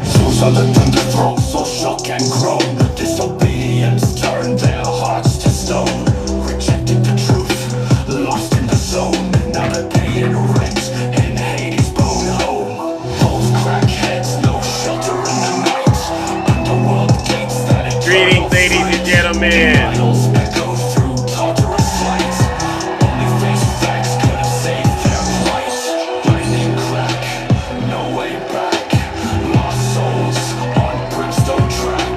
Zeus on the thunder throne, so shook and groan. Disobedience turned their hearts to stone. Rejected the truth, lost in the zone. Now they're paying rent in Hades' bone home. Both crackheads, no shelter in the night. Underworld gates that it. Greetings, ladies and gentlemen. Echo through torturous flight. Only face facts could have saved their plight. Lightning crack, no way back. Lost souls on brimstone track.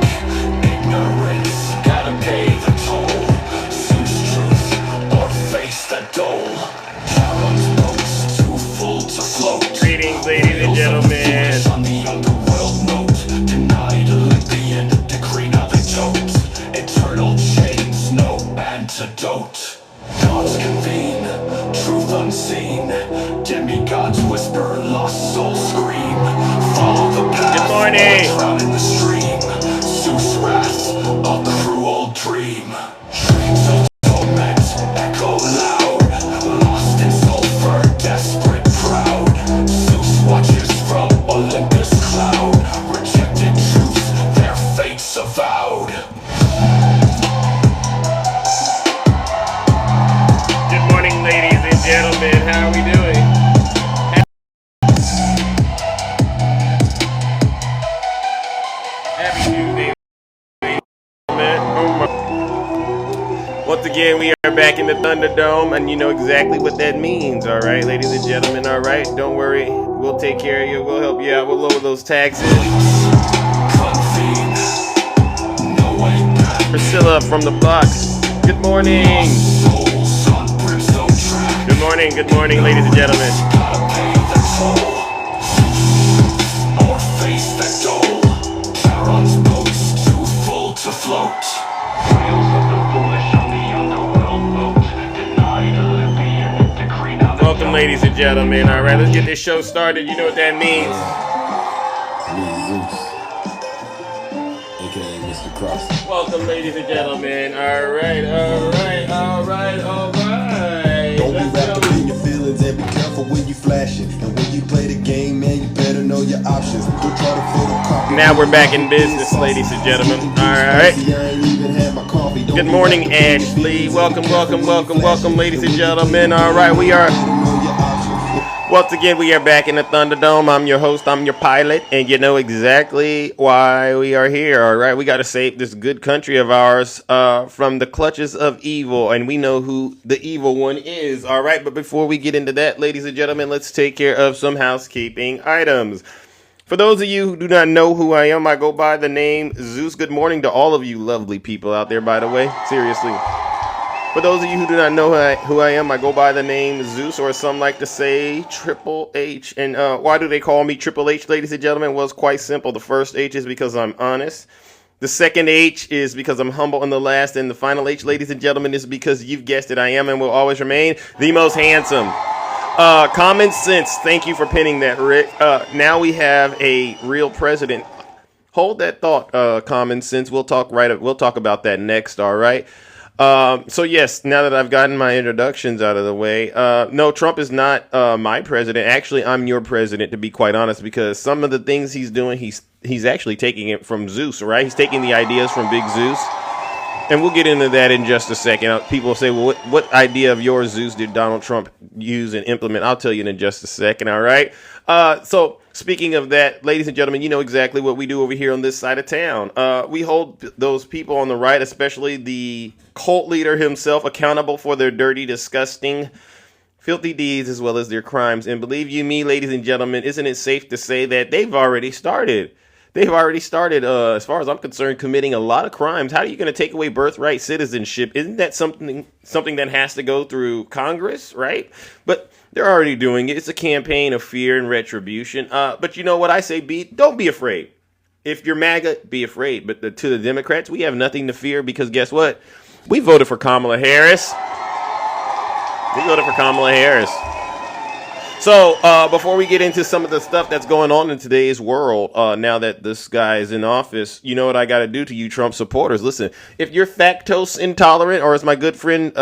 Ignorance, gotta pay the toll. Zeus truth or face the dole. Charon's boats too full to float. Greetings, ladies and gentlemen. On the underworld note, denied Olympian decree, now they don't. Eternal chains, no antidote. Gods convene, truth unseen. Demigods whisper, lost souls scream. Follow the path, Good morning. drown in the stream. Zeus' wrath, a cruel dream. Streams of torment echo loud. Lost in sulfur, desperate, proud. Zeus watches from Olympus cloud. Rejected truth, their fates avowed. Good morning, ladies and gentlemen. How are we doing? Happy Tuesday, ladies and gentlemen. Once again, we are back in the Thunderdome, and you know exactly what that means, all right, ladies and gentlemen, all right? Don't worry. We'll take care of you. We'll help you out. We'll lower those taxes. Priscilla from the block. Good morning. Good morning, ladies and gentlemen. Or face the dole. Charon's boats too full to float. Wheels of the foolish on the underworld boat. Denied Olympian decree, now they Welcome, don't. ladies and gentlemen. All right, let's get this show started. You know what that means. Zeus, aka Mr. Cross. Welcome, ladies and gentlemen. All right. Don't be Let's wrapped go. up in your feelings and be careful when you flash it. And when you play the game, man, you better know your options. Don't try to photocopy. Now we're back in business, ladies and gentlemen. All right. Good morning, Ashley. Welcome, ladies and gentlemen. All right, we are. Once again, we are back in the Thunderdome. I'm your host, I'm your pilot, and you know exactly why we are here, all right? We got to save this good country of ours from the clutches of evil, and we know who the evil one is, all right? But before we get into that, ladies and gentlemen, let's take care of some housekeeping items. For those of you who do not know who I am, I go by the name Zeus. Good morning to all of you lovely people out there, by the way. Seriously. For those of you who do not know who I am, I go by the name Zeus, or some like to say Triple H. And why do they call me Triple H, ladies and gentlemen? Well, it's quite simple. The first H is because I'm honest. The second H is because I'm humble. And the last and the final H, ladies and gentlemen, is because you've guessed it, I am and will always remain the most handsome. Common sense. Thank you for pinning that, Rick. Now we have a real president. Hold that thought, common sense. We'll talk about that next, all right? So yes, now that I've gotten my introductions out of the way, no, Trump is not my president. Actually, I'm your president, to be quite honest, because some of the things he's doing, he's actually taking it from Zeus, right? He's taking the ideas from Big Zeus. And we'll get into that in just a second. People will say, well, what idea of yours, Zeus, did Donald Trump use and implement? I'll tell you in just a second, all right? So speaking of that, ladies and gentlemen, you know exactly what we do over here on this side of town. We hold those people on the right, especially the cult leader himself, accountable for their dirty, disgusting, filthy deeds as well as their crimes. And believe you me, ladies and gentlemen, isn't it safe to say that they've already started? As far as I'm concerned, committing a lot of crimes. How are you going to take away birthright citizenship? Isn't that something that has to go through Congress, right? But they're already doing it. It's a campaign of fear and retribution. But you know what I say, don't be afraid. If you're MAGA, be afraid. But to the Democrats, we have nothing to fear because guess what? We voted for Kamala Harris. So, before we get into some of the stuff that's going on in today's world, now that this guy is in office, you know what I got to do to you Trump supporters. Listen, if you're lactose intolerant, or as my good friend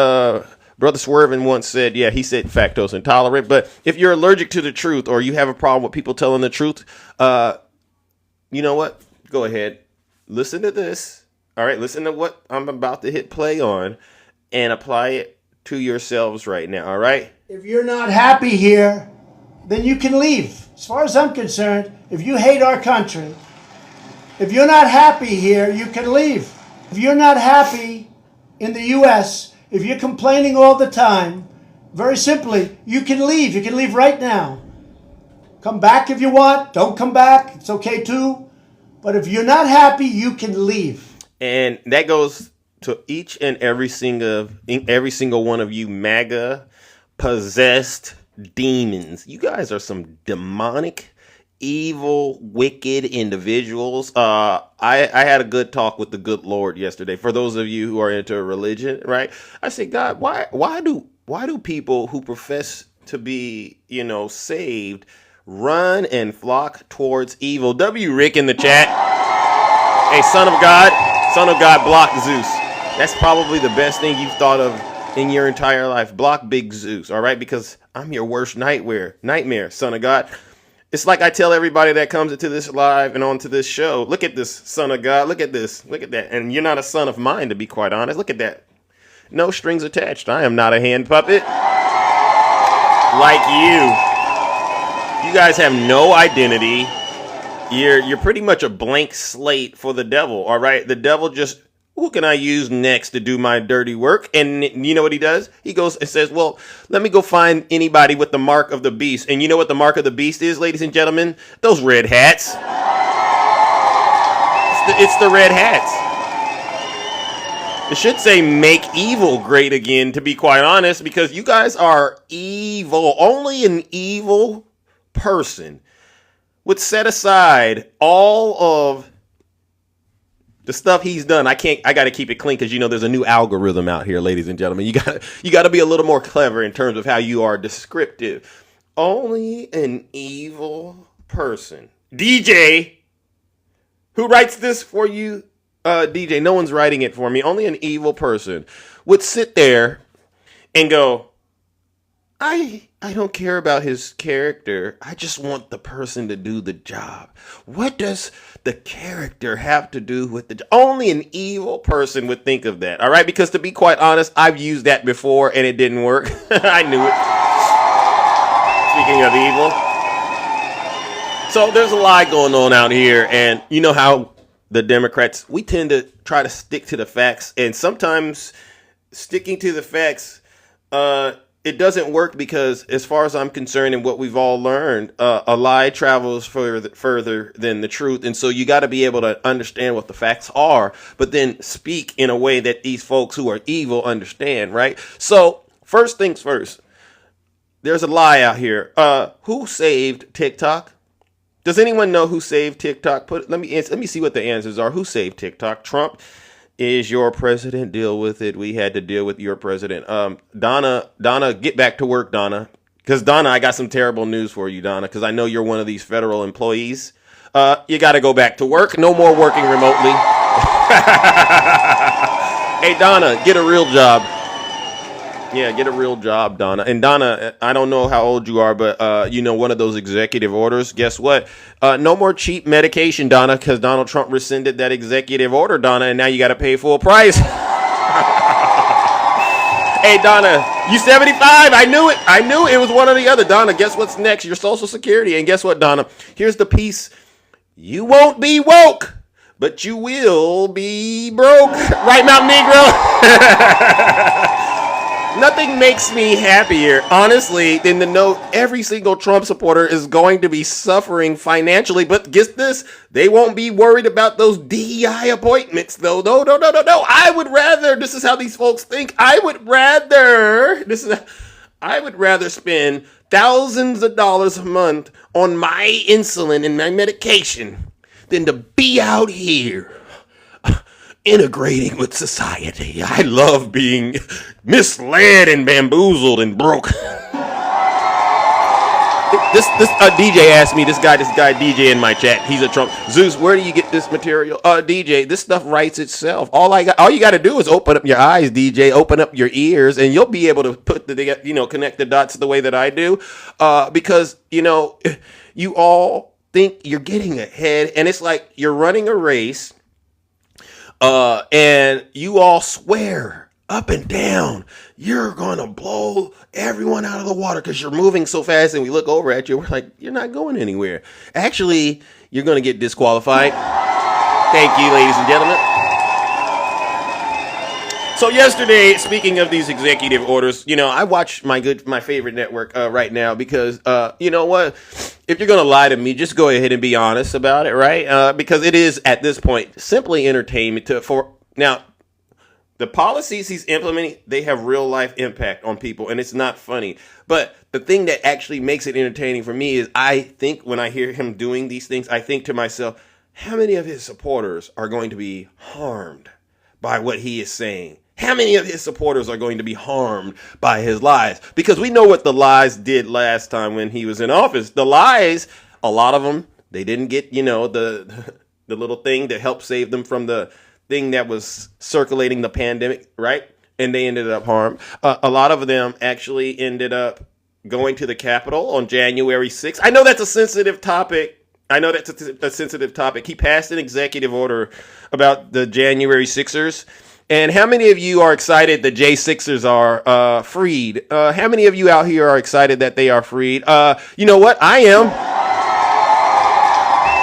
Brother Swervin once said, yeah, he said factose intolerant. But if you're allergic to the truth or you have a problem with people telling the truth, you know what? Go ahead. Listen to this. All right. Listen to what I'm about to hit play on and apply it to yourselves right now. All right. If you're not happy here, then you can leave. As far as I'm concerned, if you hate our country, if you're not happy here, you can leave. If you're not happy in the U.S., if you're complaining all the time, very simply, you can leave. You can leave right now. Come back if you want. Don't come back. It's okay too. But if you're not happy, you can leave. And that goes to each and every single one of you MAGA possessed demons. You guys are some demonic, evil, wicked individuals. I had a good talk with the good Lord yesterday. For those of you who are into religion, right? I said, God, why do people who profess to be, saved run and flock towards evil? W. Rick in the chat. Hey, son of God, block Zeus. That's probably the best thing you've thought of in your entire life. Block Big Zeus, all right? Because I'm your worst nightmare, son of God. It's like I tell everybody that comes into this live and onto this show, look at this, son of God, look at this, look at that. And you're not a son of mine, to be quite honest. Look at that. No strings attached. I am not a hand puppet like you. You guys have no identity. You're pretty much a blank slate for the devil, all right? The devil just, who can I use next to do my dirty work? And you know what he does? He goes and says, well, let me go find anybody with the mark of the beast. And you know what the mark of the beast is, ladies and gentlemen? Those red hats. It's the red hats. It should say make evil great again, to be quite honest, because you guys are evil. Only an evil person would set aside all of the stuff he's done. I got to keep it clean because there's a new algorithm out here, ladies and gentlemen. You got to be a little more clever in terms of how you are descriptive. Only an evil person. DJ, who writes this for you? DJ, no one's writing it for me. Only an evil person would sit there and go, I don't care about his character. I just want the person to do the job. What does the character have to do with the job? Only an evil person would think of that, all right? Because to be quite honest, I've used that before and it didn't work. I knew it. Speaking of evil. So there's a lie going on out here, and you know how the Democrats, we tend to try to stick to the facts, and sometimes sticking to the facts, it doesn't work because, as far as I'm concerned and what we've all learned, a lie travels further than the truth. And so you got to be able to understand what the facts are, but then speak in a way that these folks who are evil understand, right? So first things first, there's a lie out here. Who saved TikTok? Does anyone know who saved TikTok? Let me see what the answers are. Who saved TikTok? Trump is your president. Deal with it. We had to deal with your president. Donna, get back to work, Donna. Because Donna, I got some terrible news for you, Donna. Because I know you're one of these federal employees. You got to go back to work. No more working remotely. Hey, Donna, get a real job. Yeah, get a real job, Donna. And Donna, I don't know how old you are, but one of those executive orders. Guess what? No more cheap medication, Donna, because Donald Trump rescinded that executive order, Donna, and now you got to pay full price. Hey, Donna, you 75? I knew it was one or the other. Donna, guess what's next? Your Social Security. And guess what, Donna? Here's the piece. You won't be woke, but you will be broke. Right, Mount Negro? Nothing makes me happier, honestly, than to know every single Trump supporter is going to be suffering financially. But get this, they won't be worried about those DEI appointments, though. No. I would rather, this is how these folks think, I would rather spend thousands of dollars a month on my insulin and my medication than to be out here integrating with society. I love being misled and bamboozled and broke. This DJ asked me. This guy DJ in my chat. He's a Trump. Zeus, where do you get this material? DJ, this stuff writes itself. All you got to do is open up your eyes, DJ. Open up your ears, and you'll be able to put connect the dots the way that I do. Because you all think you're getting ahead, and it's like you're running a race. And you all swear up and down you're gonna blow everyone out of the water because you're moving so fast, and we look over at you, we're like, you're not going anywhere. Actually, you're gonna get disqualified. Thank you, ladies and gentlemen. So yesterday, speaking of these executive orders, I watch my favorite network right now because you know what? If you're gonna lie to me, just go ahead and be honest about it, right? Because it is at this point simply entertainment. Now, the policies he's implementing, they have real life impact on people, and it's not funny. But the thing that actually makes it entertaining for me is I think when I hear him doing these things, I think to myself, how many of his supporters are going to be harmed by what he is saying? How many of his supporters are going to be harmed by his lies? Because we know what the lies did last time when he was in office. The lies, a lot of them, they didn't get, the little thing that helped save them from the thing that was circulating the pandemic, right? And they ended up harmed. A lot of them actually ended up going to the Capitol on January 6th. I know that's a sensitive topic. He passed an executive order about the January 6ers. And how many of you are excited the J6ers are freed? How many of you out here are excited that they are freed? You know what? I am.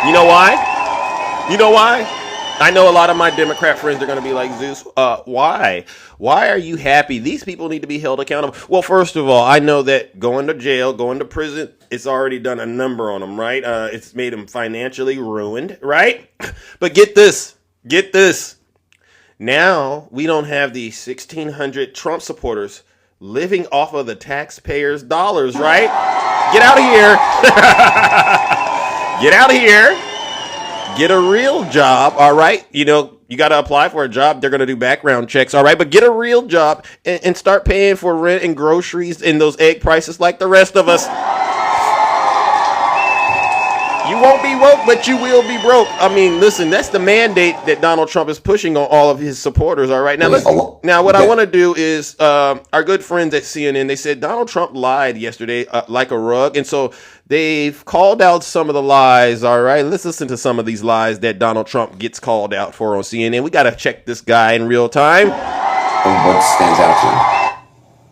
You know why? You know why? I know a lot of my Democrat friends are going to be like, Zeus, why? Why are you happy? These people need to be held accountable. Well, first of all, I know that going to jail, going to prison, it's already done a number on them, right? It's made them financially ruined, right? But get this. Now we don't have the 1,600 Trump supporters living off of the taxpayers' dollars, right? Get out of here. Get out of here. Get a real job, all right? You got to apply for a job. They're going to do background checks, all right? But get a real job and start paying for rent and groceries and those egg prices like the rest of us. You won't be woke, but you will be broke. I mean, listen, that's the mandate that Donald Trump is pushing on all of his supporters, all right? Now, what I want to do is our good friends at CNN, they said Donald Trump lied yesterday like a rug. And so they've called out some of the lies, all right? Let's listen to some of these lies that Donald Trump gets called out for on CNN. We got to check this guy in real time. What stands out to you?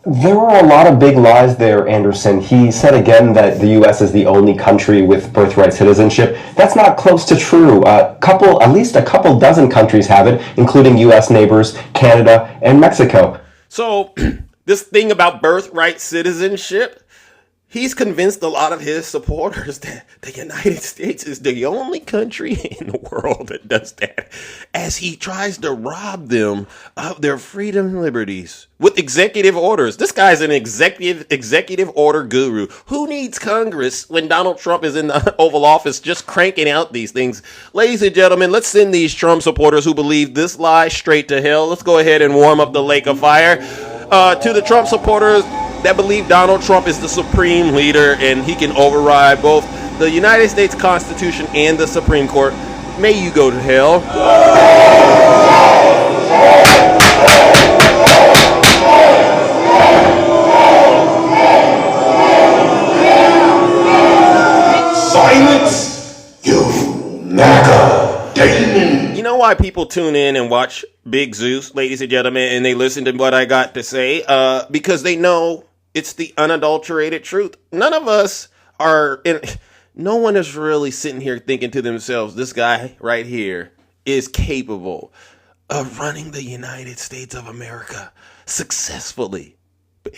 There were a lot of big lies there, Anderson. He said again that the U.S. is the only country with birthright citizenship. That's not close to true. At least a couple dozen countries have it, including U.S. neighbors, Canada, and Mexico. So this thing about birthright citizenship, he's convinced a lot of his supporters that the United States is the only country in the world that does that, as he tries to rob them of their freedom and liberties with executive orders. This guy's an executive order guru. Who needs Congress when Donald Trump is in the Oval Office just cranking out these things? Ladies and gentlemen, let's send these Trump supporters who believe this lie straight to hell. Let's go ahead and warm up the lake of fire. To the Trump supporters that believe Donald Trump is the supreme leader and he can override both the United States Constitution and the Supreme Court, may you go to hell. Silence, you MAGA demon. You know why people tune in and watch Big Zeus, ladies and gentlemen, and they listen to what I got to say? Because they know it's the unadulterated truth. None of us are no one is really sitting here thinking to themselves, this guy right here is capable of running the United States of America successfully.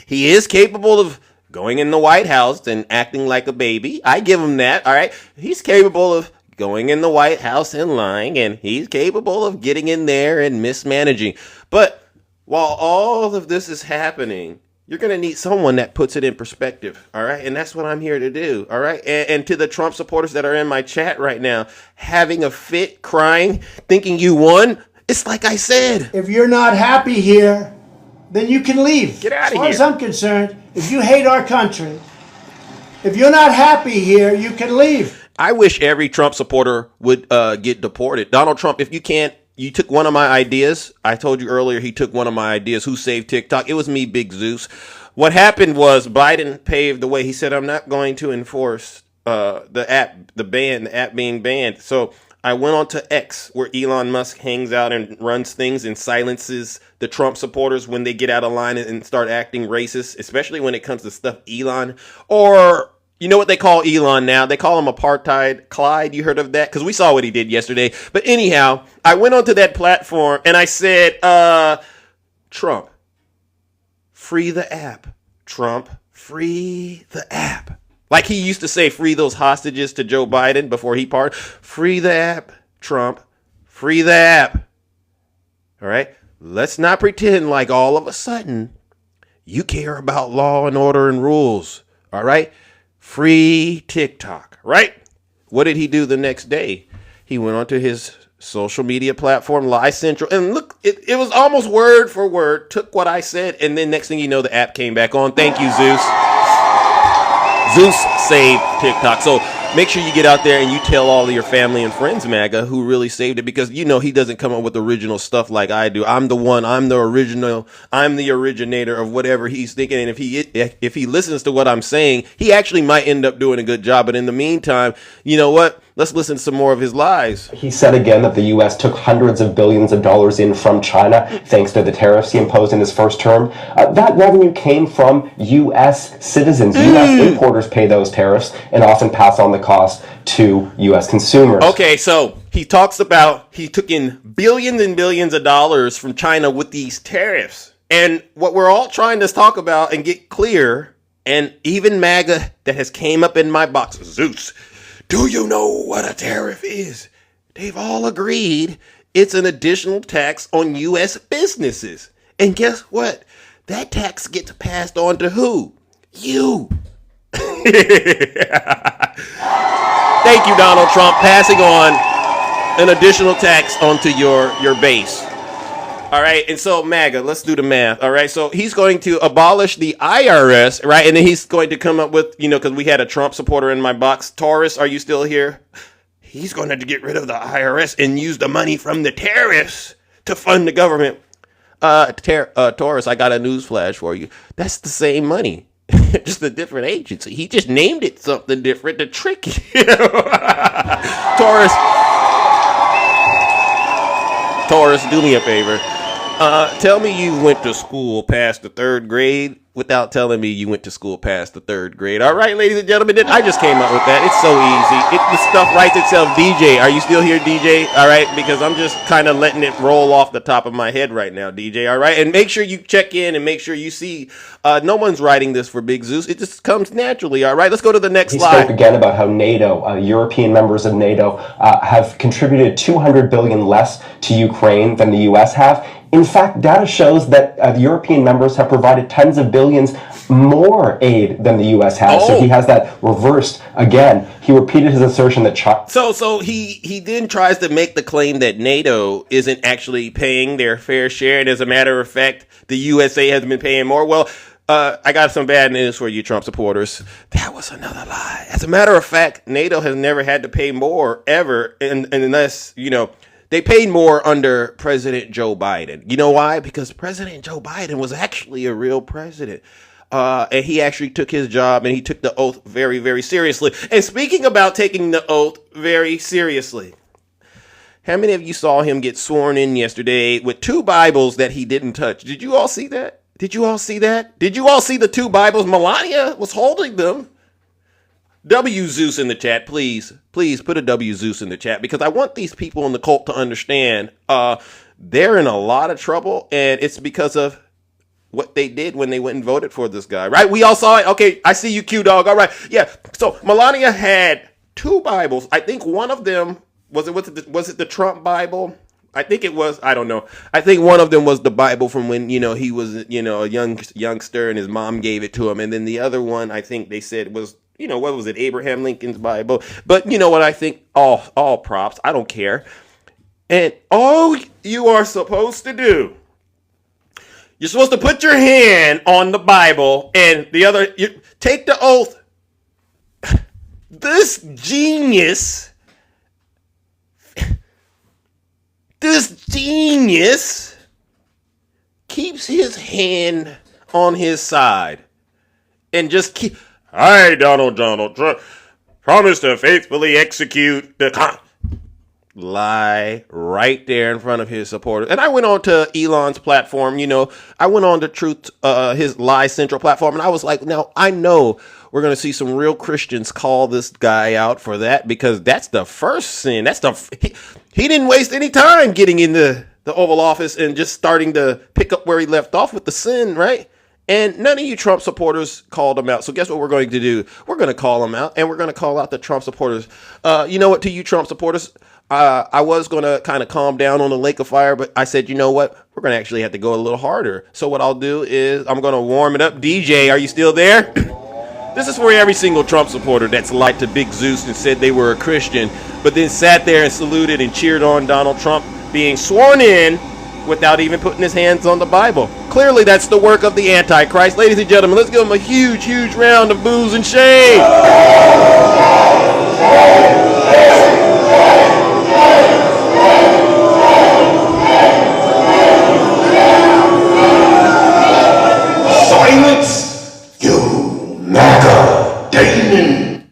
He is capable of going in the White House and acting like a baby. I give him that, all right? He's capable of going in the White House and lying, and he's capable of getting in there and mismanaging. But while all of this is happening, you're going to need someone that puts it in perspective, all right? And that's what I'm here to do, all right? And to the Trump supporters that are in my chat right now, having a fit, crying, thinking you won, it's like I said. If you're not happy here, then you can leave. Get out of here. As far as I'm concerned, if you hate our country, If you're not happy here, you can leave. I wish every Trump supporter would get deported. Donald Trump, if you can't, you took one of my ideas. I told you earlier he took one of my ideas. Who saved TikTok? It was me, Big Zeus. What happened was Biden paved the way. He said, I'm not going to enforce the app being banned. So I went on to X, where Elon Musk hangs out and runs things and silences the Trump supporters when they get out of line and start acting racist, especially when it comes to stuff Elon. Or, you know what they call Elon now? They call him Apartheid Clyde. You heard of that? Because we saw what he did yesterday. But anyhow, I went onto that platform and I said, Trump, free the app. Trump, free the app. Like he used to say, free those hostages to Joe Biden before he pardoned. Free the app, Trump. Free the app. All right? Let's not pretend like all of a sudden you care about law and order and rules. All right? Free TikTok. Right? What did he do the next day? He went onto his social media platform, Lie Central. And look, it was almost word for word. Took what I said. And then next thing you know, the app came back on. Thank you, Zeus. Zeus saved TikTok. So make sure you get out there and you tell all of your family and friends, MAGA, who really saved it, because you know he doesn't come up with original stuff like I do. I'm the one. I'm the original. I'm the originator of whatever he's thinking. And if he listens to what I'm saying, he actually might end up doing a good job. But in the meantime, you know what? Let's listen to some more of his lies. He said again that the U.S. took hundreds of billions of dollars in from China thanks to the tariffs he imposed in his first term. That revenue came from U.S. citizens. U.S. importers pay those tariffs and often pass on the cost to U.S. consumers. Okay, so he talks about he took in billions and billions of dollars from China with these tariffs. And what we're all trying to talk about and get clear, and even MAGA that has came up in my box, Zeus, do you know what a tariff is? They've all agreed it's an additional tax on U.S. businesses. And guess what? That tax gets passed on to who? You. Thank you, Donald Trump, passing on an additional tax onto your base. All right, and so MAGA, let's do the math. All right, so he's going to abolish the IRS, right? And then he's going to come up with, because we had a Trump supporter in my box. Taurus, are you still here? He's going to get rid of the IRS and use the money from the tariffs to fund the government. Taurus, I got a news flash for you. That's the same money, just a different agency. He just named it something different to trick you. Taurus, do me a favor. Tell me you went to school past the third grade without telling me you went to school past the third grade. All right, ladies and gentlemen, I just came up with that. It's so easy. The stuff writes itself. DJ, are you still here, DJ? All right, because I'm just kind of letting it roll off the top of my head right now, DJ. All right, and make sure you check in and make sure you see no one's writing this for Big Zeus. It just comes naturally. All right, let's go to the next slide. He spoke again about how NATO, European members of NATO, have contributed $200 billion less to Ukraine than the U.S. have. In fact, data shows that the European members have provided tens of billions more aid than the U.S. has. So he has that reversed again. He repeated his assertion that China... So he then tries to make the claim that NATO isn't actually paying their fair share. And as a matter of fact, the USA has been paying more. Well, I got some bad news for you, Trump supporters. That was another lie. As a matter of fact, NATO has never had to pay more ever, unless, they paid more under President Joe Biden. You know why? Because President Joe Biden was actually a real president. And he actually took his job and he took the oath very, very seriously. And speaking about taking the oath very seriously, how many of you saw him get sworn in yesterday with 2 Bibles that he didn't touch? Did you all see that? Did you all see that? Did you all see the 2 Bibles? Melania was holding them. W Zeus in the chat, please put a W Zeus in the chat, because I want these people in the cult to understand they're in a lot of trouble, and it's because of what they did when they went and voted for this guy, right? We all saw it. Okay, I see you, Q Dog. All right, yeah. So Melania had 2 Bibles. I think one of them was it the Trump Bible? I think it was. I don't know. I think one of them was the Bible from when he was a youngster and his mom gave it to him, and then the other one I think they said was. What was it? Abraham Lincoln's Bible. But you know what I think? All props. I don't care. And all you are supposed to do, you're supposed to put your hand on the Bible and you take the oath This genius keeps his hand on his side and just keep. I, Donald Trump, promise to faithfully execute the lie right there in front of his supporters. And I went on to Elon's platform, I went on to his Lie Central platform, and I was like, now I know we're going to see some real Christians call this guy out for that, because that's the first sin. He didn't waste any time getting in the Oval Office and just starting to pick up where he left off with the sin, right? And none of you Trump supporters called him out. So guess what we're going to do? We're going to call him out, and we're going to call out the Trump supporters. You know what, to you Trump supporters, I was going to kind of calm down on the lake of fire, but I said, you know what? We're going to actually have to go a little harder. So what I'll do is I'm going to warm it up. DJ, are you still there? This is for every single Trump supporter that's lied to Big Zeus and said they were a Christian, but then sat there and saluted and cheered on Donald Trump being sworn in without even putting his hands on the Bible. Clearly, that's the work of the Antichrist. Ladies and gentlemen, let's give him a huge, huge round of boos and shade. Silence, you MAGA demon.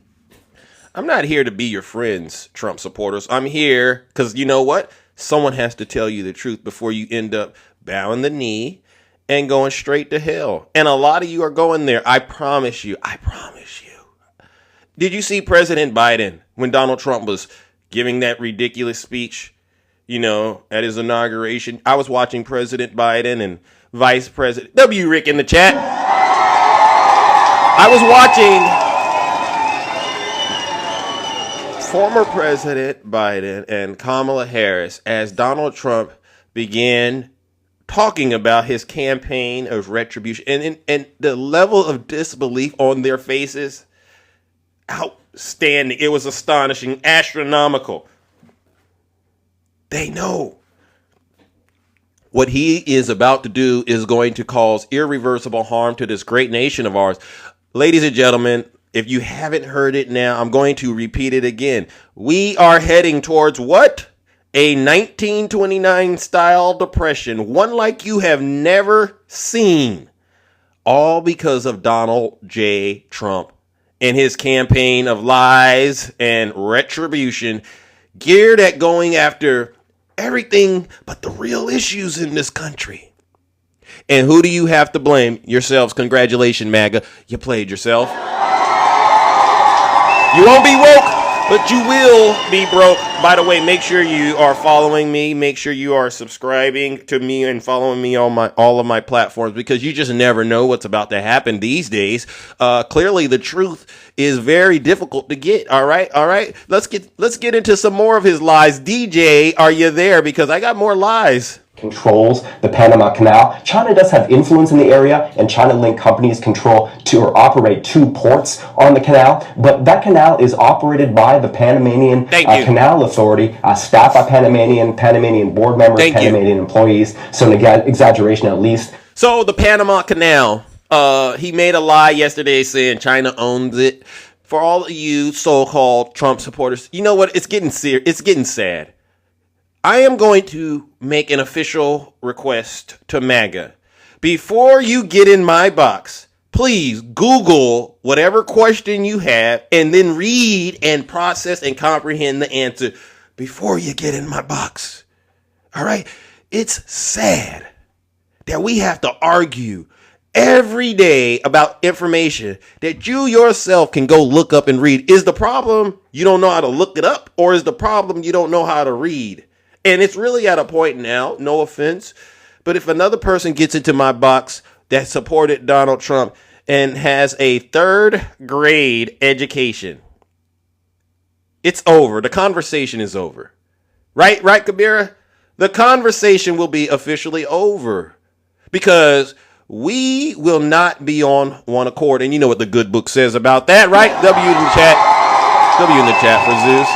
I'm not here to be your friends, Trump supporters. I'm here because you know what? Someone has to tell you the truth before you end up bowing the knee and going straight to hell. And a lot of you are going there. I promise you. Did you see President Biden when Donald Trump was giving that ridiculous speech, at his inauguration? I was watching President Biden and Vice President W. Rick in the chat. I was watching former President Biden and Kamala Harris as Donald Trump began talking about his campaign of retribution, and the level of disbelief on their faces, outstanding. It was astonishing, astronomical. They know what he is about to do is going to cause irreversible harm to this great nation of ours. Ladies and gentlemen, if you haven't heard it now, I'm going to repeat it again. We are heading towards what? A 1929 style depression, one like you have never seen, all because of Donald J. Trump and his campaign of lies and retribution geared at going after everything but the real issues in this country. And who do you have to blame? Yourselves. Congratulations, MAGA. You played yourself. You won't be woke, but you will be broke. By the way, make sure you are following me. Make sure you are subscribing to me and following me on all of my platforms, because you just never know what's about to happen these days. Clearly, the truth is very difficult to get. All right. Let's get into some more of his lies. DJ, are you there? Because I got more lies. Controls the Panama Canal. China does have influence in the area, and China-linked companies control operate 2 ports on the canal, but that canal is operated by the Panamanian Canal Authority, staffed by Panamanian board members, Panamanian employees, so an exaggeration at least. So the Panama Canal, he made a lie yesterday saying China owns it. For all of you so-called Trump supporters, you know what? It's getting serious. It's getting sad. I am going to make an official request to MAGA. Before you get in my box, please Google whatever question you have and then read and process and comprehend the answer before you get in my box. All right? It's sad that we have to argue every day about information that you yourself can go look up and read. Is the problem you don't know how to look it up, or is the problem you don't know how to read? And it's really at a point now, no offense, but if another person gets into my box that supported Donald Trump and has a 3rd grade education, it's over. The conversation is over. Right, Kabira? The conversation will be officially over, because we will not be on one accord. And you know what the good book says about that, right? W in the chat for Zeus.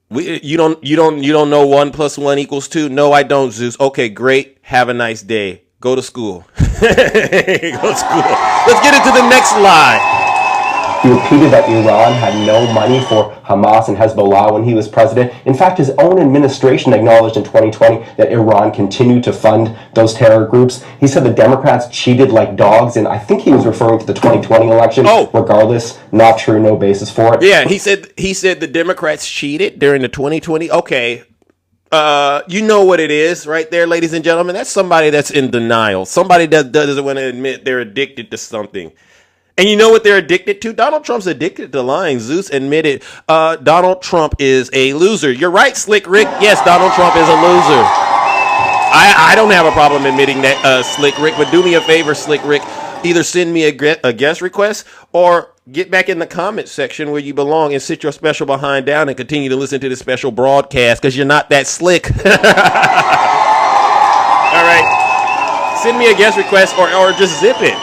You don't know 1 + 1 = 2? No, I don't, Zeus. Okay, great. Have a nice day. Go to school. Let's go. Let's get into the next lie. He repeated that Iran had no money for Hamas and Hezbollah when he was president. In fact, his own administration acknowledged in 2020 that Iran continued to fund those terror groups. He said the Democrats cheated like dogs, and I think he was referring to the 2020 election. Oh. Regardless, not true, no basis for it. Yeah, he said the Democrats cheated during the 2020. Okay. You know what it is right there, ladies and gentlemen. That's somebody that's in denial. Somebody that doesn't want to admit they're addicted to something. And you know what they're addicted to? Donald Trump's addicted to lying. Zeus admitted Donald Trump is a loser. You're right, Slick Rick. Yes, Donald Trump is a loser. I don't have a problem admitting that, Slick Rick. But do me a favor, Slick Rick. Either send me a guest request or get back in the comment section where you belong and sit your special behind down and continue to listen to this special broadcast because you're not that slick. All right. Send me a guest request or just zip it.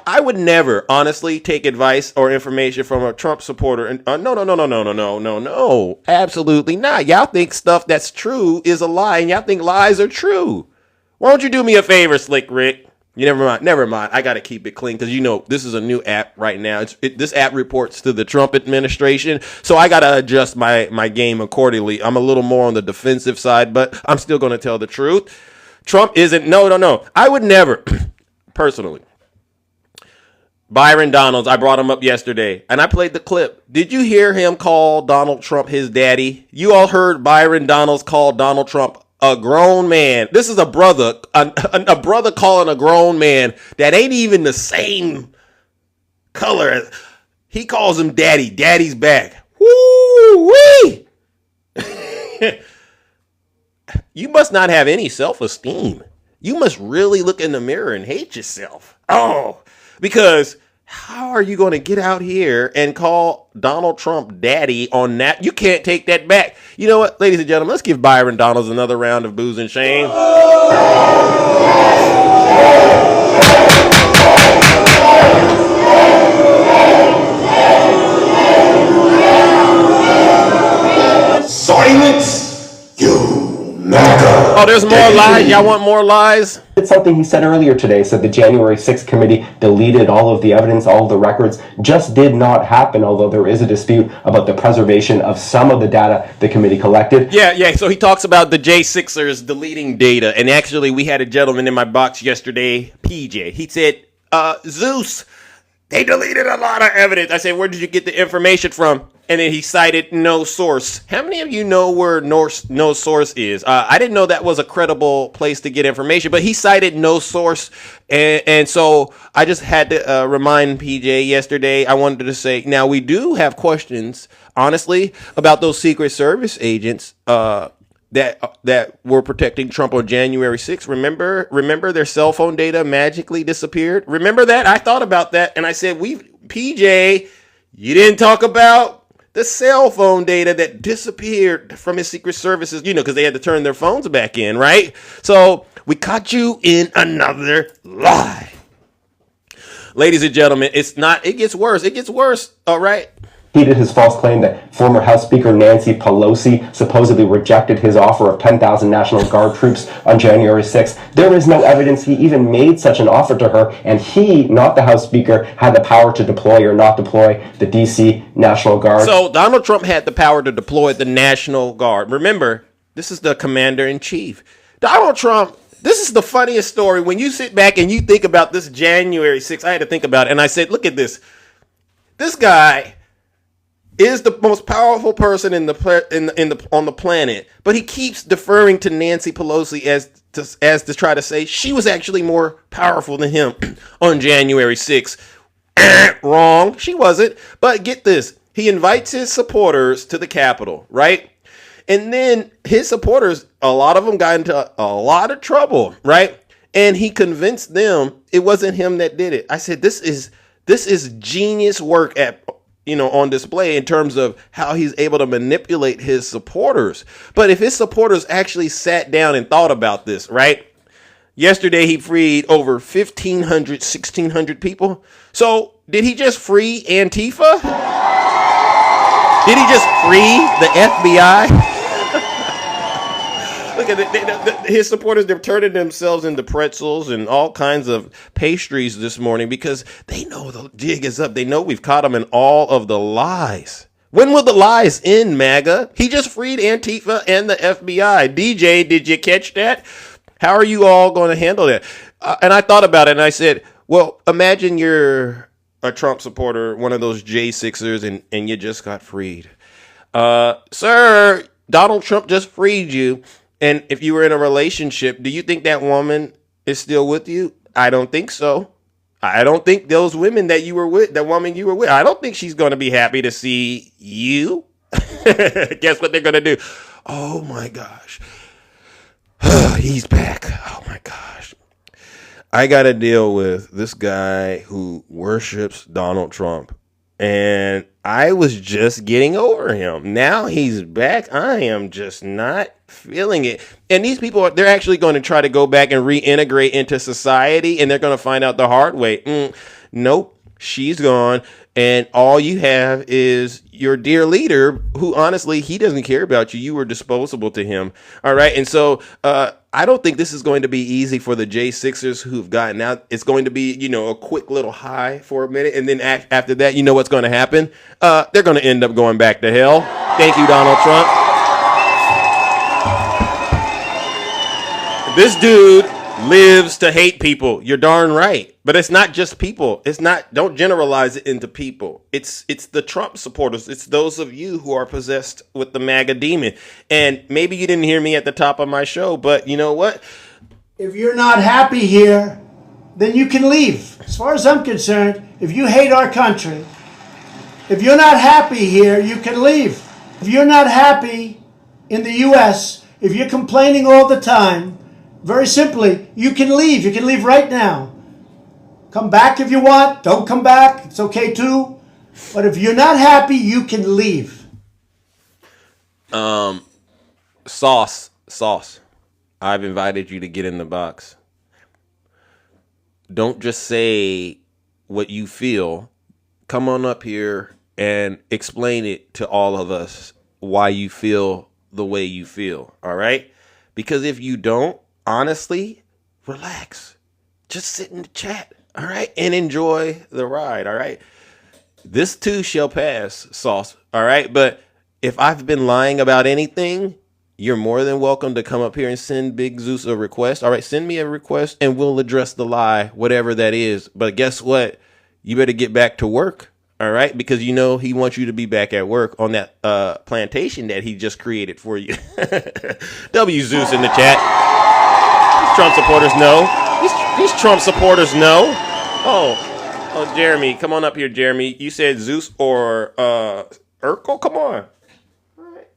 I would never, honestly, take advice or information from a Trump supporter. And no, absolutely not. Y'all think stuff that's true is a lie, and y'all think lies are true. Why don't you do me a favor, Slick Rick? Never mind. I got to keep it clean because this is a new app right now. This app reports to the Trump administration, so I got to adjust my game accordingly. I'm a little more on the defensive side, but I'm still going to tell the truth. Trump isn't. No. I would never, personally. Byron Donalds, I brought him up yesterday, and I played the clip. Did you hear him call Donald Trump his daddy? You all heard Byron Donalds call Donald Trump a grown man. This is a brother calling a grown man that ain't even the same color. He calls him daddy. Daddy's back. Woo-wee! You must not have any self-esteem. You must really look in the mirror and hate yourself. Oh, because how are you going to get out here and call Donald Trump daddy on that? You can't take that back. You know what, ladies and gentlemen, let's give Byron Donalds another round of booze and shame. Silence, you MAGA. Oh, there's more lies? Y'all want more lies? It's something he said earlier today, said the January 6th committee deleted all of the evidence, all of the records, just did not happen, although there is a dispute about the preservation of some of the data the committee collected. Yeah, so he talks about the J6ers deleting data, and actually we had a gentleman in my box yesterday, PJ. He said, Zeus, they deleted a lot of evidence. I said, where did you get the information from? And then he cited no source. How many of you know where no source is? I didn't know that was a credible place to get information, but he cited no source. And so I just had to remind PJ yesterday. I wanted to say, now we do have questions, honestly, about those Secret Service agents that were protecting Trump on January 6th. Remember their cell phone data magically disappeared? Remember that? I thought about that, and I said, PJ, you didn't talk about the cell phone data that disappeared from his Secret Services, because they had to turn their phones back in, right? So we caught you in another lie. Ladies and gentlemen, it gets worse, all right? He did his false claim that former House Speaker Nancy Pelosi supposedly rejected his offer of 10,000 National Guard troops on January 6th. There is no evidence he even made such an offer to her, and he, not the House Speaker, had the power to deploy or not deploy the D.C. National Guard. So Donald Trump had the power to deploy the National Guard. Remember, this is the commander-in-chief. Donald Trump, this is the funniest story. When you sit back and you think about this January 6th, I had to think about it, and I said, look at this. This guy is the most powerful person on the planet, but he keeps deferring to Nancy Pelosi as to try to say she was actually more powerful than him on January 6th. Wrong, she wasn't. But get this, he invites his supporters to the Capitol, right? And then his supporters, a lot of them got into a lot of trouble, right? And he convinced them it wasn't him that did it. I said, this is genius work on display in terms of how he's able to manipulate his supporters. But if his supporters actually sat down and thought about this, right? Yesterday, he freed over 1,500, 1,600 people. So did he just free Antifa? Did he just free the FBI? Look at it. His supporters, they're turning themselves into pretzels and all kinds of pastries this morning because they know the jig is up. They know we've caught them in all of the lies. When will the lies end, MAGA? He just freed Antifa and the FBI. DJ, did you catch that? How are you all going to handle that? And I thought about it and I said, well, imagine you're a Trump supporter, one of those J6ers, and you just got freed. Sir, Donald Trump just freed you. And if you were in a relationship, do you think that woman is still with you? I don't think so. I don't think those women that you were with, that woman you were with, I don't think she's going to be happy to see you. Guess what they're going to do? Oh my gosh. He's back. Oh my gosh. I got to deal with this guy who worships Donald Trump. And I was just getting over him. Now he's back. I am just not feeling it. And these people, they're actually going to try to go back and reintegrate into society. And they're going to find out the hard way. Nope, she's gone. And all you have is your dear leader, who honestly, he doesn't care about you. You were disposable to him. All right. And so I don't think this is going to be easy for the J6ers who've gotten out. It's going to be, a quick little high for a minute. And then after that, you know what's going to happen? They're going to end up going back to hell. Thank you, Donald Trump. This dude lives to hate people. You're darn right. But it's not just people. Don't generalize it into people. It's the Trump supporters. It's those of you who are possessed with the MAGA demon. And maybe you didn't hear me at the top of my show, but you know what? If you're not happy here, then you can leave. As far as I'm concerned, if you hate our country, if you're not happy here, you can leave. If you're not happy in the U.S., if you're complaining all the time, very simply, you can leave. You can leave right now. Come back if you want. Don't come back. It's okay too. But if you're not happy, you can leave. Sauce. I've invited you to get in the box. Don't just say what you feel. Come on up here and explain it to all of us why you feel the way you feel. All right? Because if you don't, honestly, relax. Just sit in the chat. All right. And enjoy the ride. All right. This too shall pass, Sauce. All right. But if I've been lying about anything, you're more than welcome to come up here and send Big Zeus a request. All right. Send me a request and we'll address the lie, whatever that is. But guess what? You better get back to work. All right. Because he wants you to be back at work on that plantation that he just created for you. W Zeus in the chat. These Trump supporters know. These Trump supporters know. Oh, Jeremy, come on up here, Jeremy. You said Zeus or Urkel? Come on. All right.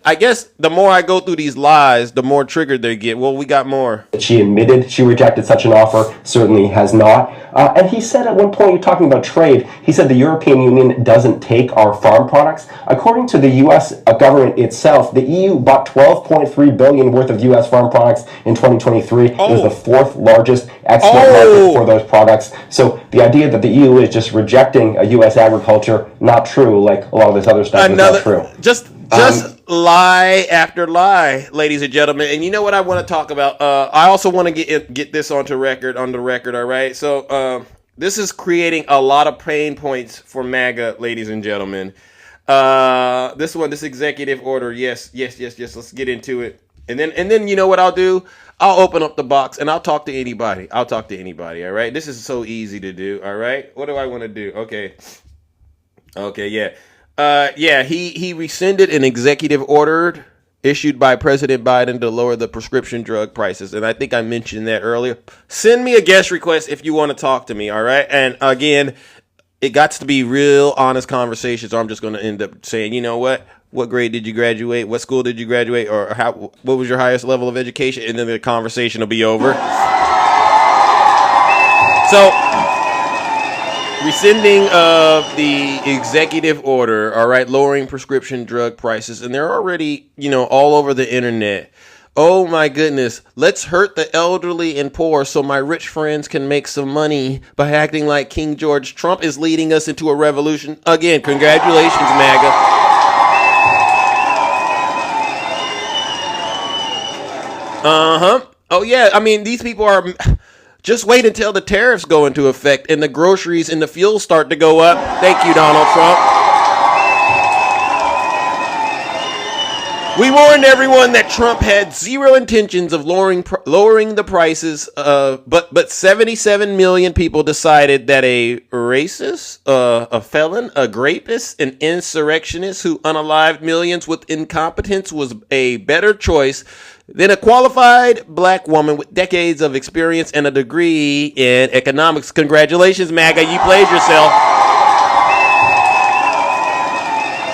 I guess the more I go through these lies, the more triggered they get. Well, we got more. She admitted she rejected such an offer, certainly has not. And he said at one point, you're talking about trade, he said the European Union doesn't take our farm products. According to the U.S. government itself, the EU bought $12.3 billion worth of U.S. farm products in 2023. It was the fourth largest export market for those products. So the idea that the EU is just rejecting a U.S. agriculture, not true, like a lot of this other stuff is not true. Just lie after lie, ladies and gentlemen. And you know what I want to talk about? I also want to get this on the record, all right? So this is creating a lot of pain points for MAGA, ladies and gentlemen. This executive order, yes. Let's get into it. And then you know what I'll do? I'll open up the box and I'll talk to anybody. All right? This is so easy to do, all right? What do I want to do? Okay, yeah. He rescinded an executive order issued by President Biden to lower the prescription drug prices. And I think I mentioned that earlier. Send me a guest request if you want to talk to me, all right? And again, it got to be real honest conversations, or I'm just going to end up saying, you know what? What grade did you graduate? What school did you graduate? Or what was your highest level of education? And then the conversation will be over. So, rescinding of the executive order, all right, lowering prescription drug prices, and they're already, all over the internet. Oh my goodness, let's hurt the elderly and poor so my rich friends can make some money by acting like King George. Trump is leading us into a revolution. Again, congratulations, MAGA. Oh yeah, I mean these people are. Just wait until the tariffs go into effect and the groceries and the fuel start to go up. Thank you, Donald Trump. We warned everyone that Trump had zero intentions of lowering the prices, but 77 million people decided that a racist, a felon, a rapist, an insurrectionist who unalived millions with incompetence was a better choice than a qualified black woman with decades of experience and a degree in economics. Congratulations, MAGA, you played yourself.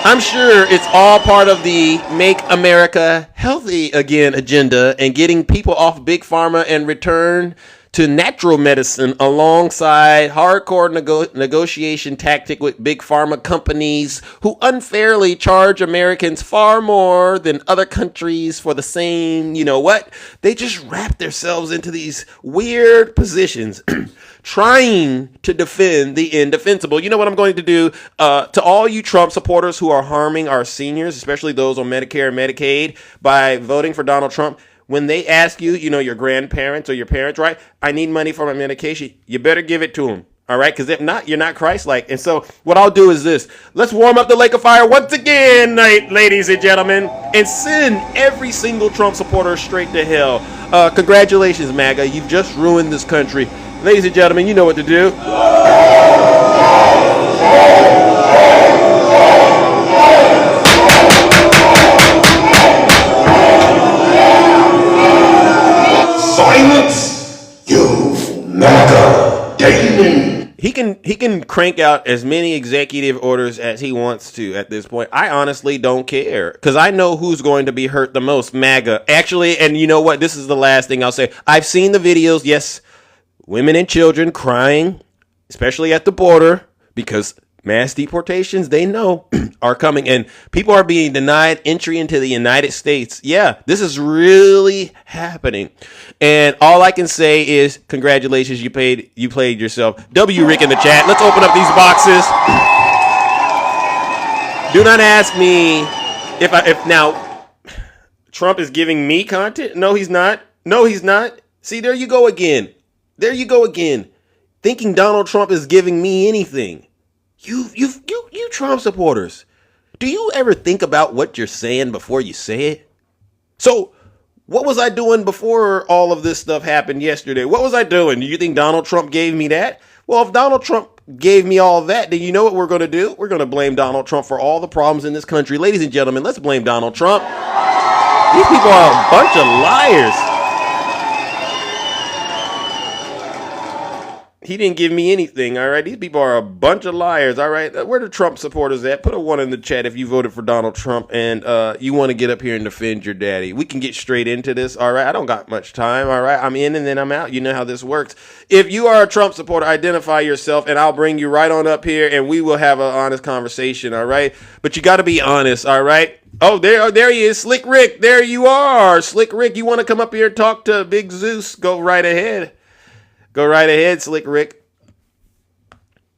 I'm sure it's all part of the Make America Healthy Again agenda and getting people off big pharma and return to natural medicine alongside hardcore negotiation tactic with big pharma companies who unfairly charge Americans far more than other countries for the same, you know what? They just wrap themselves into these weird positions trying to defend the indefensible. You know what I'm going to do? To all you Trump supporters who are harming our seniors, especially those on Medicare and Medicaid, by voting for Donald Trump, when they ask you, you know, your grandparents or your parents, right? I need money for my medication. You better give it to them. All right, because if not, you're not Christ-like. And so what I'll do is this. Let's warm up the lake of fire once again, ladies and gentlemen, and send every single Trump supporter straight to hell. Congratulations, MAGA. You've just ruined this country. Ladies and gentlemen, you know what to do. Silence, you MAGA demon. He can crank out as many executive orders as he wants to at this point. I honestly don't care because I know who's going to be hurt the most. MAGA. Actually, and you know what? This is the last thing I'll say. I've seen the videos. Yes, women and children crying, especially at the border, because mass deportations, they know, are coming. And people are being denied entry into the United States. Yeah, this is really happening. And all I can say is congratulations, you played yourself. W. Rick in the chat. Let's open up these boxes. Do not ask me if now Trump is giving me content. No, he's not. No, he's not. See, there you go again. There you go again. Thinking Donald Trump is giving me anything. You Trump supporters, do you ever think about what you're saying before you say it? So what was I doing before all of this stuff happened yesterday? What was I doing? Do you think Donald Trump gave me that? Well, if Donald Trump gave me all that, then you know what we're going to do? We're going to blame Donald Trump for all the problems in this country. Ladies and gentlemen, let's blame Donald Trump. These people are a bunch of liars. He didn't give me anything, all right? These people are a bunch of liars, all right? Where the Trump supporters at? Put a 1 in the chat if you voted for Donald Trump and you want to get up here and defend your daddy. We can get straight into this, all right? I don't got much time, all right? I'm in and then I'm out. You know how this works. If you are a Trump supporter, identify yourself and I'll bring you right on up here and we will have an honest conversation, all right? But you got to be honest, all right? Oh, there he is, Slick Rick. There you are. Slick Rick, you want to come up here and talk to Big Zeus? Go right ahead. Go right ahead, Slick Rick.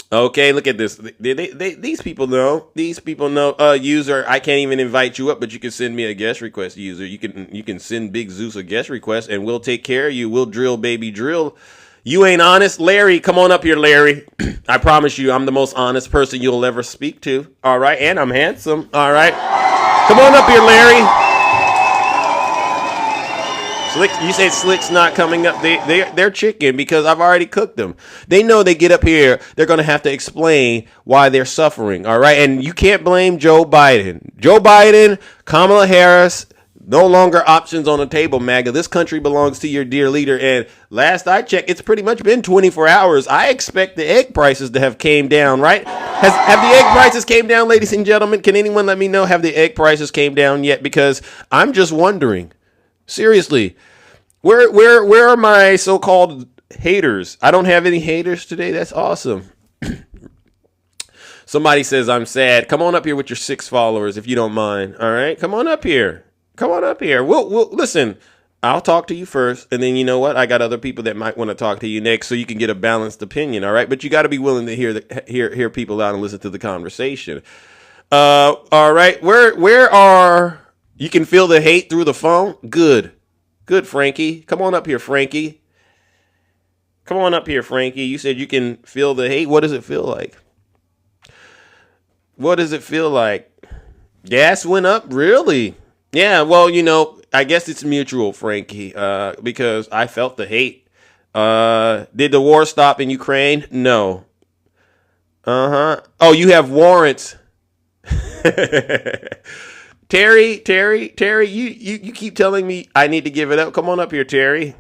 Okay, look at this. These people know. These people know. User, I can't even invite you up, but you can send me a guest request, user. You can send Big Zeus a guest request, and we'll take care of you. We'll drill, baby, drill. You ain't honest, Larry. Come on up here, Larry. I promise you, I'm the most honest person you'll ever speak to. All right, and I'm handsome. All right, come on up here, Larry. Slick, you say Slick's not coming up. They're chicken because I've already cooked them. They know they get up here, they're going to have to explain why they're suffering. All right. And you can't blame Joe Biden. Joe Biden, Kamala Harris, no longer options on the table, MAGA. This country belongs to your dear leader. And last I checked, it's pretty much been 24 hours. I expect the egg prices to have came down, right? Have the egg prices came down, ladies and gentlemen? Can anyone let me know, have the egg prices came down yet? Because I'm just wondering. Seriously, where are my so-called haters? I don't have any haters today. That's awesome. Somebody says I'm sad. Come on up here with your 6 followers if you don't mind. All right, come on up here. Come on up here. We'll listen. I'll talk to you first, and then you know what? I got other people that might want to talk to you next, so you can get a balanced opinion. All right, but you got to be willing to hear people out and listen to the conversation. All right, where are? You can feel the hate through the phone? Good. Good, Frankie. Come on up here, Frankie. Come on up here, Frankie. You said you can feel the hate. What does it feel like? What does it feel like? Gas went up? Really? Yeah, well, I guess it's mutual, Frankie, because I felt the hate. Did the war stop in Ukraine? No. Oh, you have warrants. Terry, you keep telling me I need to give it up. Come on up here, Terry.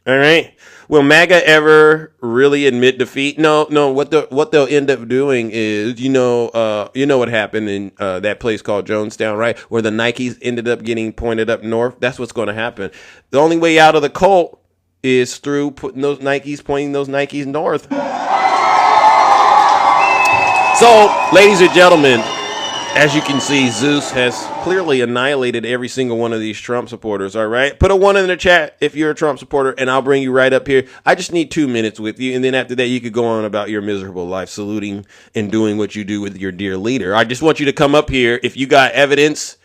All right. Will MAGA ever really admit defeat? No. What they'll end up doing is, what happened in that place called Jonestown, right, where the Nikes ended up getting pointed up north. That's what's going to happen. The only way out of the cult is through pointing those Nikes north. So, ladies and gentlemen, as you can see, Zeus has clearly annihilated every single one of these Trump supporters, all right? Put a 1 in the chat if you're a Trump supporter, and I'll bring you right up here. I just need 2 minutes with you, and then after that, you could go on about your miserable life, saluting and doing what you do with your dear leader. I just want you to come up here if you got evidence,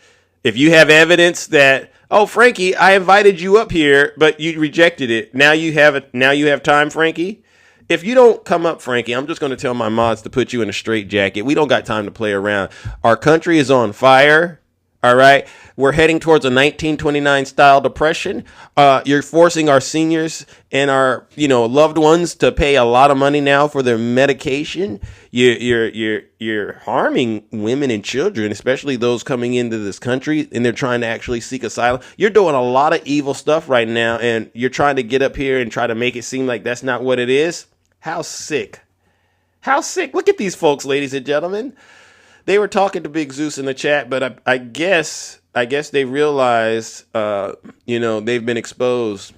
if you have evidence that, oh, Frankie, I invited you up here, but you rejected it. Now you have time, Frankie? If you don't come up, Frankie, I'm just going to tell my mods to put you in a straitjacket. We don't got time to play around. Our country is on fire. All right. We're heading towards a 1929 style depression. You're forcing our seniors and our, loved ones to pay a lot of money now for their medication. You're harming women and children, especially those coming into this country, and they're trying to actually seek asylum. You're doing a lot of evil stuff right now, and you're trying to get up here and try to make it seem like that's not what it is. How sick. How sick. Look at these folks, ladies and gentlemen. They were talking to Big Zeus in the chat, but I guess they realized, they've been exposed.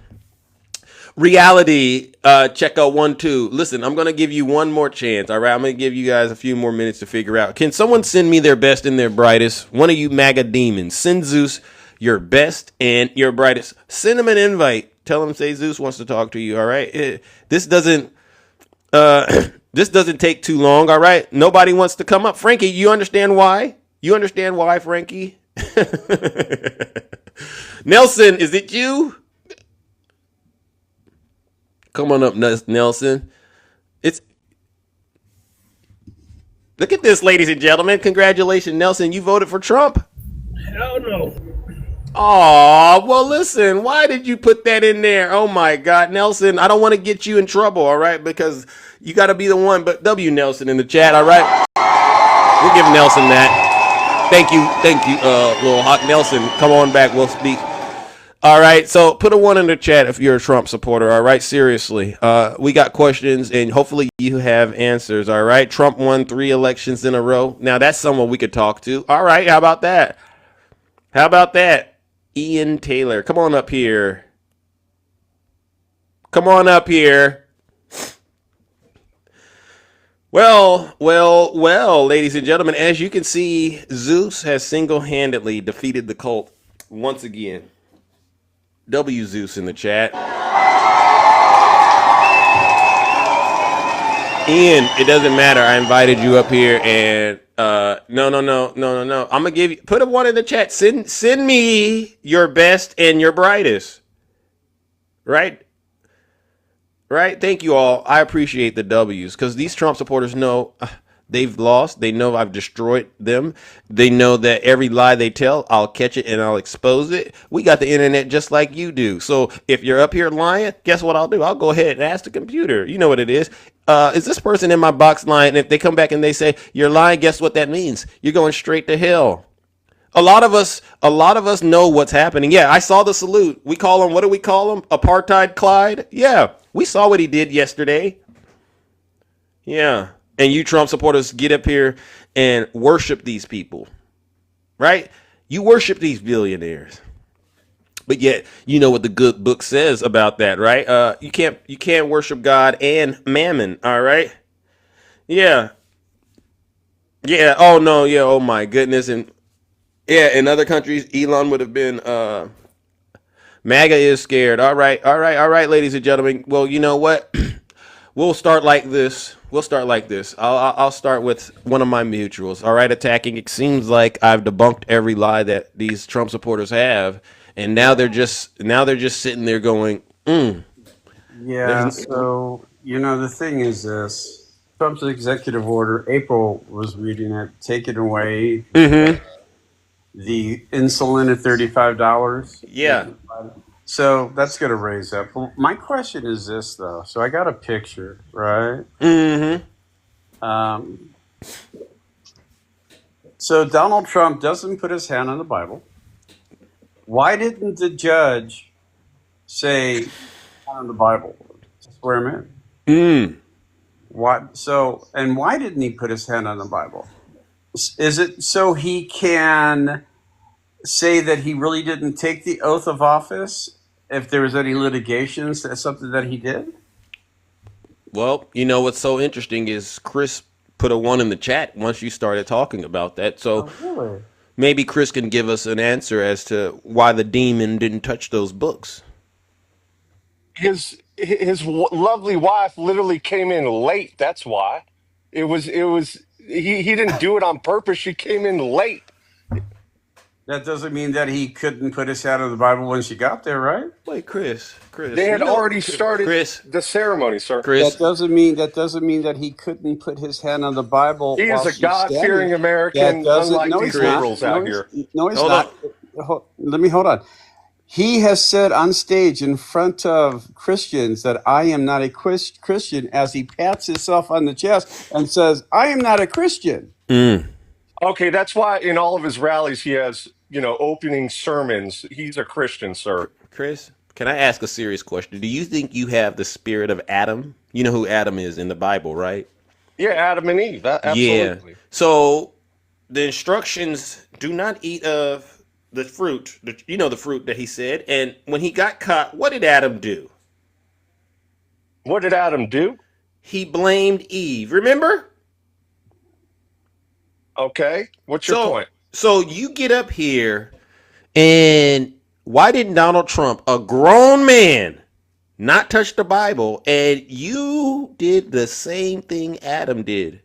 Reality, check out 1, 2. Listen, I'm going to give you one more chance. All right. I'm going to give you guys a few more minutes to figure out. Can someone send me their best and their brightest? One of you MAGA demons. Send Zeus your best and your brightest. Send him an invite. Tell him, say Zeus wants to talk to you. All right. This doesn't take too long, all right? Nobody wants to come up. Frankie, you understand why? You understand why, Frankie? Nelson, is it you? Come on up, Nelson. Look at this, ladies and gentlemen. Congratulations, Nelson. You voted for Trump? Hell no. Oh, well, listen, why did you put that in there? Oh, my God, Nelson, I don't want to get you in trouble, all right, because you got to be the one. But W Nelson in the chat, all right? We'll give Nelson that. Thank you, little hot Nelson. Come on back, we'll speak. All right, so put a 1 in the chat if you're a Trump supporter, all right? Seriously, we got questions, and hopefully you have answers, all right? Trump won 3 elections in a row. Now, that's someone we could talk to. All right, how about that? How about that? Ian Taylor, come on up here. Come on up here. Well, ladies and gentlemen, as you can see, Zeus has single-handedly defeated the cult once again. W Zeus in the chat. Ian, it doesn't matter. I invited you up here, and no. I'm gonna give you. Put a 1 in the chat. Send me your best and your brightest. Right. Thank you all. I appreciate the W's because these Trump supporters know they've lost. They know I've destroyed them. They know that every lie they tell, I'll catch it and I'll expose it. We got the internet just like you do. So if you're up here lying, guess what I'll do? I'll go ahead and ask the computer. You know what it is. Is this person in my box lying? And if they come back and they say you're lying, guess what that means? You're going straight to hell. A lot of us know what's happening. Yeah, I saw the salute. We call him, what do we call him? Apartheid Clyde? Yeah, we saw what he did yesterday. Yeah. And you Trump supporters get up here and worship these people, right? You worship these billionaires. But yet, you know what the good book says about that, right? You can't worship God and mammon, all right? Yeah. Oh no, yeah, oh my goodness. And yeah, in other countries, Elon would have been MAGA is scared. All right, ladies and gentlemen. Well, you know what? We'll start like this. I'll start with one of my mutuals. All right, attacking. It seems like I've debunked every lie that these Trump supporters have, and now they're just sitting there going, Yeah, there's so the thing is this. Trump's executive order, April was reading it, taking away the insulin at $35. yeah. So that's going to raise up. Well, my question is this, though. So I got a picture, right? Um, so Donald Trump doesn't put his hand on the Bible. Why didn't the judge say on the Bible to swear him in? What? So, and why didn't he put his hand on the Bible? Is it so he can say that he really didn't take the oath of office if there was any litigations? That's something that he did? Well, what's so interesting is Chris put a 1 in the chat once you started talking about that. So Oh, really? maybe Chris can give us an answer as to why the demon didn't touch those books. His lovely wife literally came in late. That's why. He didn't do it on purpose. She came in late. That doesn't mean that he couldn't put his hand on the Bible when she got there, right? Wait, Chris, They had already started Chris, the ceremony, sir. Chris. That doesn't mean that he couldn't put his hand on the Bible. He while is a she's God-fearing standing. American, That doesn't. unlike No, these he's not. liberals out here. No, he's Hold not. Let me hold on. He has said on stage in front of Christians that I am not a Christian, as he pats himself on the chest and says, "I am not a Christian." Okay, that's why in all of his rallies he has, opening sermons. He's a Christian, sir. Chris, can I ask a serious question? Do you think you have the spirit of Adam? You know who Adam is in the Bible, right? Yeah, Adam and Eve. Absolutely. Yeah. So the instructions do not eat of the fruit, the fruit that he said. And when he got caught, what did Adam do? What did Adam do? He blamed Eve. Remember? Okay. What's your point? So you get up here, and why didn't Donald Trump, a grown man, not touch the Bible? And you did the same thing Adam did.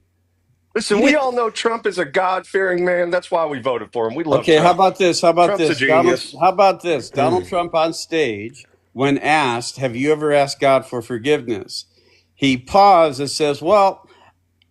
Listen, we all know Trump is a God-fearing man. That's why we voted for him. We love Okay, Trump. how about this? Trump's a genius. How about this? Donald Trump on stage, when asked, "Have you ever asked God for forgiveness?" He paused and says, "Well,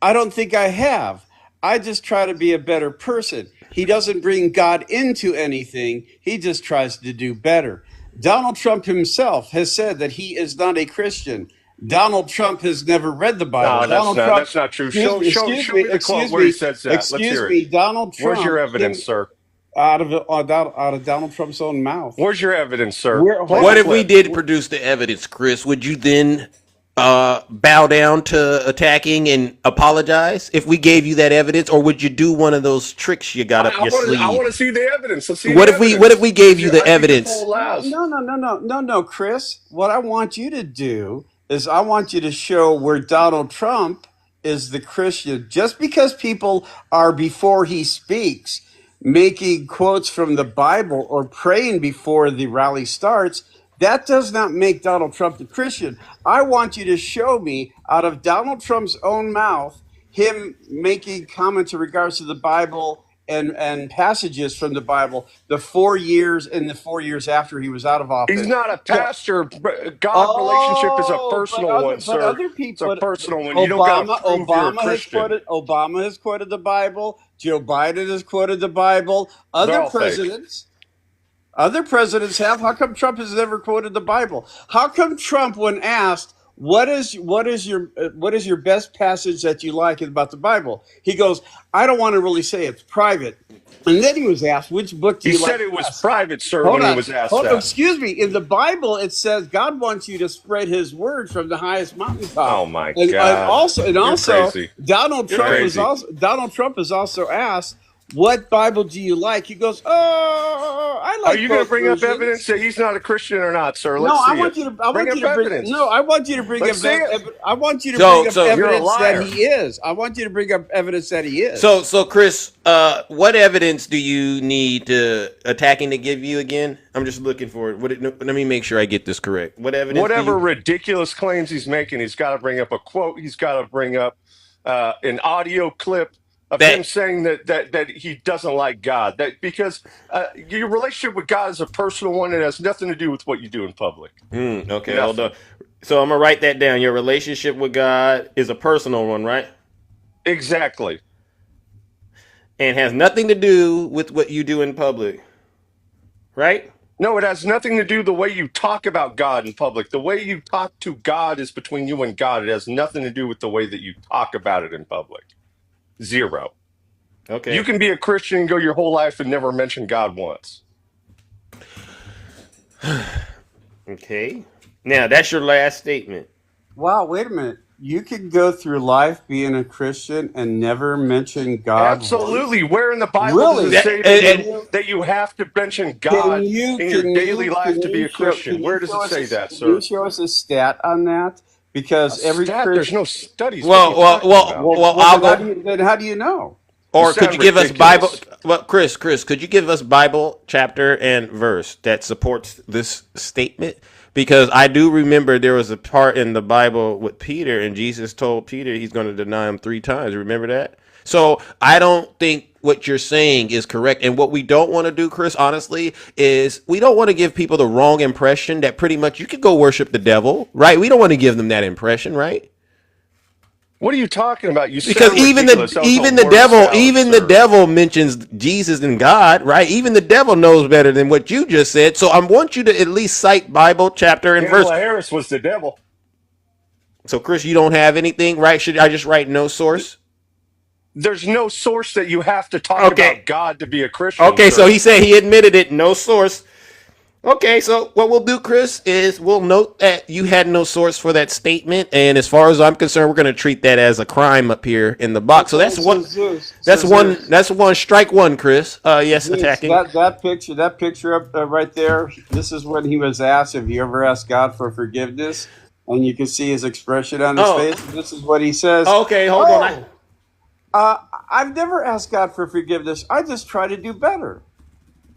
I don't think I have. I just try to be a better person." He doesn't bring God into anything. He just tries to do better. Donald Trump himself has said that he is not a Christian. Donald Trump has never read the Bible. No, that's not true. Show me the quote where he says that. Let's hear it. Donald Trump. Where's your evidence, sir? Out of Donald Trump's own mouth. Where's your evidence, sir? What if we did produce the evidence, Chris? Would you then bow down to attacking and apologize if we gave you that evidence, or would you do one of those tricks you got up your sleeve? I want to see the evidence. Let's see. What if we gave you the evidence? No, Chris. What I want you to do is I want you to show where Donald Trump is the Christian. Just because people are, before he speaks, making quotes from the Bible or praying before the rally starts, that does not make Donald Trump the Christian. I want you to show me, out of Donald Trump's own mouth, him making comments in regards to the Bible and passages from the Bible, the 4 years and the 4 years after he was out of office. He's not a pastor. God relationship is a personal one, sir. Other people, it's a personal one. You don't got to prove you're a Christian. Obama has quoted the Bible. Joe Biden has quoted the Bible. Other presidents have. How come Trump has never quoted the Bible? How come Trump, when asked, what is your best passage that you like about the Bible, he goes, "I don't want to really say, it's private." And then he was asked, "Which book do you like?" He said it was private, sir, when he was asked that. Excuse me. In the Bible, it says God wants you to spread His word from the highest mountaintop. Oh my God! And also, crazy. Donald Trump is also asked, "What Bible do you like?" He goes, "Oh, I like." Are you going to bring up evidence that he's not a Christian or not, sir? Let's see. I want you to bring up evidence. I want you to bring up evidence that he is. I want you to bring up evidence that he is. So Chris, what evidence do you need attacking to give you again? I'm just looking for it. Let me make sure I get this correct. What evidence? Whatever ridiculous claims he's making, he's got to bring up a quote. He's got to bring up an audio clip of him That saying that he doesn't like God. That because your relationship with God is a personal one. It has nothing to do with what you do in public. okay, hold on. Nothing. So I'm gonna write that down. Your relationship with God is a personal one, right? Exactly. And has nothing to do with what you do in public, right? No, it has nothing to do the way you talk about God in public. The way you talk to God is between you and God. It has nothing to do with the way that you talk about it in public. Zero. You Okay. can be a Christian and go your whole life and never mention God once. Okay. Now that's your last statement. Wow, wait a minute. You could go through life being a Christian and never mention God once? Absolutely. Where in the Bible does it Really? That, say that Can and, you that you have to mention can God you in your can daily you life can to be you a show Christian? can you Where does it show us say that, can you sir? show us a stat on that? A Because every stat? There's no Christian studies. What are you well, well, talking well, about? well. well I'll then go. how do you know? You Or could sound you give us Bible? ridiculous. Well, Chris, could you give us Bible chapter and verse that supports this statement? Because I do remember there was a part in the Bible with Peter, and Jesus told Peter he's going to deny him 3 times. Remember that? So I don't think what you're saying is correct. And what we don't want to do, Chris, honestly, is we don't want to give people the wrong impression that pretty much you could go worship the devil, right? We don't want to give them that impression, right? What are you talking about? You Because sound ridiculous. That was a word salad, even the sir. devil mentions Jesus and God, right? Even the devil knows better than what you just said. So I want you to at least cite Bible chapter and verse. Kamala Harris was the devil. So Chris, you don't have anything, right? Should I just write no source? There's no source that you have to talk Okay. about God to be a Christian, Okay, so sir. he said he admitted it, no source. Okay, so what we'll do, Chris, is we'll note that you had no source for that statement, and as far as I'm concerned, we're going to treat that as a crime up here in the box. So Okay, that's so one. Zeus, That's one. That's one. Strike one, Chris. Yes, Zeus, attacking. that picture up right there. This is when he was asked if you ever asked God for forgiveness, and you can see his expression on his Oh, face. This is what he says. okay. Hold on. Oh, I've never asked God for forgiveness. I just try to do better.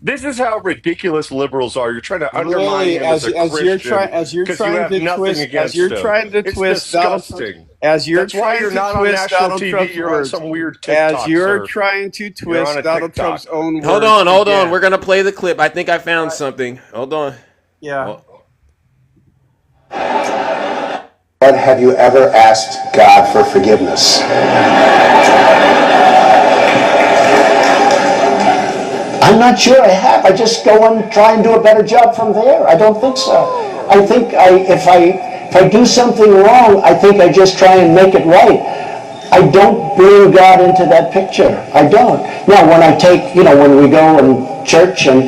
This is how ridiculous liberals are. You're trying to undermine Really, him as a Christian as you're because you trying have to nothing twist as against you're him. trying to It's twist Donald Trump, disgusting. as you're That's why trying you're to not on twist national Donald TV. Trump's You're on words, some weird as TikTok, you're sir. trying to You're on twist a Donald TikTok. Trump's own Hold words on. Hold on. again. We're gonna play the clip. I think I found something. Hold on. Yeah. Oh, But have you ever asked God for forgiveness? I'm not sure I have. I just go and try and do a better job from there. I don't think so. I think if I do something wrong, I think I just try and make it right. I don't bring God into that picture. I don't. Now, when I take, when we go in church and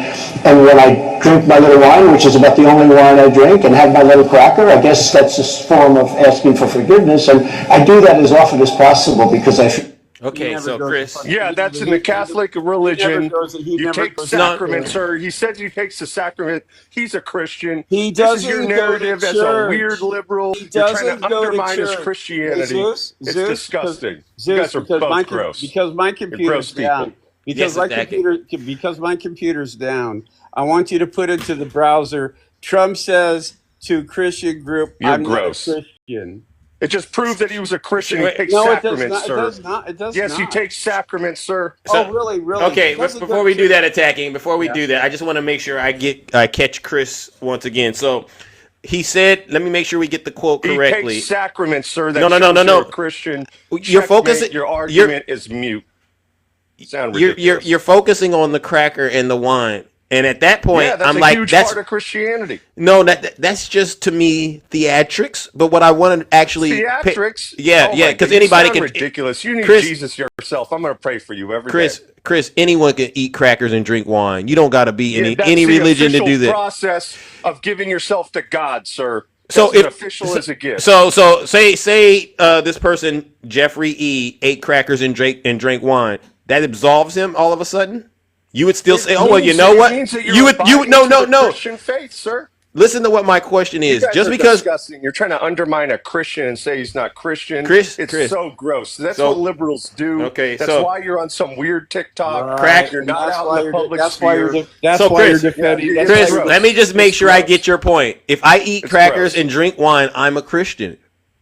when I drink my little wine, which is about the only wine I drink, and have my little cracker, I guess that's a form of asking for forgiveness. And I do that as often as possible because I feel. He okay. never So goes to Chris. fucking. Yeah, that's in the Catholic religion. He You never take goes to. No. sacrament, sir. He says he takes the sacrament. He's a Christian. He This is your doesn't go to narrative as a weird church. liberal. He You're trying doesn't to go to undermine his church. Hey, Christianity. It's disgusting. You guys are Because both gross. my You're computer's gross people. down. Because Yes, my attacking. computer's down. I want you to put into the browser. Trump says to Christian group, You're "I'm not a gross. Christian." It just proved that he was a Christian. He takes No, it does sacraments, not. It sir. does not. It does Yes, he not. takes sacraments, sir. So Oh, really? Really? He okay. doesn't go Before to we do church. that attacking, before we Yeah. do that, I just want to make sure I catch Chris once again. So he said, "Let me make sure we get the quote He takes correctly." sacraments, sir. No, That no, no, no, shows you're a no. Christian. You're focusing. Checkmate. Your You're argument is mute. Sound you're ridiculous. you're focusing on the cracker and the wine, and at that point, Yeah, that's I'm a like, huge that's part of Christianity. no, that's just to me theatrics. But what I want to actually, Theatrics. yeah, Oh yeah, my because God, you anybody sound can. ridiculous. You need Chris, Jesus yourself. I'm going to pray for you every day. Chris, anyone can eat crackers and drink wine. You don't got to be Yeah, in that's any the religion to official do that. process of giving yourself to God, sir. So That's as if official as it gets. so say this person Jeffrey E ate crackers and drank wine. That absolves him all of a sudden. You would still say, oh well, you know It what? means that you're You abiding no to no the no. Christian faith, sir. Listen to what my question You is. guys Just are because disgusting. You're trying to undermine a Christian and say he's not Christian. Chris, It's so gross. That's what so liberals do. okay, That's so why you're on some weird TikTok. crack. Right, You're and not that's out in why the public that's sphere. So why you're Chris, defending. Yeah, That's why Chris, you're let me just make It's sure I gross. get your point. If I eat It's crackers gross. and drink wine, I'm a Christian.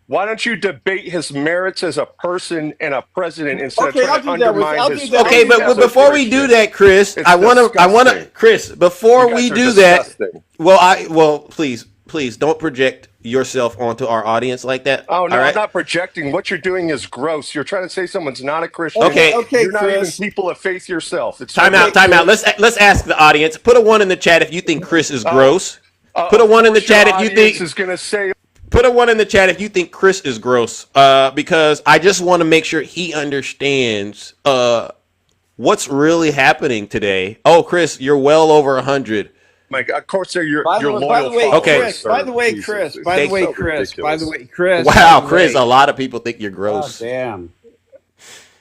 Why don't you debate his merits as a person and a president instead of Okay, trying to undermine his Okay, faith but as a before we do Christian? that, Chris, It's I wanna, disgusting. Chris, You before we guys are do that, disgusting. well, please don't project yourself onto our audience like that. Oh All no, I'm right. not projecting. What you're doing is gross. You're trying to say someone's not a Christian. okay, Okay. okay, You're not even Chris. people of faith yourself. It's so Time out. Okay, Time out. ridiculous. Chris. Let's ask the audience. Put a one in the chat if you think Chris is Oh, gross. Put a of one in the course your chat if you audience think. is going to say, Put a one in the chat if you think Chris is gross. Because I just want to make sure he understands what's really happening today. Oh, Chris, you're well over 100. Mike, of course they're By your the loyal way, Okay. followers, Chris. By sir. the way, Jesus, Chris. By the it's way, so Chris. By the ridiculous. way, Chris. By Wow, the Chris, a way. lot of people think you're Oh, gross. damn.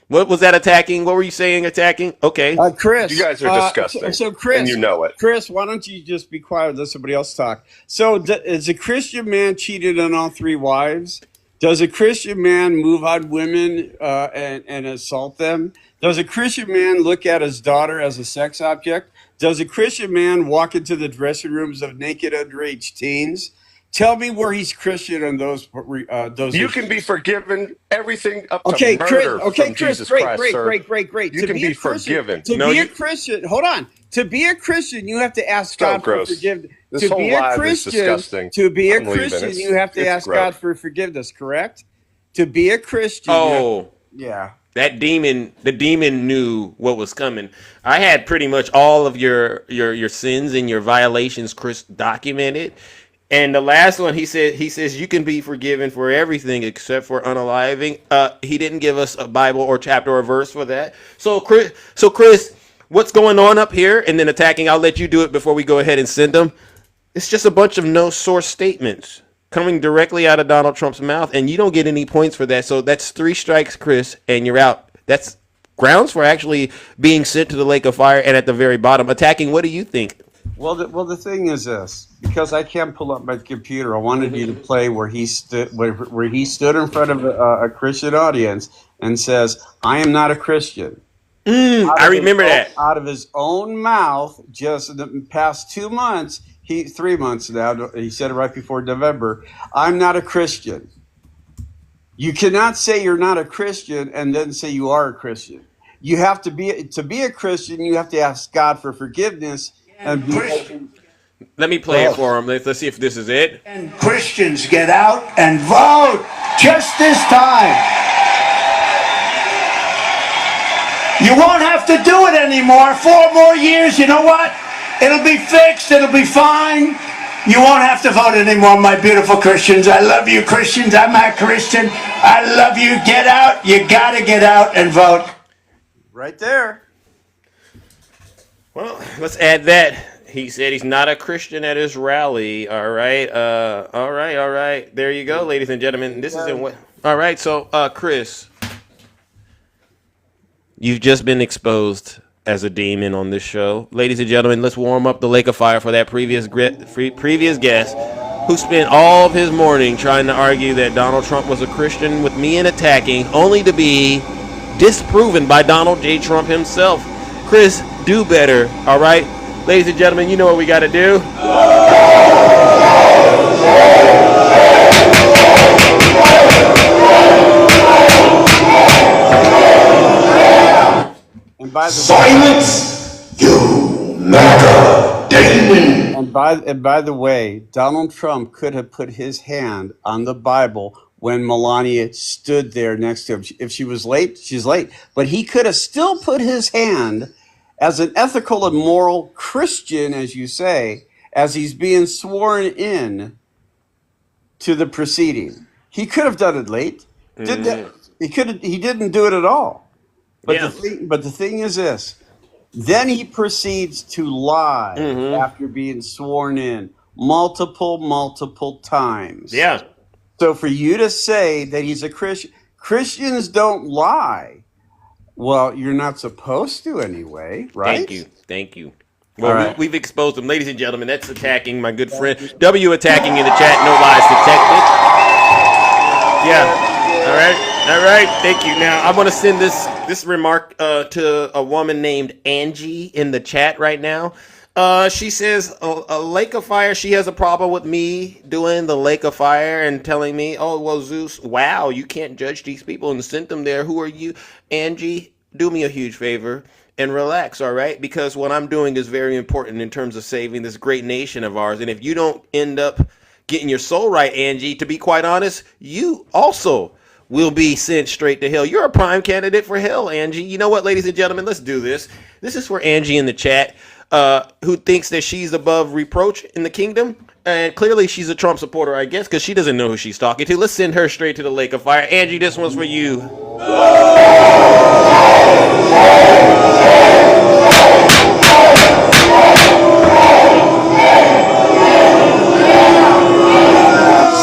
What was that attacking? What were you saying attacking? Okay. You Chris. guys are disgusting, So and you know it. Chris, why don't you just be quiet and let somebody else talk? So, is a Christian man cheated on all three wives? Does a Christian man move on women and assault them? Does a Christian man look at his daughter as a sex object? Does a Christian man walk into the dressing rooms of naked underage teens? Tell me where he's Christian on those You issues. can be forgiven everything up to Okay, Chris. murder Okay, from Chris. Jesus Great, Christ, great, sir. great, great, great. You To can be be a Christian, forgiven. No, hold on. To be a Christian, you have to ask So God for gross. forgiveness. This To whole be a live is Christian, disgusting. to be a I'm leaving. Christian, It's- you have to it's ask gross. God for forgiveness. Correct? To be a Christian, Oh. yeah. The demon knew what was coming. I had pretty much all of your sins and your violations, Chris, documented. And the last one, he says you can be forgiven for everything except for unaliving. He didn't give us a Bible or chapter or verse for that. So Chris, what's going on up here? And then attacking. I'll let you do it before we go ahead and send them. It's just a bunch of no source statements coming directly out of Donald Trump's mouth, and you don't get any points for that. So that's 3 strikes, Chris, and you're out. That's grounds for actually being sent to the lake of fire. And at the very bottom, attacking. What do you think? Well, the thing is this: because I can't pull up my computer, I wanted you to play where he stood in front of a Christian audience and says, "I am not a Christian." I remember that. Out of his own mouth, just in the past 2 months, 3 months now. He said it right before November. I'm not a Christian. You cannot say you're not a Christian and then say you are a Christian. You have to be a Christian. You have to ask God for forgiveness and be. Let me play it for him. Let's see if this is it. And Christians, get out and vote just this time. You won't have to do it anymore. 4 more years, you know what? It'll be fixed. It'll be fine. You won't have to vote anymore, my beautiful Christians. I love you, Christians. I'm a Christian. I love you. Get out. You got to get out and vote. Right there. Well, let's add that. He said he's not a Christian at his rally. All right. All right. There you go, ladies and gentlemen. This is in what. All right. So, Chris, you've just been exposed as a demon on this show. Ladies and gentlemen, let's warm up the lake of fire for that previous guest who spent all of his morning trying to argue that Donald Trump was a Christian with me and attacking, only to be disproven by Donald J. Trump himself. Chris, do better, all right? Ladies and gentlemen, you know what we got to do. And by the Silence, you MAGA demon. and by the way, Donald Trump could have put his hand on the Bible when Melania stood there next to him. If she was late, she's late. But he could have still put his hand as an ethical and moral Christian, as you say, as he's being sworn in to the proceeding. He could have done it late. He didn't do it at all. But the thing is this. Then he proceeds to lie after being sworn in multiple times. Yeah. So for you to say that he's a Christian, Christians don't lie. Well, you're not supposed to anyway, right? Thank you. Well, All right. we've exposed him. Ladies and gentlemen, that's attacking my good friend. W attacking in the chat. No lies detected. Yeah. All right. Thank you. Now, I want to send this remark to a woman named Angie in the chat right now. She says a lake of fire. She has a problem with me doing the lake of fire and telling me, "Oh well, Zeus, wow, you can't judge these people and send them there. Who are you, Angie? Do me a huge favor and relax, all right? Because what I'm doing is very important in terms of saving this great nation of ours. And if you don't end up getting your soul right, Angie, to be quite honest, you also will be sent straight to hell. You're a prime candidate for hell, Angie. You know what, ladies and gentlemen, let's do this. This is for Angie in the chat, who thinks that she's above reproach in the kingdom. And clearly she's a Trump supporter, I guess, because she doesn't know who she's talking to. Let's send her straight to the lake of fire. Angie, this one's for you.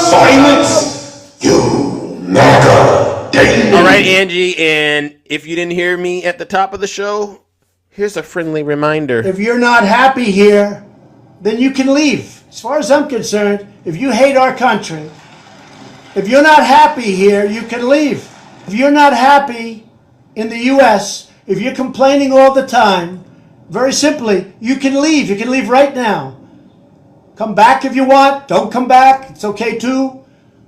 Silence, you MAGA demon. All right, Angie, and if you didn't hear me at the top of the show, here's a friendly reminder. If you're not happy here, then you can leave. As far as I'm concerned, if you hate our country, if you're not happy here, you can leave. If you're not happy in the U.S., if you're complaining all the time, very simply, you can leave. You can leave right now. Come back if you want. Don't come back. It's okay too.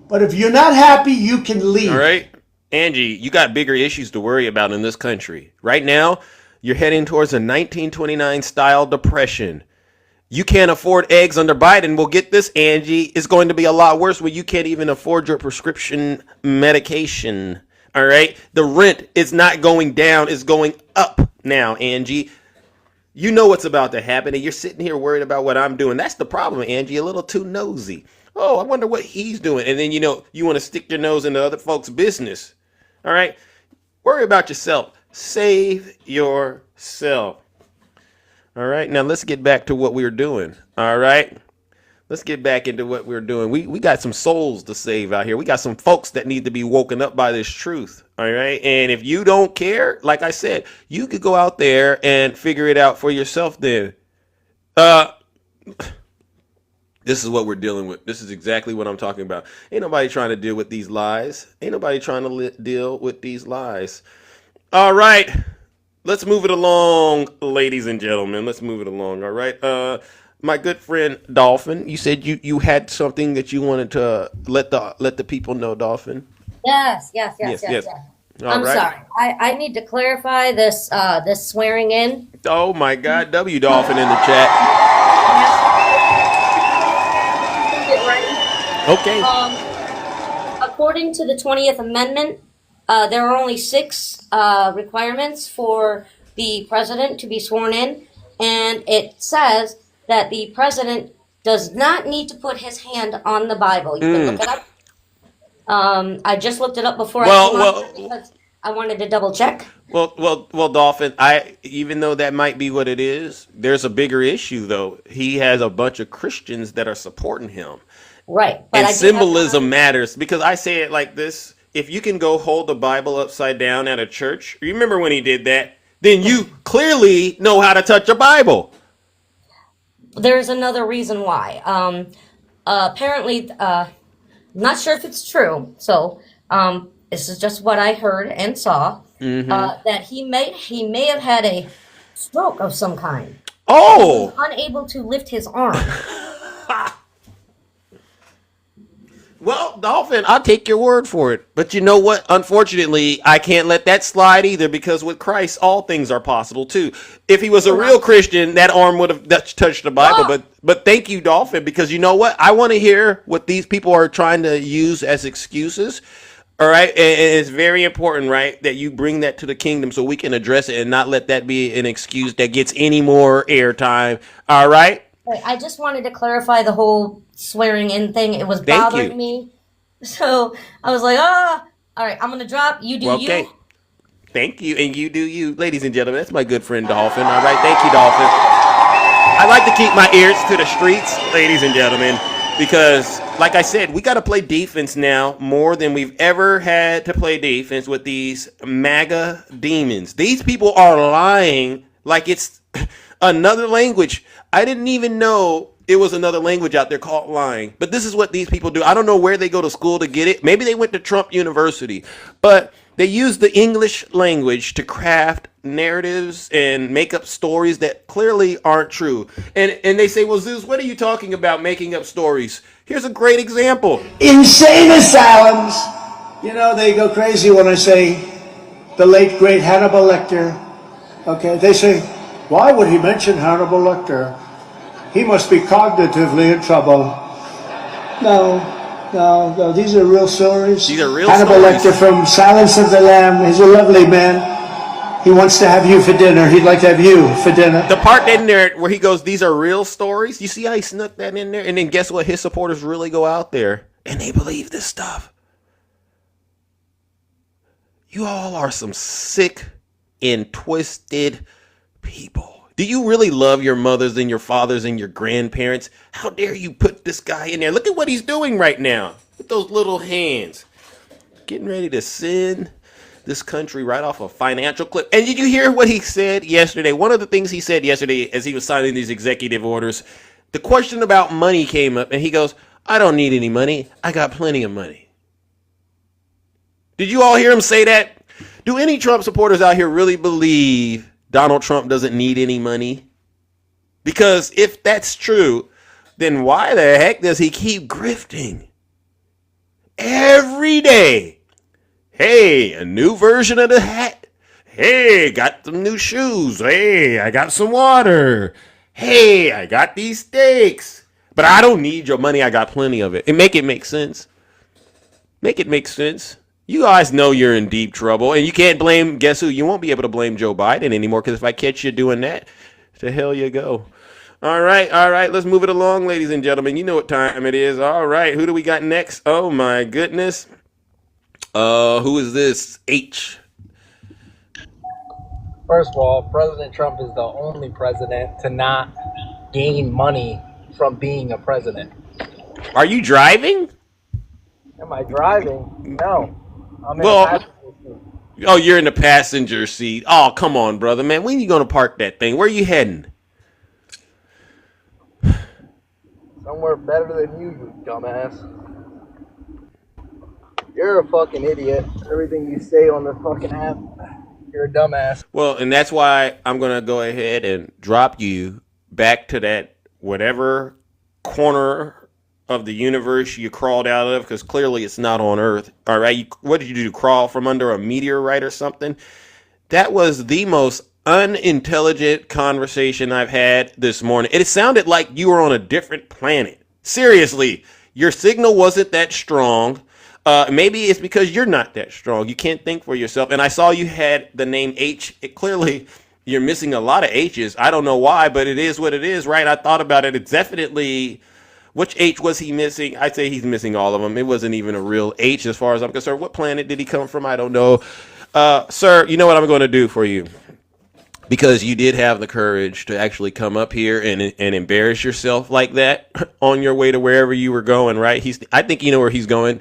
But if you're not happy, you can leave. All right, Angie, you got bigger issues to worry about in this country. Right now, you're heading towards a 1929 style depression. You can't afford eggs under Biden. Well, get this, Angie. It's going to be a lot worse when you can't even afford your prescription medication. All right? The rent is not going down. It's going up now, Angie. You know what's about to happen, and you're sitting here worried about what I'm doing. That's the problem, Angie. A little too nosy. Oh, I wonder what he's doing. And then, you want to stick your nose into other folks' business. All right? Worry about yourself. Save yourself. All right, now let's get back to what we were doing. All right, let's get back into what we're doing. We got some souls to save out here. We got some folks that need to be woken up by this truth. All right, and if you don't care, like I said, you could go out there and figure it out for yourself. Then, this is what we're dealing with. This is exactly what I'm talking about. Ain't nobody trying to deal with these lies. Ain't nobody trying to deal with these lies. All right. Let's move it along, ladies and gentlemen. Let's move it along. All right. My good friend Dolphin, you said you had something that you wanted to let the people know, Dolphin. Yes. All I'm right. sorry. I need to clarify this this swearing in. Oh my God, W Dolphin in the chat. Get ready. Okay. According to the 20th Amendment, there are only 6 requirements for the president to be sworn in, and it says that the president does not need to put his hand on the Bible. You can look it up. I just looked it up before I came on because I wanted to double check. Well, Dolphin. Even though that might be what it is, there's a bigger issue though. He has a bunch of Christians that are supporting him, Right. But and I do have symbolism matters because I say it like this. If you can go hold the Bible upside down at a church, remember when he did that, then you clearly know how to touch a Bible. There's another reason why. Apparently, not sure if it's true. So this is just what I heard and saw. That he may have had a stroke of some kind. Oh, Unable to lift his arm. well, Dolphin, I'll take your word for it. But you know what? Unfortunately, I can't let that slide either because with Christ, all things are possible too. If he was a real Christian, that arm would have touched the Bible. But thank you, Dolphin, because you know what? I want to hear what these people are trying to use as excuses. All right, and it's very important, right, that you bring that to the kingdom so we can address it and not let that be an excuse that gets any more airtime. All right. I just wanted to clarify the whole swearing in thing. It was bothering me. So I was like, all right, I'm going to drop. You do you. Thank you. And you do you. Ladies and gentlemen, that's my good friend Dolphin. All right. Thank you, Dolphin. I like to keep my ears to the streets, ladies and gentlemen, because like I said, we got to play defense now more than we've ever had to play defense with these MAGA demons. These people are lying like it's another language. I didn't even know it was another language out there called lying. But this is what these people do. I don't know where they go to school to get it. Maybe they went to Trump University. But They use the English language to craft narratives and make up stories that clearly aren't true. And they say, well, Zeus, what are you talking about making up stories? Here's a great example. Insane asylums. You know, they go crazy when I say the late, great Hannibal Lecter. Okay, they say, why would he mention Hannibal Lecter? He must be cognitively in trouble. No, these are real stories. These are real Hannibal stories. Lecter from Silence of the Lamb. He's a lovely man. He wants to have you for dinner. He'd like to have you for dinner. The part in there where he goes, these are real stories. You see how he snuck that in there? And then guess what? His supporters really go out there and they believe this stuff. You all are some sick and twisted people. Do you really love your mothers and your fathers and your grandparents? How dare you put this guy in there? Look at what he's doing right now with those little hands. Getting ready to send this country right off a financial cliff. And did you hear what he said yesterday? One of the things he said yesterday as he was signing these executive orders, the question about money came up and he goes, I don't need any money. I got plenty of money. Did you all hear him say that? Do any Trump supporters out here really believe Donald Trump doesn't need any money? Because if that's true, then why the heck does he keep grifting? Every day. Hey, a new version of the hat. Hey, got some new shoes. Hey, I got some water. Hey, I got these steaks. But I don't need your money. I got plenty of it. And make it make sense. Make it make sense. You guys know you're in deep trouble. And you can't blame, guess who? You won't be able to blame Joe Biden anymore, because if I catch you doing that, to hell you go. All right. Let's move it along, ladies and gentlemen. You know what time it is. All right. Who do we got next? Oh, my goodness. Who is this? H. First of all, President Trump is the only president to not gain money from being a president. Are you driving? Am I driving? No. I'm in Well, a passenger seat. oh, you're in the passenger seat. Oh, come on, brother, man. When are you going to park that thing? Where are you heading? Somewhere better than you dumbass. You're a fucking idiot. Everything you say on the fucking app, you're a dumbass. Well, and that's why I'm going to go ahead and drop you back to that whatever corner of the universe you crawled out of, because clearly it's not on Earth. All right. What did you do? Crawl from under a meteorite or something? That was the most unintelligent conversation I've had this morning. It sounded like you were on a different planet. Seriously, your signal wasn't that strong. Maybe it's because you're not that strong. You can't think for yourself. And I saw you had the name H. Clearly, you're missing a lot of H's. I don't know why, but it is what it is, right? I thought about it. It's definitely... Which H was he missing? I'd say he's missing all of them. It wasn't even a real H as far as I'm concerned. What planet did he come from? I don't know. Sir, you know what I'm going to do for you? Because you did have the courage to actually come up here and embarrass yourself like that on your way to wherever you were going, right? I think you know where he's going.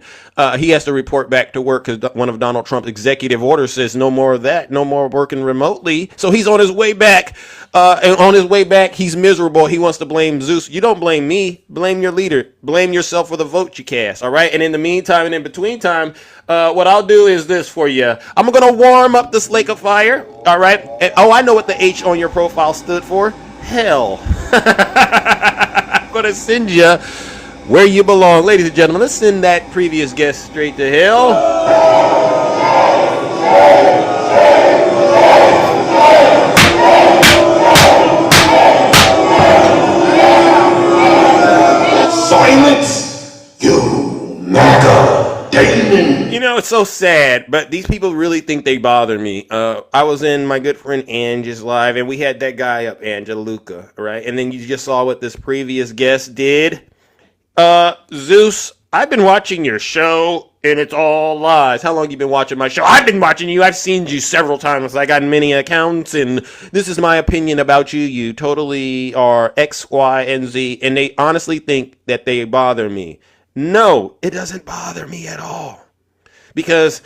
He has to report back to work because one of Donald Trump's executive orders says no more of that, no more working remotely. So he's on his way back. And on his way back, he's miserable. He wants to blame Zeus. You don't blame me. Blame your leader. Blame yourself for the vote you cast, all right? And in the meantime and in between time, what I'll do is this for you. I'm going to warm up this lake of fire, all right? And, oh, I know what the H on your profile stood for. Hell. I'm going to send you where you belong. Ladies and gentlemen, let's send that previous guest straight to hell. Silence, you MAGA demon. You know, it's so sad, but these people really think they bother me. I was in my good friend Angie's live, and we had that guy up, Angeluca, right? And then you just saw what this previous guest did. Zeus, I've been watching your show, and it's all lies. How long you been watching my show? I've been watching you. I've seen you several times. I got many accounts, and this is my opinion about you. You totally are X, Y, and Z, and they honestly think that they bother me. No, it doesn't bother me at all. Because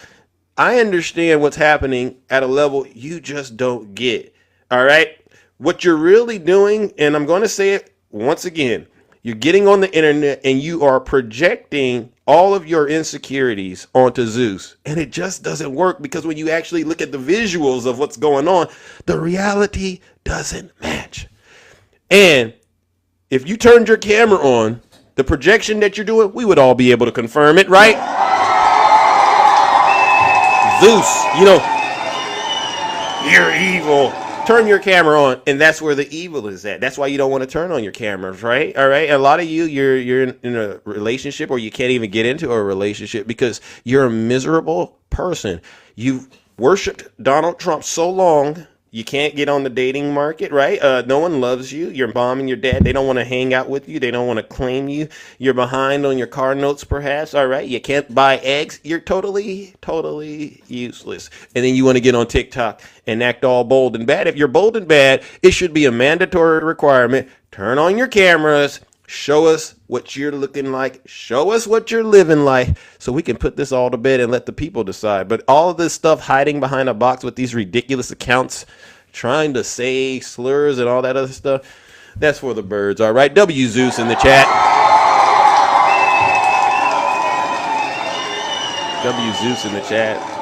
I understand what's happening at a level you just don't get. All right? What you're really doing, and I'm going to say it once again, You're getting on the internet and you are projecting all of your insecurities onto Zeus. And it just doesn't work because when you actually look at the visuals of what's going on, the reality doesn't match. And if you turned your camera on, the projection that you're doing, we would all be able to confirm it, right? Zeus, you're evil. Turn your camera on, and that's where the evil is at. That's why you don't want to turn on your cameras, right? All right. A lot of you're in a relationship, or you can't even get into a relationship because you're a miserable person. You've worshipped Donald Trump so long. You can't get on the dating market, right? No one loves you. Your mom and your dad, they don't want to hang out with you. They don't want to claim you. You're behind on your car notes, perhaps. All right. You can't buy eggs. You're totally, totally useless. And then you want to get on TikTok and act all bold and bad. If you're bold and bad, it should be a mandatory requirement. Turn on your cameras. Show us what you're looking like. Show us what you're living like so we can put this all to bed and let the people decide. But all of this stuff hiding behind a box with these ridiculous accounts, trying to say slurs and all that other stuff, that's for the birds. All right. W Zeus in the chat. W Zeus in the chat.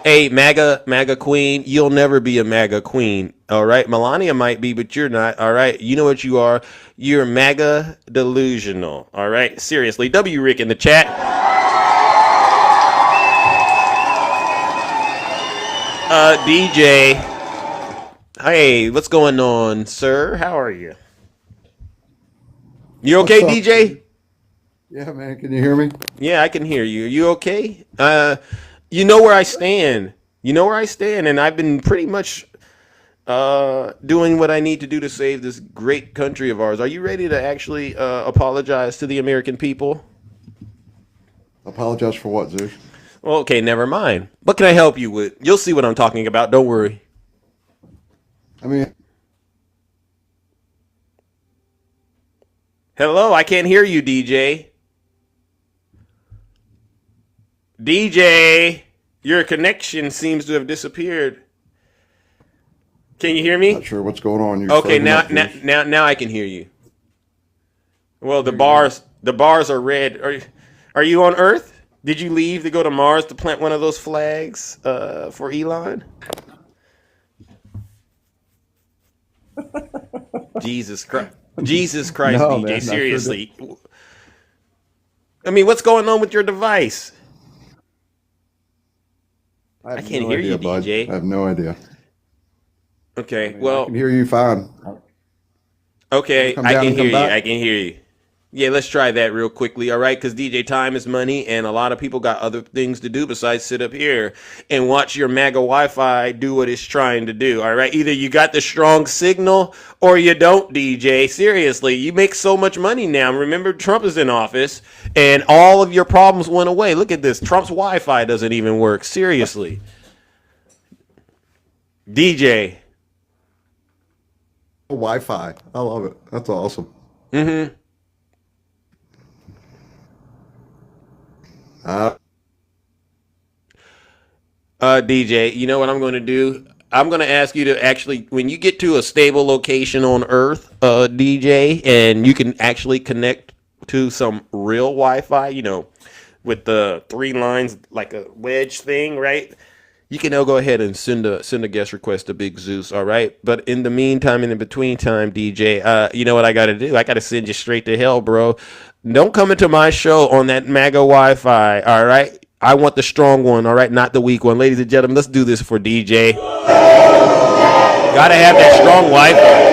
Hey, MAGA queen, you'll never be a MAGA queen. All right. Melania might be, but you're not. All right. You know what you are. You're MAGA delusional. All right. Seriously. W Rick in the chat. DJ. Hey, what's going on, sir? How are you? You okay, DJ? Yeah, man. Can you hear me? Yeah, I can hear you. Are you okay? You know where I stand. You know where I stand, and I've been pretty much doing what I need to do to save this great country of ours. Are you ready to actually apologize to the American people? Apologize for what, Zeus? Well, okay, never mind. What can I help you with? You'll see what I'm talking about. Don't worry. I mean, hello, I can't hear you, DJ. DJ, your connection seems to have disappeared. Can you hear me? not sure what's going on. You're Okay, frozen now, up, Zeus. now I can hear you. Well, the bars are red. Are you on Earth? Did you leave to go to Mars to plant one of those flags for Elon? Jesus Christ, No, DJ, man, I sure seriously. I mean, what's going on with your device? I have I can't no hear idea, you, bud. DJ. I have no idea. Okay, I well, can hear you fine. okay, Come I down can and hear come you. back? I can hear you. Yeah, let's try that real quickly, all right? Because DJ, time is money, and a lot of people got other things to do besides sit up here and watch your MAGA Wi-Fi do what it's trying to do, all right? Either you got the strong signal or you don't, DJ. Seriously, you make so much money now. Remember, Trump is in office, and all of your problems went away. Look at this. Trump's Wi-Fi doesn't even work. Seriously. DJ. Wi-Fi. I love it. That's awesome. Mm-hmm. DJ, you know what I'm going to do? I'm going to ask you to actually, when you get to a stable location on Earth, DJ, and you can actually connect to some real Wi-Fi, with the 3 lines like a wedge thing, right? You can now go ahead and send a guest request to Big Zeus, all right? But in the meantime, in the between time, DJ, you know what I got to do? I got to send you straight to hell, bro. Don't come into my show on that MAGA Wi-Fi, all right? I want the strong one, all right, not the weak one. Ladies and gentlemen, let's do this for DJ. Gotta have that strong Wi-Fi.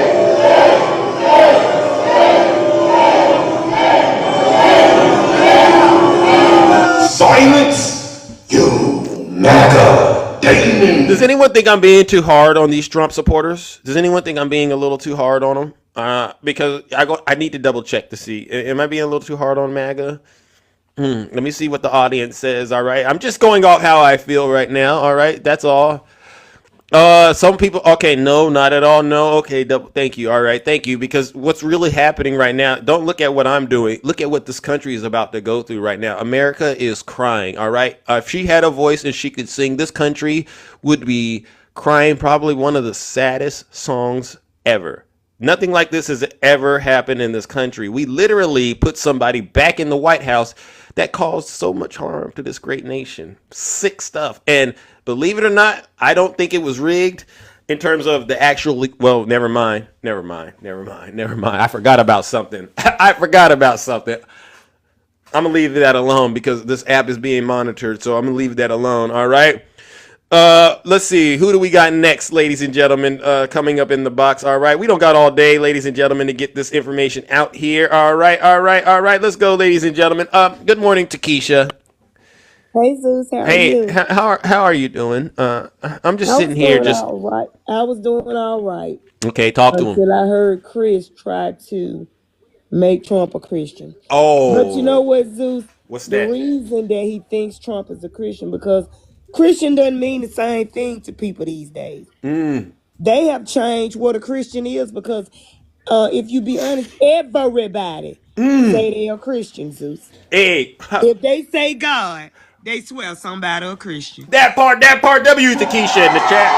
Silence, you MAGA demon. Does anyone think I'm being too hard on these Trump supporters? Does anyone think I'm being a little too hard on them? Because I need to double check to see. Am I being a little too hard on MAGA? Let me see what the audience says. All right, I'm just going off how I feel right now. All right, that's all. Some people. Okay, no, not at all. No. Okay, thank you. All right, thank you. Because what's really happening right now? Don't look at what I'm doing. Look at what this country is about to go through right now. America is crying. All right. If she had a voice and she could sing, this country would be crying probably one of the saddest songs ever. Nothing like this has ever happened in this country. We literally put somebody back in the White House that caused so much harm to this great nation. Sick stuff. And believe it or not, I don't think it was rigged in terms of the actual. Well, never mind. I forgot about something. I forgot about something. I'm going to leave that alone because this app is being monitored. So I'm going to leave that alone. All right. Let's see. Who do we got next, ladies and gentlemen? Coming up in the box. All right. We don't got all day, ladies and gentlemen, to get this information out here. All right. Let's go, ladies and gentlemen. Good morning, Takesha. Hey Zeus, how are Hey, you? how are you doing? I'm just I sitting was here, doing just all right. I was doing all right okay. Talk to him. until I heard Chris try to make Trump a Christian. But you know Oh, what, Zeus? what's The that? reason that he thinks Trump is a Christian because Christian doesn't mean the same thing to people these days. They have changed what a Christian is because if you be honest, everybody say they are Christian, Zeus. Hey, If they say God, they swear somebody a Christian. that part. W Takesha in the chat.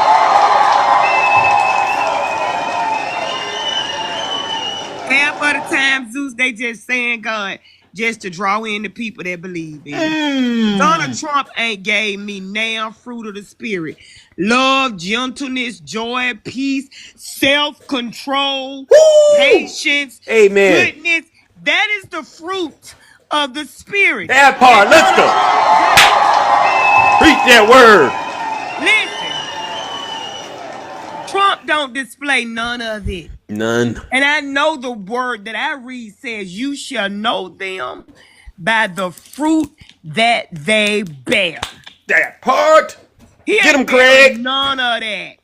Half of the time, Zeus, they just saying God just to draw in the people that believe in him. Donald Trump ain't gave me now fruit of the spirit. Love, gentleness, joy, peace, self-control, patience, Amen. goodness. That is the fruit of the spirit. That part. And Let's Donald go. Trump Preach that word. Listen, Trump don't display none of it. None. And I know the word that I read says, you shall know them by the fruit that they bear. That part. He Get him, ain't bear Craig. none of that.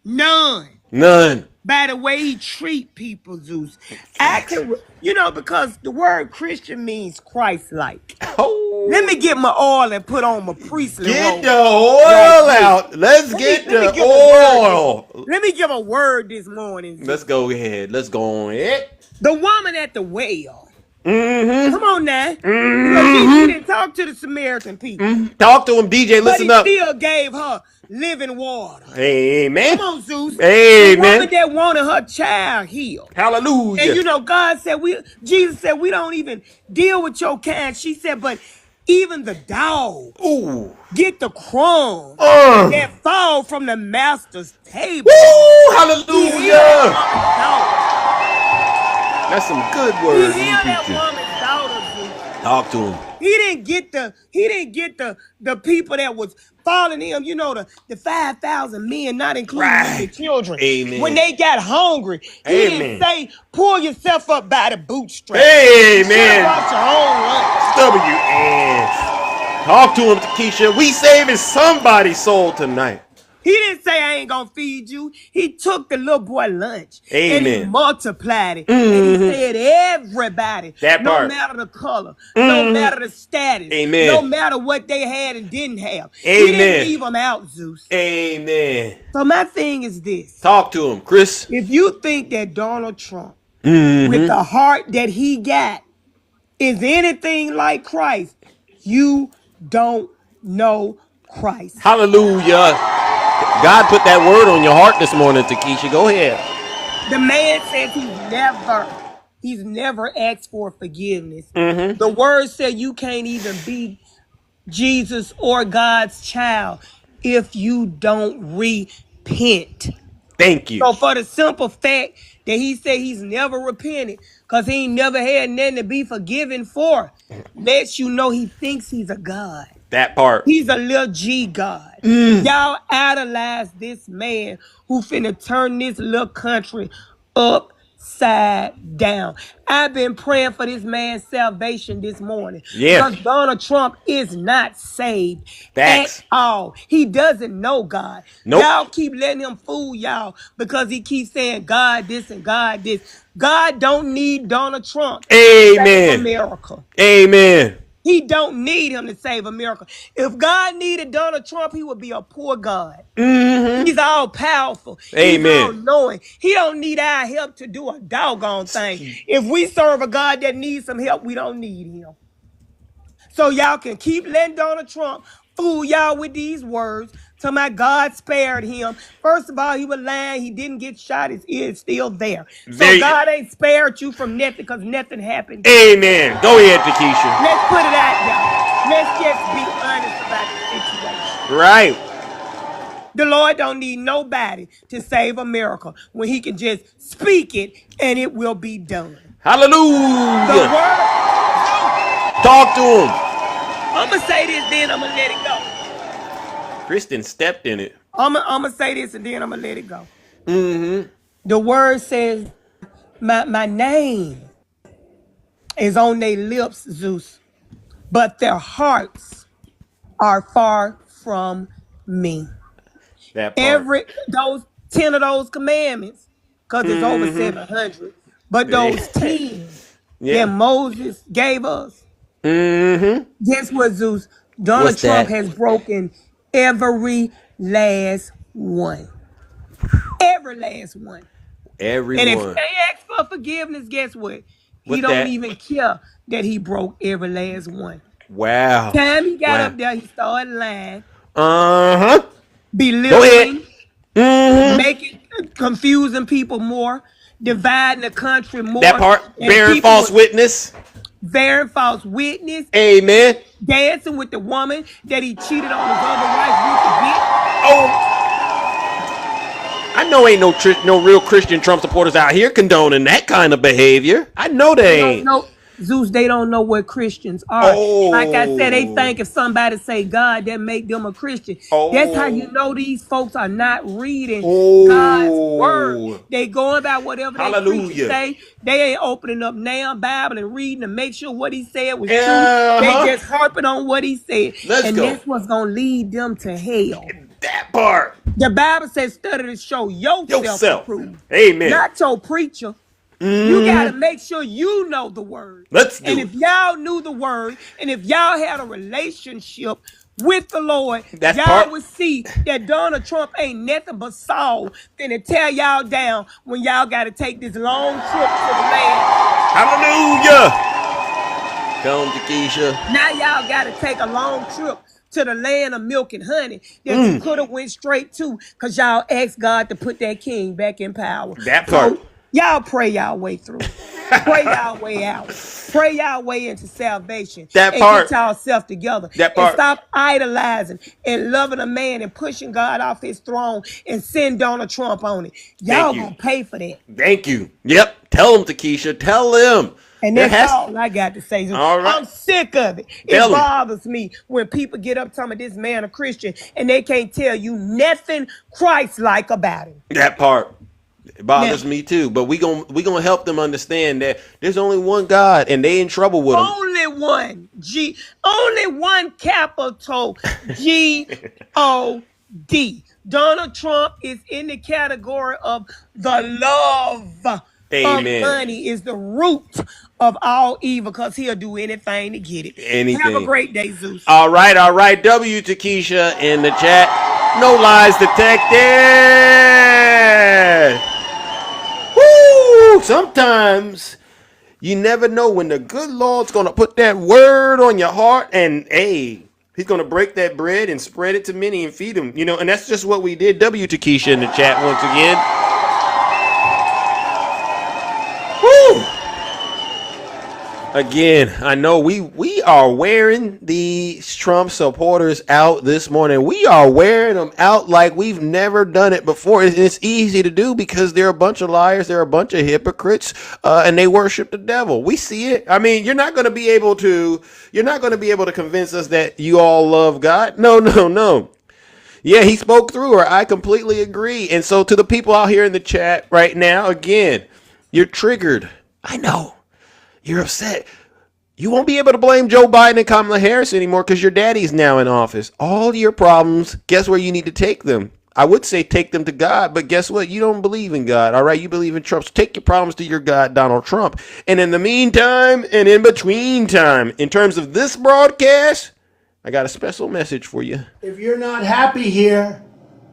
None. None. By the way he treat people, Zeus. I can, because the word Christian means Christ-like. Oh, Let me get my oil and put on my priestly get robe. the oil right quick. out. Let's get Let me the give oil. let me give a word this morning, Zeus. Let's go ahead. Let's go on it. The woman at the well. Mm-hmm. Come on now. She didn't talk to the Samaritan people. Talk to him, DJ. But Listen he up. still gave her living water. Amen. Come on, Zeus. The Amen. woman that wanted her child healed. Hallelujah. And God said, Jesus said, we don't even deal with your kind. She said, but even the dogs Ooh. get the crumbs that fall from the master's table. Woo! He healed Hallelujah. that woman's daughter. That's some good He words. healed that woman's daughter, Zeus. Talk to him. He didn't get the people that was following him, the 5,000 men, not including women and children. Amen. When they got hungry, he didn't say, pull yourself up by the bootstraps. Amen. You should have brought your own lunch. WN. Talk to him, Takesha. We saving somebody's soul tonight. He didn't say, I ain't gonna feed you. He took the little boy lunch and he Amen. multiplied it. And he said, everybody, no matter the color, no matter the status, no matter what they had and didn't have. He didn't leave them out, Zeus. Amen. So my thing is this. Talk to him, Chris. If you think that Donald Trump, with the heart that he got, is anything like Christ, you don't know Christ. Hallelujah. God put that word on your heart this morning, Takesha. Go ahead. The man says he's never asked for forgiveness. The word said you can't even be Jesus or God's child if you don't repent. Thank you. So for the simple fact that he said he's never repented because he ain't never had nothing to be forgiven for, lets you know he thinks he's a God. That part. He's a little G God. Y'all idolize this man who finna turn this little country upside down. I've been praying for this man's salvation this morning. Yeah. Because Donald Trump is not saved at all. He doesn't know God. Nope. Y'all keep letting him fool y'all because he keeps saying God this and God this. God don't need Donald Trump to save America. Amen. He don't need him to save America. If God needed Donald Trump, he would be a poor God. He's all powerful. Amen. He's all knowing. He don't need our help to do a doggone thing. If we serve a God that needs some help, we don't need him. So y'all can keep letting Donald Trump fool y'all with these words, Talking about God spared him. First of all, he was lying. He didn't get shot. His ear is still there. So God ain't spared you from nothing because nothing happened. Amen. Go ahead, Takesha. Let's put it out there. Let's just be honest about the situation. Right. The Lord don't need nobody to save America when he can just speak it and it will be done. Hallelujah. The word. Talk to him. I'm going to say this, then I'm going to let it go. Kristen stepped in it. I'm going to say this, and then I'm going to let it go. The word says, my name is on their lips, Zeus, but their hearts are far from me. That part. Those 10 of those commandments, because it's over 700, but those 10 that Moses gave us, guess what, Zeus? Donald Trump has broken every last one. Every last one. Every And if one. they ask for forgiveness, guess what? He What's don't that? even care that he broke every last one. Wow. Time he got up there, he started lying, Go belittling, ahead. making, confusing people more, dividing the country more. That part. And Bearing people false witness. bearing false witness, Amen. dancing with the woman that he cheated on his other wife with to get. Oh. I know ain't no real Christian Trump supporters out here condoning that kind of behavior. I know they ain't. Don't know, Zeus, they don't know what Christians are. Oh. Like I said, they think if somebody say God, that make them a Christian. That's how you know these folks are not reading God's word. They going about whatever they preach say. They ain't opening up now Bible and reading to make sure what he said was true. They just harping on what he said. And that's what's going to lead them to hell. That part. The Bible says study to show yourself approved. Amen. Not your preacher. You got to make sure you know the word. Let's do And it. if y'all knew the word, and if y'all had a relationship with the Lord, y'all would see that Donald Trump ain't nothing but Saul finna tear y'all down when y'all got to take this long trip to the land. Hallelujah. Come, Takesha. Now y'all got to take a long trip to the land of milk and honey that you could have went straight to because y'all asked God to put that king back in power. That part. So, y'all pray y'all way through. Pray y'all way out. Pray y'all way into salvation. That and part. get y'allself together. That and part. stop idolizing and loving a man and pushing God off his throne and send Donald Trump on it. Y'all gonna pay for that. Thank you. Yep. Tell him, Takesha. Tell him. And that's all I got to say. All right. I'm sick of it. It bothers me when people get up telling me this man a Christian and they can't tell you nothing Christ-like about him. That part. It bothers me too. But we gonna help them understand that there's only one God and they in trouble with him. Only one. Only one capital G-O-D. Donald Trump is in the category of the love. Amen. Of money is the root of all evil because he'll do anything to get it. Anything. Have a great day, Zeus. All right. W Takesha in the chat. No lies detected. Woo! Sometimes you never know when the good Lord's gonna put that word on your heart, and hey, he's gonna break that bread and spread it to many and feed them. You know, and that's just what we did. Takesha in the chat once again. Woo! Again, I know we are wearing the Trump supporters out this morning. We are wearing them out like we've never done it before. It's easy to do because they're a bunch of liars, they're a bunch of hypocrites, and they worship the devil. We see it. I mean, you're not going to be able to convince us that you all love God. No. Yeah, he spoke through her. I completely agree. And so to the people out here in the chat right now, again, you're triggered. I know. You're upset. You won't be able to blame Joe Biden and Kamala Harris anymore because your daddy's now in office. All your problems, guess where you need to take them? I would say take them to God, but guess what? You don't believe in God, all right? You believe in Trump. So take your problems to your God, Donald Trump. And in the meantime, and in between time, in terms of this broadcast, I got a special message for you. If you're not happy here,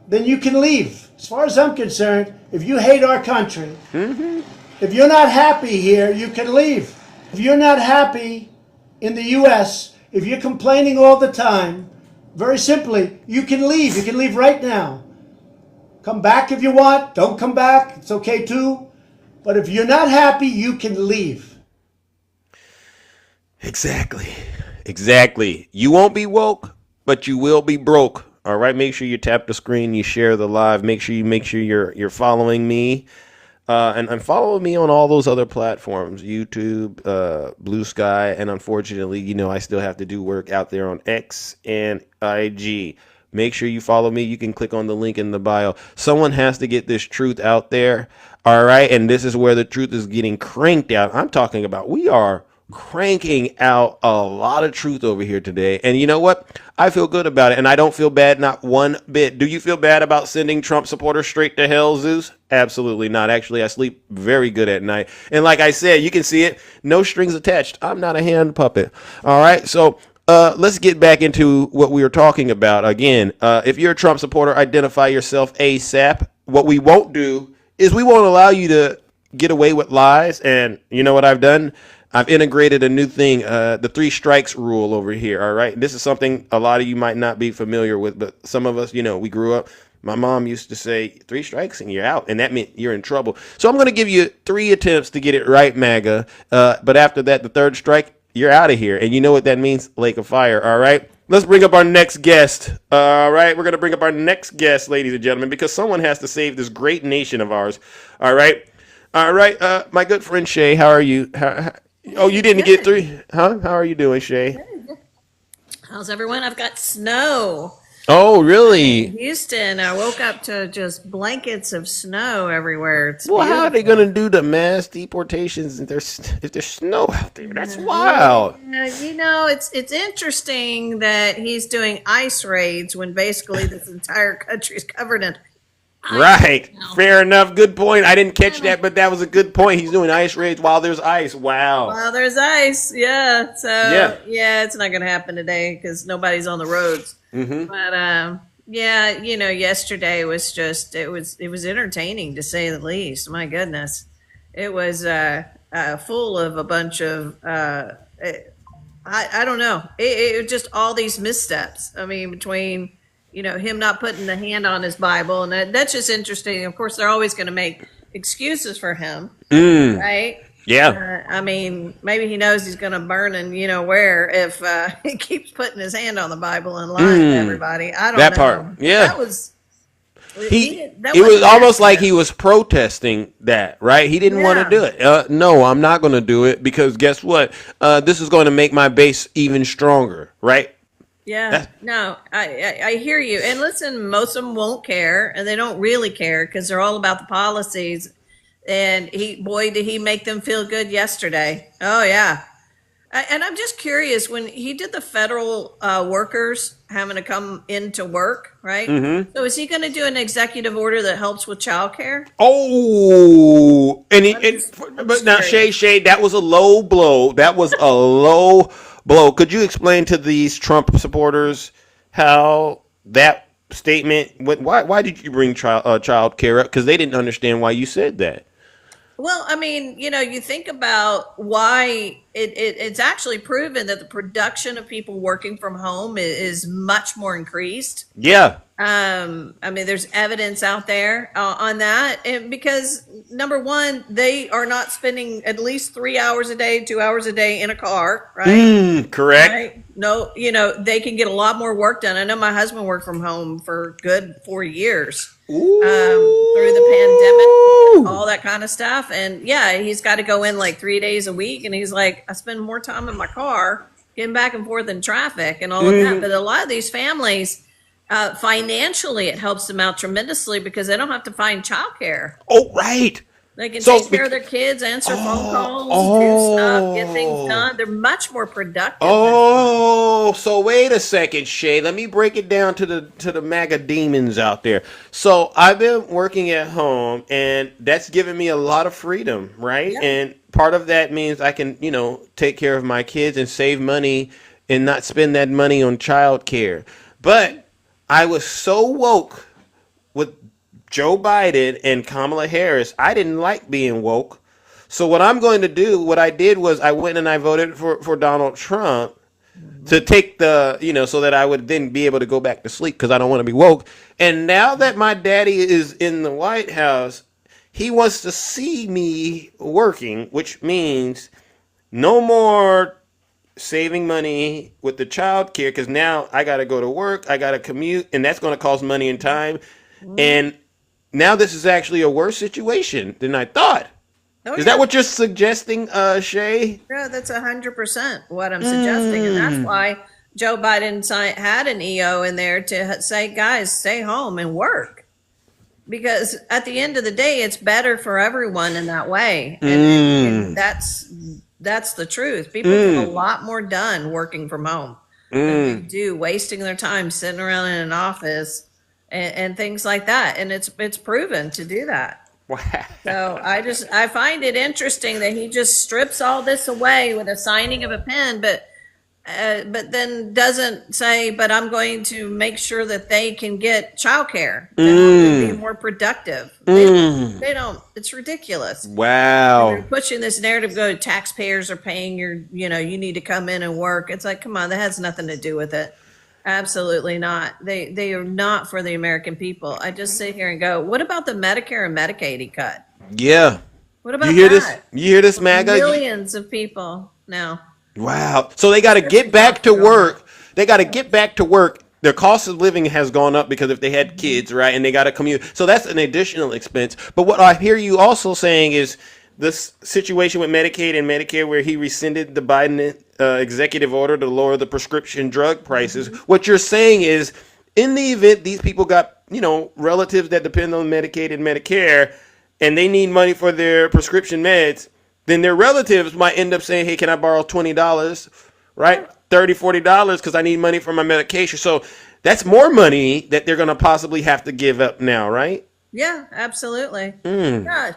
then you can leave. As far as I'm concerned, if you hate our country, if you're not happy here, you can leave. If you're not happy in the U.S., if you're complaining all the time, Very simply, you can leave. You can leave right now. Come back if you want. Don't come back. It's okay too. But if you're not happy, you can leave. Exactly. Exactly. You won't be woke, but you will be broke. All right. Make sure you tap the screen, you share the live. Make sure you're following me. And follow me on all those other platforms, YouTube, Blue Sky, and unfortunately, I still have to do work out there on X and IG. Make sure you follow me. You can click on the link in the bio. Someone has to get this truth out there. All right. And this is where the truth is getting cranked out. I'm talking about we are cranking out a lot of truth over here today. And you know what? I feel good about it. And I don't feel bad, not one bit. Do you feel bad about sending Trump supporters straight to hell, Zeus? Absolutely not. Actually, I sleep very good at night. And like I said, you can see it. No strings attached. I'm not a hand puppet. All right. So let's get back into what we were talking about. Again, if you're a Trump supporter, identify yourself ASAP. What we won't do is we won't allow you to get away with lies. And you know what I've done? I've integrated a new thing, the 3 strikes rule over here. All right. This is something a lot of you might not be familiar with, but some of us, we grew up. My mom used to say 3 strikes and you're out. And that meant you're in trouble. So I'm going to give you 3 attempts to get it right, MAGA. But after that, the 3rd strike, you're out of here. And you know what that means? Lake of fire. All right. Let's bring up our next guest. All right. We're going to bring up our next guest, ladies and gentlemen, because someone has to save this great nation of ours. All right. All right. My good friend Shay, how are you? Oh, you didn't get 3? Huh? How are you doing, Shay? How's everyone? I've got snow Oh, in really? Houston. I woke up to just blankets of snow everywhere. It's Well, how are they beautiful. going to do the mass deportations if there's snow out there? That's wild. It's interesting that he's doing ice raids when basically this entire country is covered in ice Right. now. Fair enough. Good point. I didn't catch that, but that was a good point. He's doing ice raids while there's ice. Wow. Well, there's ice, yeah. Yeah. So yeah, it's not going to happen today because nobody's on the roads. Mm-hmm. But yeah, yesterday was just it was entertaining to say the least. My goodness, it was full of a bunch of I don't know. It just all these missteps. I mean, between him not putting the hand on his Bible, and that's just interesting. Of course, they're always going to make excuses for him, right? Yeah. I mean, maybe he knows he's going to burn and where if he keeps putting his hand on the Bible and lying to everybody. I don't That part. know. Yeah. That was that It was wasn't almost like accurate. he was protesting that, right? He didn't want to Yeah. do it. No, I'm not going to do it because guess what? This is going to make my base even stronger, right? Yeah, That, no, I hear you. And listen, most of them won't care, and they don't really care because they're all about the policies. And boy, did he make them feel good yesterday. Oh yeah. And I'm just curious when he did the federal workers having to come into work, right? So is he going to do an executive order that helps with childcare? oh, and, he, I'm but just now curious. Shay, that was a low blow. That was a low blow. Could you explain to these Trump supporters how that statement? Why did you bring child care up? Because they didn't understand why you said that. Well, I mean, you think about why it's actually proven that the production of people working from home is much more increased. Yeah. I mean, there's evidence out there on that, and because number one, they are not spending at least 3 hours a day, 2 hours a day in a car, right? Correct. Right. No, they can get a lot more work done. I know my husband worked from home for good 4 years through the pandemic, all that kind of stuff. And yeah, he's got to go in like 3 days a week. And he's like, I spend more time in my car getting back and forth in traffic and all of that. But a lot of these families, financially, it helps them out tremendously because they don't have to find childcare. Oh, right. They can So, take care of their kids, answer phone calls, do stuff, get things oh, done. They're much more productive than oh, so wait a second, Shay. Let me break it down to the MAGA demons out there. So I've been working at home, and that's given me a lot of freedom, right? yeah. And part of that means I can, take care of my kids and save money and not spend that money on childcare. But I was so woke with Joe Biden and Kamala Harris. I didn't like being woke. So what I'm going to do, what I did was I went and I voted for Donald Trump to take the, so that I would then be able to go back to sleep because I don't want to be woke. And now that my daddy is in the White House, he wants to see me working, which means no more saving money with the child care because now I got to go to work, I got to commute, and that's going to cost money and time. And now this is actually a worse situation than I thought. Oh, Is yeah. that what you're suggesting, Shay? Yeah, that's 100% what I'm suggesting, and that's why Joe Biden had an EO in there to say, guys, stay home and work, because at the end of the day, it's better for everyone in that way, and that's the truth. People get a lot more done working from home than they do wasting their time sitting around in an office and things like that, and it's proven to do that. So I find it interesting that he just strips all this away with a signing of a pen, but then doesn't say, but I'm going to make sure that they can get childcare to be more productive. They don't, it's ridiculous. Wow. They're pushing this narrative, go, taxpayers are paying you need to come in and work. It's like, come on, that has nothing to do with it. Absolutely not. They are not for the American people. I just sit here and go, what about the Medicare and Medicaid he cut? Yeah. What about you hear that? this? You hear this, MAGA? Millions of people now. Wow. So they got to get back to work. They got to get back to work. Their cost of living has gone up because if they had kids, right, and they got to commute. So that's an additional expense. But what I hear you also saying is this situation with Medicaid and Medicare where he rescinded the Biden executive order to lower the prescription drug prices. What you're saying is in the event these people got, relatives that depend on Medicaid and Medicare and they need money for their prescription meds, then their relatives might end up saying, hey, can I borrow $20, right? $30, $40 because I need money for my medication. So that's more money that they're going to possibly have to give up now, right? Yeah, absolutely. God,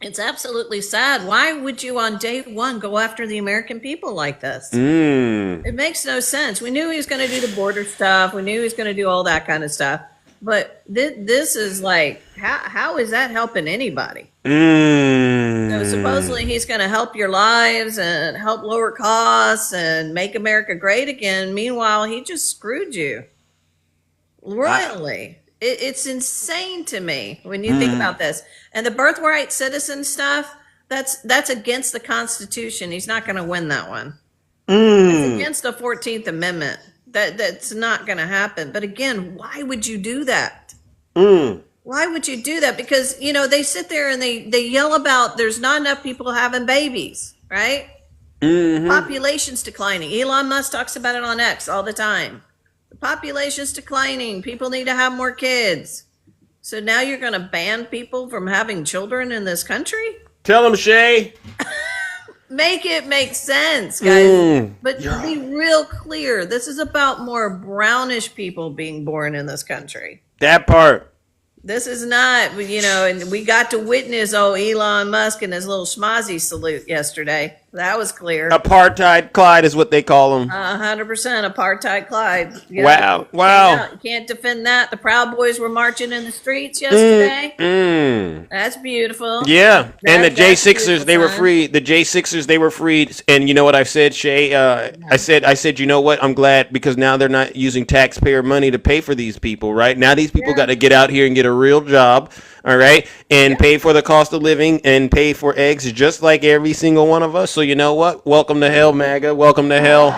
it's absolutely sad. Why would you on day one go after the American people like this? It makes no sense. We knew he was going to do the border stuff. We knew he was going to do all that kind of stuff. But this is like, how is that helping anybody? So supposedly he's going to help your lives and help lower costs and make America great again. Meanwhile, he just screwed you royally. It's insane to me when you think about this. And the birthright citizen stuff, that's against the Constitution. He's not going to win that one. It's against the 14th Amendment. That's not going to happen. But again, why would you do that? Why would you do that? Because, they sit there and they yell about there's not enough people having babies, right? Population's declining. Elon Musk talks about it on X all the time. The population's declining. People need to have more kids. So now you're going to ban people from having children in this country? Tell them, Shay. Make it make sense, guys. But be real clear. This is about more brownish people being born in this country. That part. This is not, and we got to witness Elon Musk and his little schmozzy salute yesterday. That was clear. Apartheid Clyde is what they call him. 100% apartheid Clyde. Wow. You can't defend that. The Proud Boys were marching in the streets yesterday. That's beautiful. Yeah. And the J6ers, they were freed. The J6ers, they were freed. And you know what I've said, Shay? I said, you know what? I'm glad because now they're not using taxpayer money to pay for these people, right? Now these people got to get out here and get a real job, all right? And pay for the cost of living and pay for eggs just like every single one of us. So you know what? Welcome to hell, MAGA. Welcome to hell.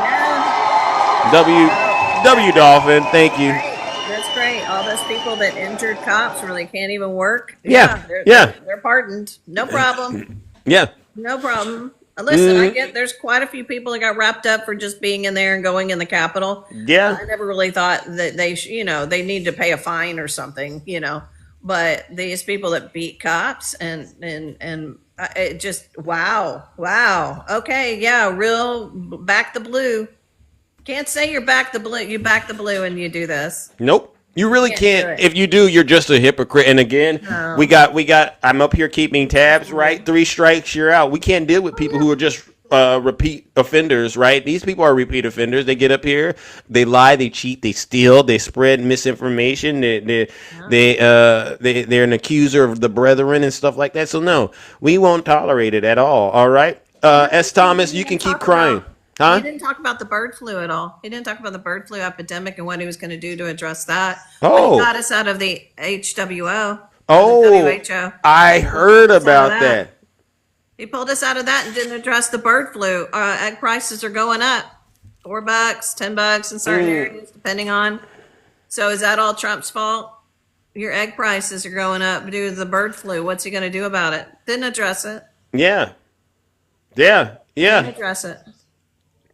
W Dolphin. Thank you. That's great. All those people that injured cops where they can't even work. They're pardoned. No problem. No problem. Listen, I get there's quite a few people that got wrapped up for just being in there and going in the Capitol. I never really thought that they need to pay a fine or something, But these people that beat cops and it just wow. Okay, yeah, real back the blue. Can't say you're back the blue. You back the blue and you do this. Nope. You really can't. If you do, you're just a hypocrite. And again, we got. I'm up here keeping tabs, right? 3 strikes, you're out. We can't deal with people who are just repeat offenders, right? These people are repeat offenders. They get up here, they lie, they cheat, they steal, they spread misinformation. They're an accuser of the brethren and stuff like that. So no, we won't tolerate it at all. All right, S. Thomas, you can keep crying. Huh? He didn't talk about the bird flu at all. He didn't talk about the bird flu epidemic and what he was going to do to address that. When he Oh. got us out of the HWO, Oh, the WHO. I heard about that. He pulled us out of that and didn't address the bird flu. Egg prices are going up, $4, $10 in certain areas, depending on. So is that all Trump's fault? Your egg prices are going up due to the bird flu. What's he going to do about it? Didn't address it. Yeah. Didn't Yeah. address it.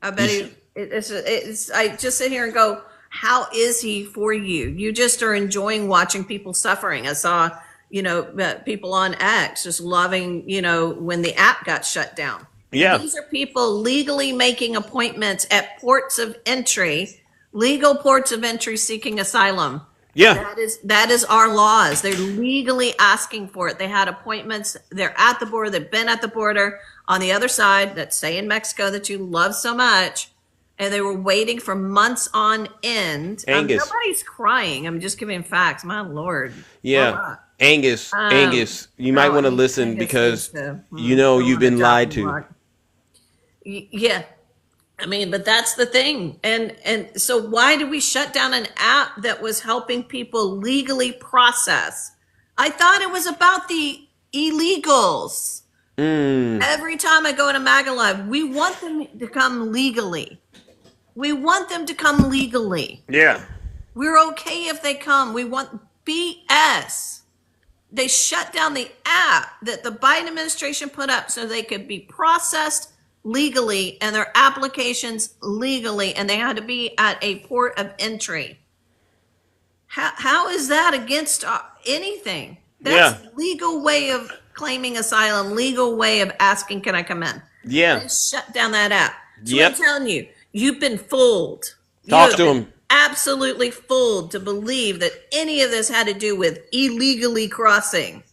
I bet I just sit here and go, how is he for you? You just are enjoying watching people suffering. I saw, people on X just loving, when the app got shut down. Yeah. These are people legally making appointments at ports of entry, legal ports of entry seeking asylum. Yeah. That is our laws. They're legally asking for it. They had appointments. They're at the border. They've been at the border on the other side, that's say in Mexico that you love so much. And they were waiting for months on end. Angus. Nobody's crying. I'm just giving facts. My Lord. Yeah. Angus, you might want to listen Angus because needs you've been lied to. Yeah. I mean, but that's the thing. And so why did we shut down an app that was helping people legally process? I thought it was about the illegals. Every time I go to MAGA Live, we want them to come legally. We want them to come legally. Yeah. We're okay if they come. We want BS. They shut down the app that the Biden administration put up so they could be processed legally and their applications legally, and they had to be at a port of entry. How is that against anything? That's legal way of claiming asylum, legal way of asking, can I come in? Yeah. They shut down that app. So Yep. I'm telling you, you've been fooled. Talk to him. Absolutely fooled to believe that any of this had to do with illegally crossing.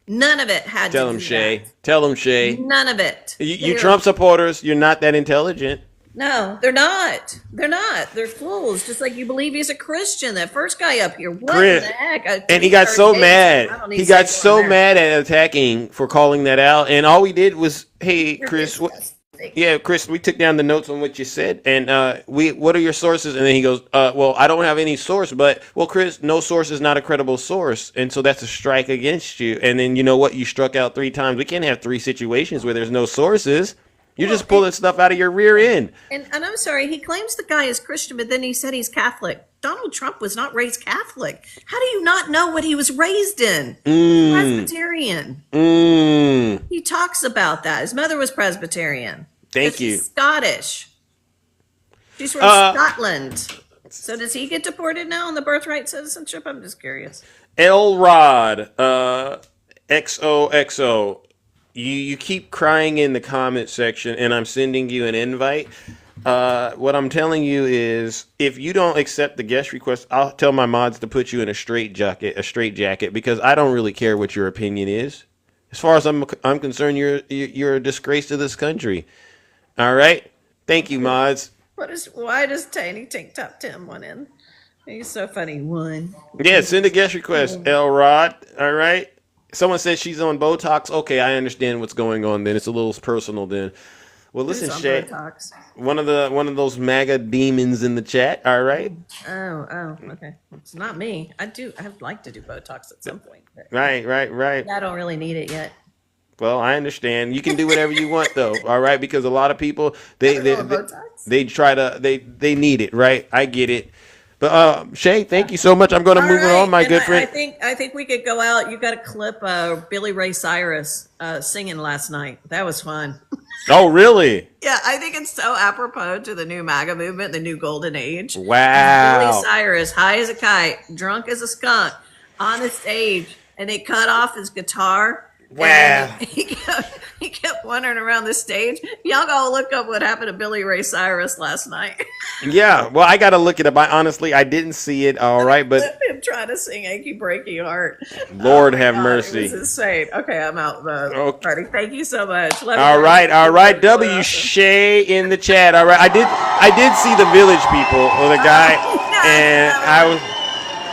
None of it had Tell to him, do Shay. that. Tell him, Shay. None of it. You Trump supporters, you're not that intelligent. No, they're not. They're not. They're fools. Just like you believe he's a Christian. That first guy up here. What Chris, the heck? And he got so I mad. don't need He to got say so more there. mad at attacking for calling that out. And all we did was, hey, You're Chris, disgusting. Chris, we took down the notes on what you said. And what are your sources? And then he goes, well, I don't have any source. But, well, Chris, no source is not a credible source. And so that's a strike against you. And then you know what? You struck out 3 times. We can't have 3 situations where there's no sources. You're just pulling stuff out of your rear end. And I'm sorry, he claims the guy is Christian, but then he said he's Catholic. Donald Trump was not raised Catholic. How do you not know what he was raised in? Presbyterian. He talks about that. His mother was Presbyterian. Thank you. She's Scottish. She's from Scotland. So does he get deported now on the birthright citizenship? I'm just curious. Elrod, XOXO. You keep crying in the comment section, and I'm sending you an invite. What I'm telling you is, if you don't accept the guest request, I'll tell my mods to put you in a straight jacket, because I don't really care what your opinion is. As far as I'm concerned, you're a disgrace to this country. All right, thank you, mods. Why does Tiny Tank Top 10 one in? He's so funny. One. Yeah, send a guest request, Elrod. All right. Someone says she's on Botox. Okay, I understand what's going on then. It's a little personal then. Well, listen, Who's on Shay. Botox? One of those MAGA demons in the chat. All right. Oh, okay. It's not me. I'd like to do Botox at some point. But Right. I don't really need it yet. Well, I understand. You can do whatever you want though. All right, because a lot of people they need it. Right. I get it. But Shay, thank you so much. I'm going to move on, my good friend. I think we could go out. You got a clip of Billy Ray Cyrus singing last night. That was fun. Oh, really? Yeah, I think it's so apropos to the new MAGA movement, the new golden age. Wow. Billy Cyrus, high as a kite, drunk as a skunk, on the stage, and they cut off his guitar. Wow. He kept wandering around the stage. Y'all gotta look up what happened to Billy Ray Cyrus last night. Yeah, well, I got to look it up. I didn't see it. All right, but him trying to sing "Achy Breaky Heart." Lord have mercy. It was insane. Okay, I'm out. Okay. Party. Thank you so much. Love you all guys. right. W Shay in the chat. All right, I did see the Village People or the guy, and I was.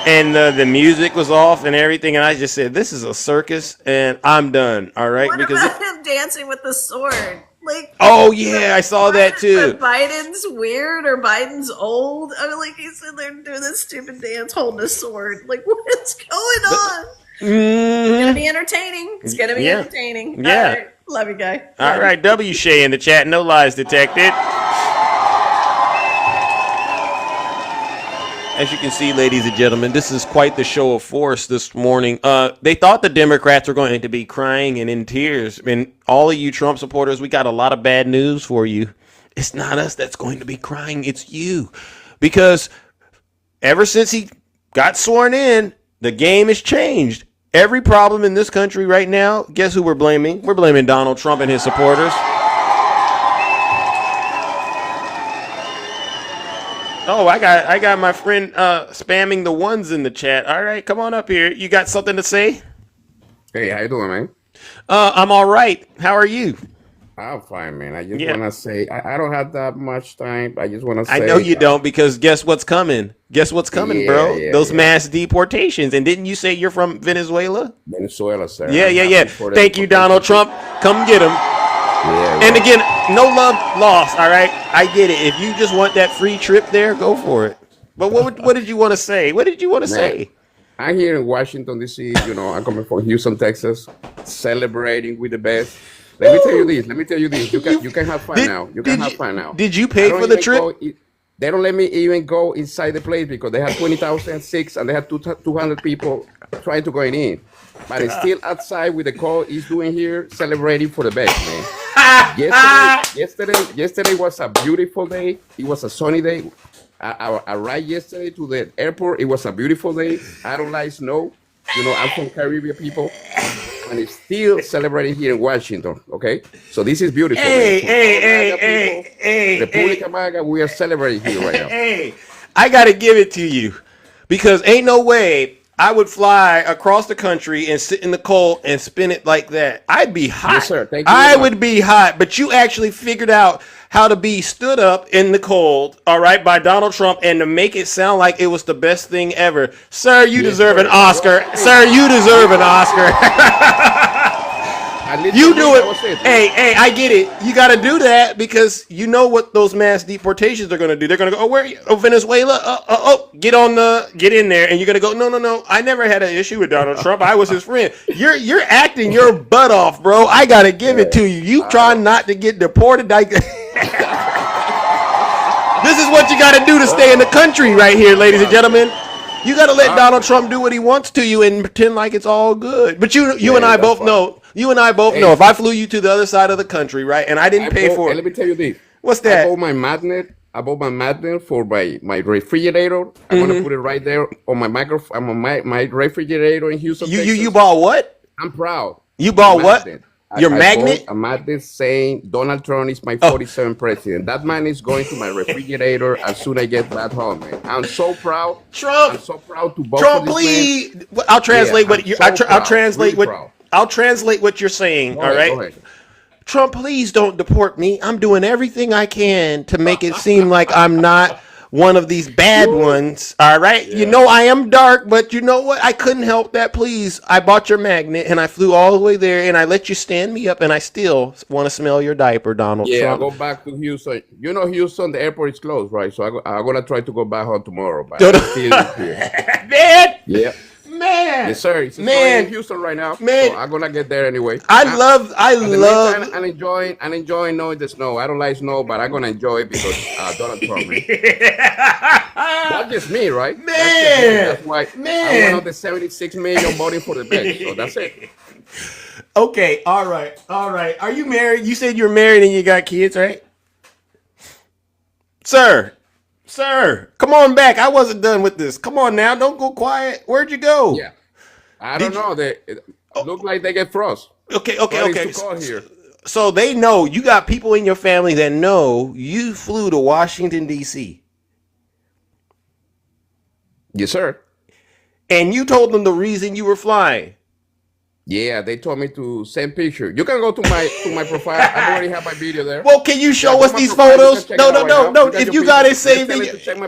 And the music was off and everything, and I just said, "This is a circus," and I'm done. All right, What about him dancing with the sword? Like, Oh yeah, I saw that too. but Biden's weird or Biden's old. I mean, like he's sitting there doing this stupid dance, holding a sword. Like, what's going on? It's gonna be entertaining. It's gonna be entertaining. Yeah. All right. Love you, guy. All right, W Shay in the chat. No lies detected. As you can see, ladies and gentlemen, this is quite the show of force this morning. They thought the Democrats were going to be crying and in tears. And all of you Trump supporters, we got a lot of bad news for you. It's not us that's going to be crying. It's you. Because ever since he got sworn in, the game has changed. Every problem in this country right now, guess who we're blaming? We're blaming Donald Trump and his supporters. Oh, I got my friend spamming the ones in the chat. All right, come on up here. You got something to say? Hey, how you doing, man? I'm all right. How are you? I'm fine, man. I just want to say, I don't have that much time. I just want to say. I know you don't, because guess what's coming? Guess what's coming, bro? Those mass deportations. And didn't you say you're from Venezuela? Venezuela, sir. Yeah. Thank you, Donald Trump. Come get him. And again, no love lost, all right? I get it. If you just want that free trip there, go for it. But what did you want to say? What did you want to say? I'm here in Washington, D.C. You know, I'm coming from Houston, Texas, celebrating with the best. Let me tell you this. You can have fun now. You can have fun now. Did you pay for the trip? They don't let me even go inside the place because they have 20,000 sick and they have 200 people trying to go in. But it's still outside with the call he's doing here, celebrating for the best, man. Yesterday was a beautiful day. It was a sunny day. I arrived yesterday to the airport. It was a beautiful day. I don't like snow. You know, I'm from Caribbean people. And it's still celebrating here in Washington, okay? So this is beautiful. Hey. República Maga, we are celebrating here right now. Hey, I got to give it to you, because ain't no way I would fly across the country and sit in the cold and spin it like that. I'd be hot. Yes, sir. Thank you. I would be hot, but you actually figured out how to be stood up in the cold, all right, by Donald Trump, and to make it sound like it was the best thing ever. Sir, you deserve an Oscar. Sir, you deserve an Oscar. You do it. Hey, I get it. You got to do that because you know what those mass deportations are going to do. They're going to go, where are you? Oh, Venezuela? Get in there. And you're going to go, no. I never had an issue with Donald Trump. I was his friend. You're acting your butt off, bro. I got to give it to you. You trying not to get deported. This is what you got to do to stay in the country right here, ladies and gentlemen. You got to let Donald Trump do what he wants to you and pretend like it's all good. But you and I both know. You and I both know if I flew you to the other side of the country, right, and I didn't pay for it. Let me tell you this. What's that? I bought my magnet for my refrigerator. I'm gonna put it right there on my microphone. My refrigerator in Houston, Texas. You bought what? I'm proud. You bought what? Your magnet? A magnet saying Donald Trump is my 47th president. That man is going to my refrigerator as soon as I get back home, man. I'm so proud. Trump. I'm so proud to vote Trump, for this please. man. I'll translate what you. I'll translate really what. I'll translate what you're saying. Go all right. ahead. Trump, please don't deport me. I'm doing everything I can to make it seem like I'm not one of these bad ones. All right. Yeah. You know, I am dark, but you know what? I couldn't help that. Please. I bought your magnet and I flew all the way there and I let you stand me up and I still want to smell your diaper, Donald Trump. Yeah, I go back to Houston. You know, Houston, the airport is closed, right? So I'm going to try to go back home tomorrow. But I'm still here. Man. Yeah. Man, yes, sir. It's man, in Houston right now. Man, so I'm gonna get there anyway. I love. I'm enjoying knowing the snow. I don't like snow, but I'm gonna enjoy it because Donald Trump. That's just me, right? Man, that's why I'm one of the 76 million voting for the best. So that's it. Okay, all right. Are you married? You said you're married and you got kids, right? Sir, come on back. I wasn't done with this. Come on now. Don't go quiet. Where'd you go? Yeah. I don't know. They look like they get frost. Okay. So they know. You got people in your family that know you flew to Washington, D.C. Yes, sir. And you told them the reason you were flying. Yeah, they told me to send picture. You can go to my profile. I already have my video there. Well, can you show us these photos? No. If you got it saved,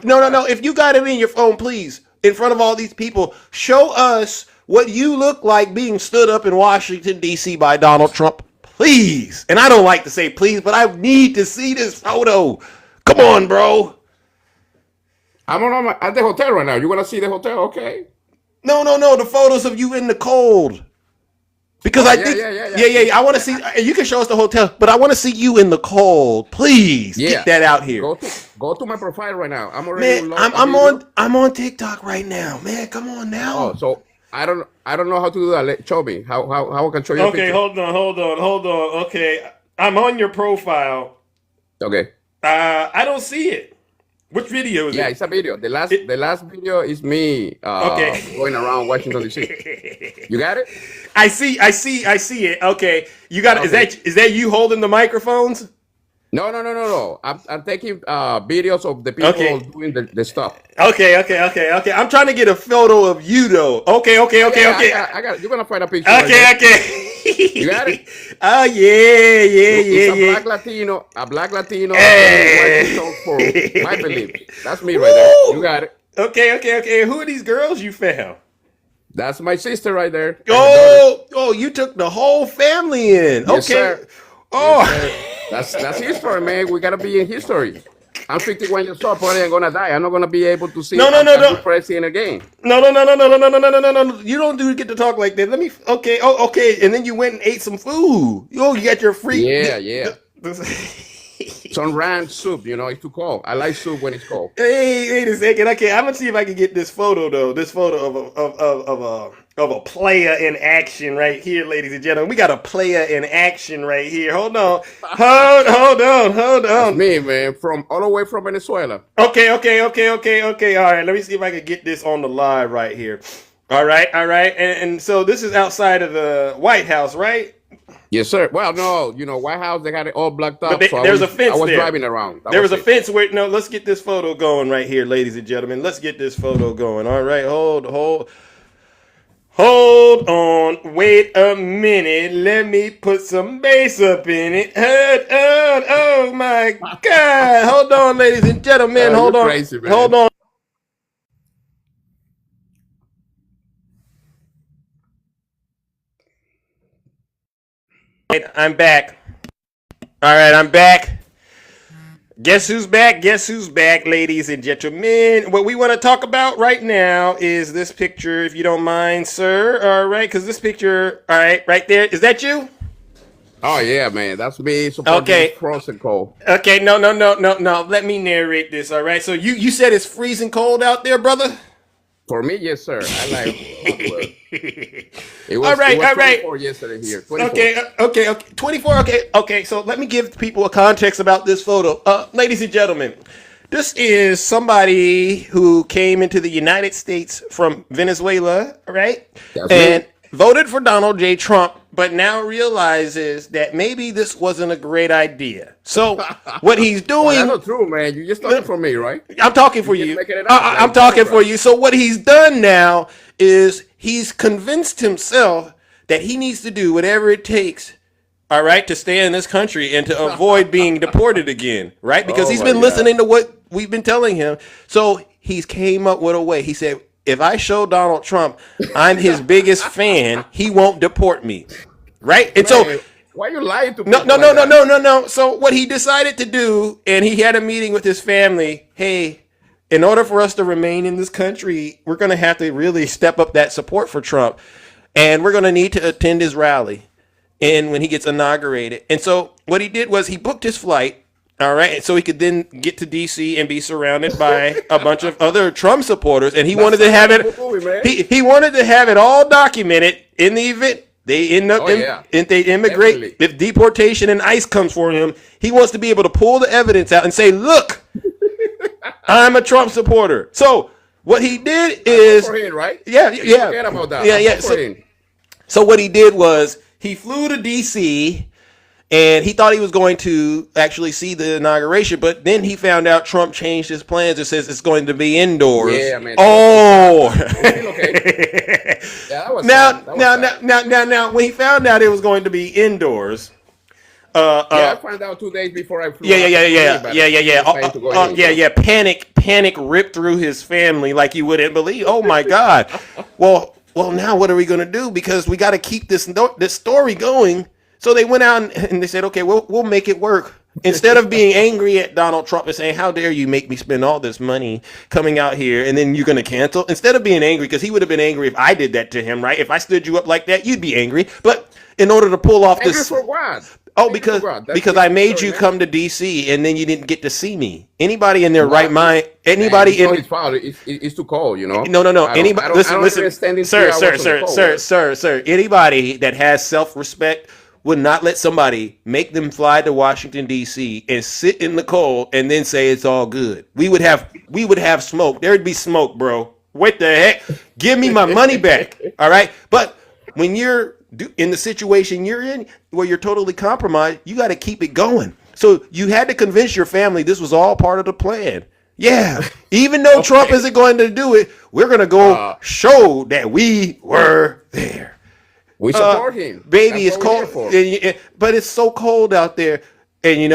no. If you got it in your phone, please, in front of all these people, show us what you look like being stood up in Washington, D.C. by Donald Trump. please. And I don't like to say please, but I need to see this photo. Come on, bro. I'm at the hotel right now. You want to see the hotel? Okay. No. The photos of you in the cold. Because I think, yeah. I want to see. You can show us the hotel, but I want to see you in the cold. Please get that out here. Go to my profile right now. I'm already. Man, I'm on TikTok right now. Man, come on now. Oh, so I don't know how to do that. Show me how I can show you. Okay, hold on. Okay, I'm on your profile. Okay. I don't see it. Which video is it? Yeah, it's a video. The last video is me going around Washington DC. You got it? I see it. Okay. You got it. Okay. Is that you holding the microphones? No. I'm taking videos of the people doing the stuff. Okay. I'm trying to get a photo of you though. Okay. I got it. You're gonna find a picture. Okay. You got it? Oh yeah. A black Latino. Hey. For my belief. That's me right there. You got it. Okay. Who are these girls you found? That's my sister right there. Oh, you took the whole family in. Yes, okay. Sir. Oh. Yes, that's history, man. We gotta be in history. I'm 51 years old, probably I'm gonna die. I'm not gonna be able to see no. president again. No. You don't get to talk like that. Let me. Okay. And then you went and ate some food. You got your free. Yeah. Some ranch soup, it's too cold. I like soup when it's cold. Hey, wait a second. Okay, I'm gonna see if I can get this photo though. This photo of a player in action right here, ladies and gentlemen. We got a player in action right here. Hold on. That's me, man, all the way from Venezuela. Okay. All right, let me see if I can get this on the live right here. All right. And so this is outside of the White House, right? Yes, sir. Well, no, White House, they got it all blocked up. There's a fence there. I was driving around. There was a fence where, let's get this photo going right here, ladies and gentlemen. Let's get this photo going. All right, hold on. Wait a minute. Let me put some bass up in it. Oh, my God. Hold on, ladies and gentlemen. Hold on. Crazy, man. Hold on. I'm back. All right, I'm back. Guess who's back? Ladies and gentlemen? What we want to talk about right now is this picture, if you don't mind, sir. All right, because this picture, all right, right there. Is that you? Oh, yeah, man. That's me supporting Cross and Cold. Okay, no. Let me narrate this, all right? So you said it's freezing cold out there, brother? For me, yes, sir. I like it. All right. 24 yesterday here. 24. Okay. 24. Okay. So let me give people a context about this photo. Ladies and gentlemen, this is somebody who came into the United States from Venezuela, right? And voted for Donald J. Trump, but now realizes that maybe this wasn't a great idea. So what he's doing... Well, that's not true, man. You're just talking for me, right? I'm talking for you. I'm talking for you. So what he's done now is he's convinced himself that he needs to do whatever it takes, all right, to stay in this country and to avoid being deported again, right? Because he's been listening to what we've been telling him. So he's came up with a way. He said, if I show Donald Trump I'm his biggest fan, he won't deport me, right? And man, so why are you lying to me? No. So what he decided to do, and he had a meeting with his family. Hey, in order for us to remain in this country, we're going to have to really step up that support for Trump, and we're going to need to attend his rally, and when he gets inaugurated. And so what he did was he booked his flight. All right, so he could then get to D.C. and be surrounded by a bunch of other Trump supporters, and he wanted to have it. He wanted to have it all documented in the event they end up if they immigrate. Definitely. If deportation and ICE comes for him, he wants to be able to pull the evidence out and say, "Look, I'm a Trump supporter." So what he did is, for him, right? Yeah. Forget about that. Yeah. So what he did was he flew to D.C. and he thought he was going to actually see the inauguration, but then he found out Trump changed his plans and says it's going to be indoors. Yeah, man. Okay. Now, when he found out it was going to be indoors, I found out 2 days before I flew. Yeah. Panic ripped through his family like you wouldn't believe. Oh my God. Well, now what are we going to do? Because we got to keep this story going So they went out and they said, okay, we'll make it work. Instead of being angry at Donald Trump and saying, how dare you make me spend all this money coming out here and then you're going to cancel, instead of being angry, because he would have been angry if I did that to him, right? If I stood you up like that, you'd be angry. But in order to pull off Angry this, for what? oh, Angry for because what? That's because the I made story, you man. come to DC and then you didn't get to see me. Anybody in their No, right mind, man, anybody it's not in his fault. It's too cold, you know. no. I Anybody, don't listen. even stand in 3 hours on the cold. Sir. Anybody that has self-respect would not let somebody make them fly to Washington D.C. and sit in the cold and then say it's all good. We would have smoke. There'd be smoke, bro. What the heck? Give me my money back. All right, but when you're in the situation you're in, where you're totally compromised, you got to keep it going. So you had to convince your family this was all part of the plan. Yeah, even though Trump isn't going to do it, we're going to go show that we were there. We support him, baby. That's It's what cold, we're here but it's so cold out there. And you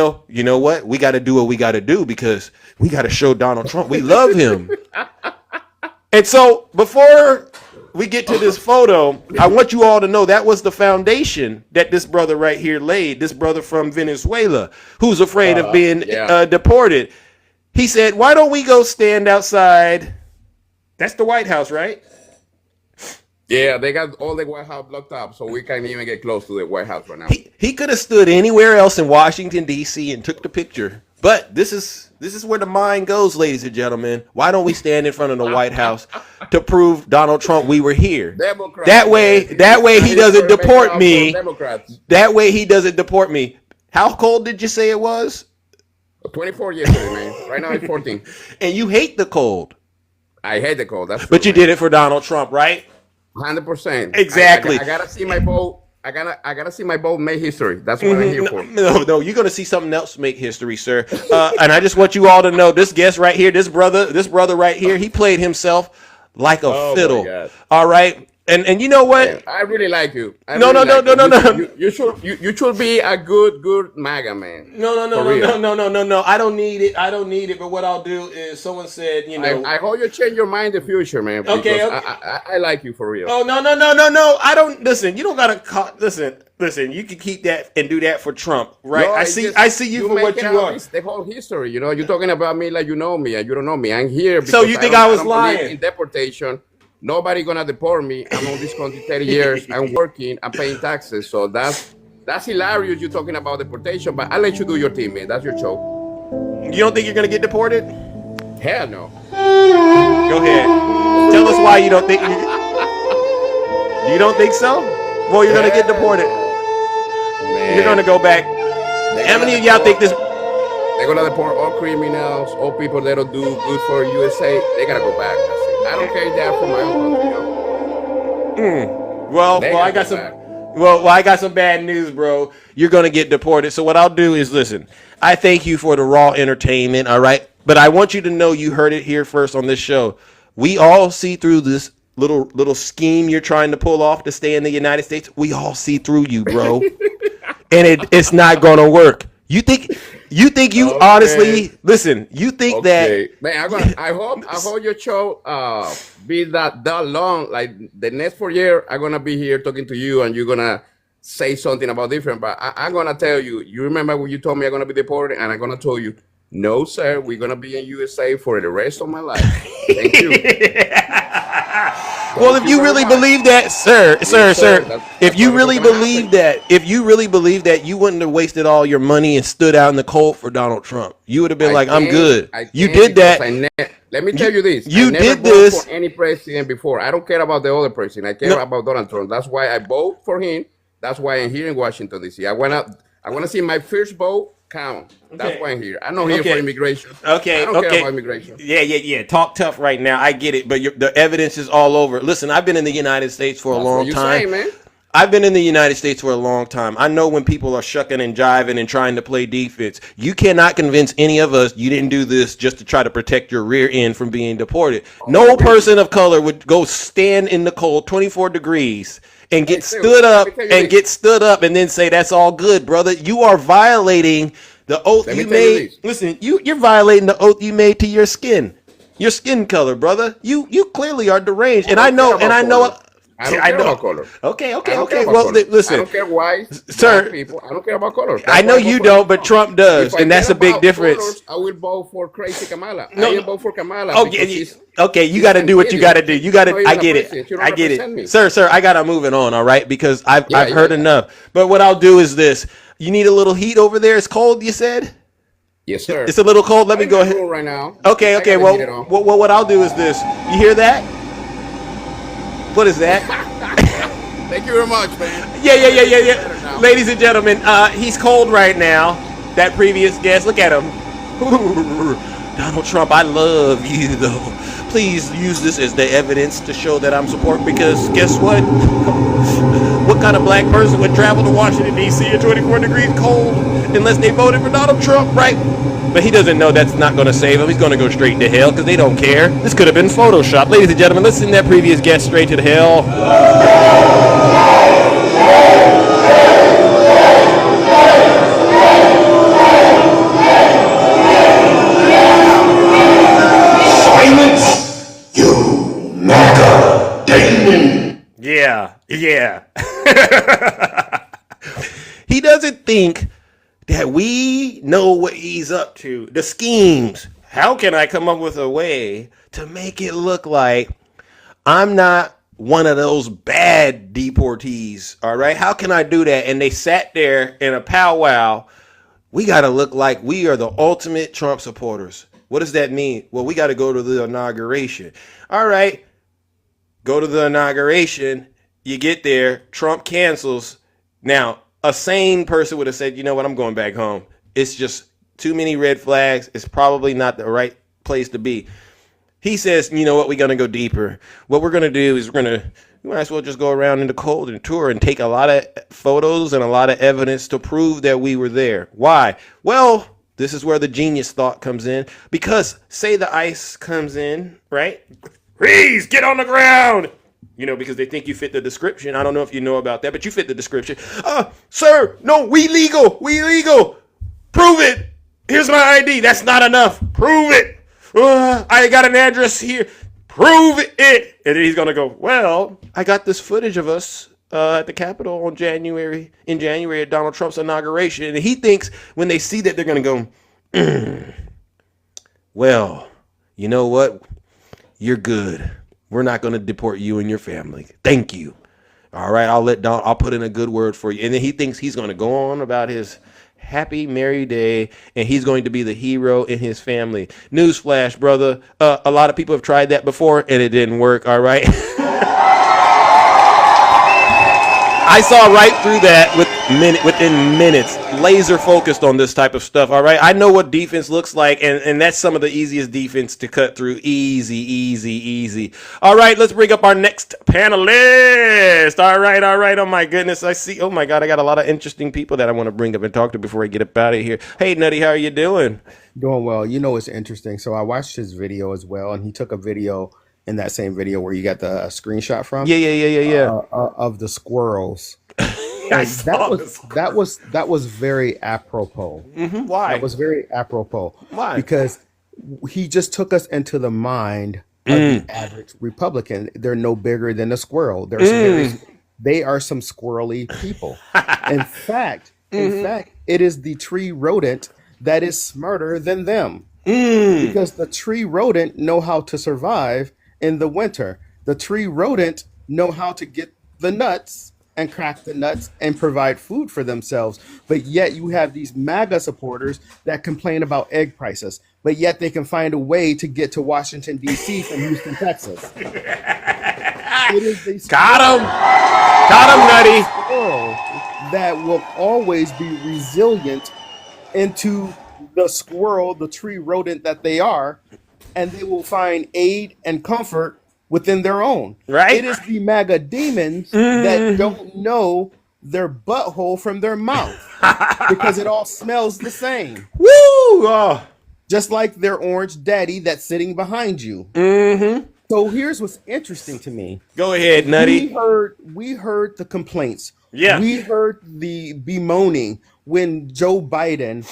know what? We got to do what we got to do because we got to show Donald Trump we love him. And so before we get to this photo, I want you all to know that was the foundation that this brother right here laid. This brother from Venezuela who's afraid of being deported. He said, "Why don't we go stand outside?" That's the White House, right? Yeah, they got all the White House blocked up, so we can't even get close to the White House right now. He could have stood anywhere else in Washington D.C. and took the picture, but this is where the mind goes, ladies and gentlemen. Why don't we stand in front of the White House to prove Donald Trump we were here? Democrats, that way he doesn't deport me. Democrats. That way he doesn't deport me. How cold did you say it was? 24 yesterday, man. Right now it's 14. And you hate the cold. I hate the cold. That's true, but you did it for Donald Trump, right? 100%. Exactly. I gotta see my vote. I gotta see my vote make history. That's what I'm here for. No, you're gonna see something else make history, sir. And I just want you all to know this guest right here, this brother right here, he played himself like a fiddle. All right. And you know what? Man, I really like you. No. You should be a good MAGA man. No. I don't need it. But what I'll do is, someone said, I hope you change your mind in the future, man. Okay. I like you for real. Oh no. I don't listen. You don't gotta listen. You can keep that and do that for Trump, right? No, I see you for what you are. The whole history, you're talking about me like you know me, and you don't know me. I'm here because so you think I was lying? In deportation. Nobody gonna deport me. I'm on this country 30 years. I'm working. I'm paying taxes. So that's hilarious. You're talking about deportation, but I'll let you do your thing, man. That's your show. You don't think you're gonna get deported? Hell no. Go ahead. Tell us why you don't think. You don't think so? Well, you're gonna get deported. Man. You're gonna go back. How many of y'all think this? They're gonna deport all criminals, all people that don't do good for USA. They gotta go back. I don't care that for my own country. Well, I got some. Well, I got some bad news, bro. You're gonna get deported. So what I'll do is listen. I thank you for the raw entertainment. All right, but I want you to know you heard it here first on this show. We all see through this little scheme you're trying to pull off to stay in the United States. We all see through you, bro, and it's not gonna work. You think you okay. Honestly listen? You think okay. That? Man, I hope your show be that long. Like the next 4 years, I'm gonna be here talking to you, and you're gonna say something about different. But I'm gonna tell you. You remember when you told me I'm gonna be deported, and I'm gonna tell you, no, sir, we're gonna be in USA for the rest of my life. Thank you. Well, if you really believe that, sir, if you really believe that, you wouldn't have wasted all your money and stood out in the cold for Donald Trump. You would have been like, I'm good. You did that. Let me tell you this. You did this this for any president before. I don't care about the other president. I care about Donald Trump. That's why I vote for him. That's why I'm here in Washington, D.C. I wanna see my first vote count. That's why I'm here. I'm not here for immigration. Okay. I don't care about immigration. Yeah. Talk tough right now. I get it, but the evidence is all over. Listen, I've been in the United States for a long time. Say, man. I've been in the United States for a long time. I know when people are shucking and jiving and trying to play defense. You cannot convince any of us you didn't do this just to try to protect your rear end from being deported. No person of color would go stand in the cold 24 degrees and get stood up and then say that's all good, brother. You are violating the oath you made. Listen, you're violating the oath you made to your skin color, brother. You clearly are deranged, and I know. I don't I care know. about color. Okay. I don't care Okay. about Well, color. I listen, don't care why sir. black people. I don't care about colors. I That's know why I vote you for don't, but Trump. Trump does, If I and that's care a big about difference. colors, I will vote for crazy Kamala. I No, will no. vote for Kamala because Okay, she's okay, you she's got to an do what you got to idiot. do. You She's got not to. even I a get it. president. She don't I get represent me. it, sir. I got to moving on. All right, because I've Yeah, heard yeah. enough. But what I'll do is this: you need a little heat over there. It's cold. You said Yes, sir. it's a little cold. Let I'm me in go my ahead. room right now. Okay, I okay. got the heater on. What I'll do is this. You hear that? What is that? Thank you very much, man. Yeah. Ladies and gentlemen, he's cold right now. That previous guest, look at him. Donald Trump, I love you though. Please use this as the evidence to show that I'm supporting. Because guess what? What kind of black person would travel to Washington D.C. at 24 degrees cold unless they voted for Donald Trump, right? But he doesn't know that's not going to save him. He's going to go straight to hell because they don't care. This could have been Photoshop. Ladies and gentlemen, let's send that previous guest straight to the hell. Silence, you MAGA demon. Yeah. He doesn't think that we know what he's up to. The schemes. How can I come up with a way to make it look like I'm not one of those bad deportees? All right. How can I do that? And they sat there in a powwow. We got to look like we are the ultimate Trump supporters. What does that mean? Well, we got to go to the inauguration. All right. Go to the inauguration. You get there. Trump cancels. Now, a sane person would have said, you know what? I'm going back home. It's just too many red flags. It's probably not the right place to be. He says, you know what? We're going to go deeper. What we're going to do is we might as well just go around in the cold and tour and take a lot of photos and a lot of evidence to prove that we were there. Why? Well, this is where the genius thought comes in. Because say the ICE comes in, right? Freeze, get on the ground. You know, because they think you fit the description. I don't know if you know about that, but you fit the description. Sir, no, we legal. Prove it. Here's my ID. That's not enough. Prove it. I got an address here. Prove it. And then he's going to go, well, I got this footage of us at the Capitol in January at Donald Trump's inauguration. And he thinks when they see that, they're going to go, well, you know what? You're good. We're not going to deport you and your family. Thank you. All right, I'll put in a good word for you. And then he thinks he's going to go on about his happy, merry day, and he's going to be the hero in his family. Newsflash, brother. A lot of people have tried that before, and it didn't work, all right? I saw right through that within minutes, laser focused on this type of stuff. All right, I know what defense looks like, and that's some of the easiest defense to cut through. Easy. All right, let's bring up our next panelist. All right. Oh my goodness, I see. Oh my God, I got a lot of interesting people that I want to bring up and talk to before I get up out of here. Hey, Nutty, how are you doing? Doing well. You know, it's interesting. So I watched his video as well, and he took a video in that same video where you got the screenshot from. Yeah. Of the squirrels. I And saw that was very apropos. Why? That was very apropos. Why? Because he just took us into the mind of the average Republican. They're no bigger than a squirrel. They are some squirrely people. In fact, it is the tree rodent that is smarter than them. Because the tree rodent know how to survive in the winter. The tree rodent know how to get the nuts and crack the nuts and provide food for themselves. But yet you have these MAGA supporters that complain about egg prices, but yet they can find a way to get to Washington, D.C. from Houston, Texas. It is a Got him, Nutty. squirrel that will always be resilient into the squirrel, the tree rodent that they are, and they will find aid and comfort within their own. Right. It is the MAGA demons that don't know their butthole from their mouth because it all smells the same. Woo! Oh. Just like their orange daddy that's sitting behind you. So here's what's interesting to me. Go ahead, Nutty. We heard the complaints. Yeah. We heard the bemoaning when Joe Biden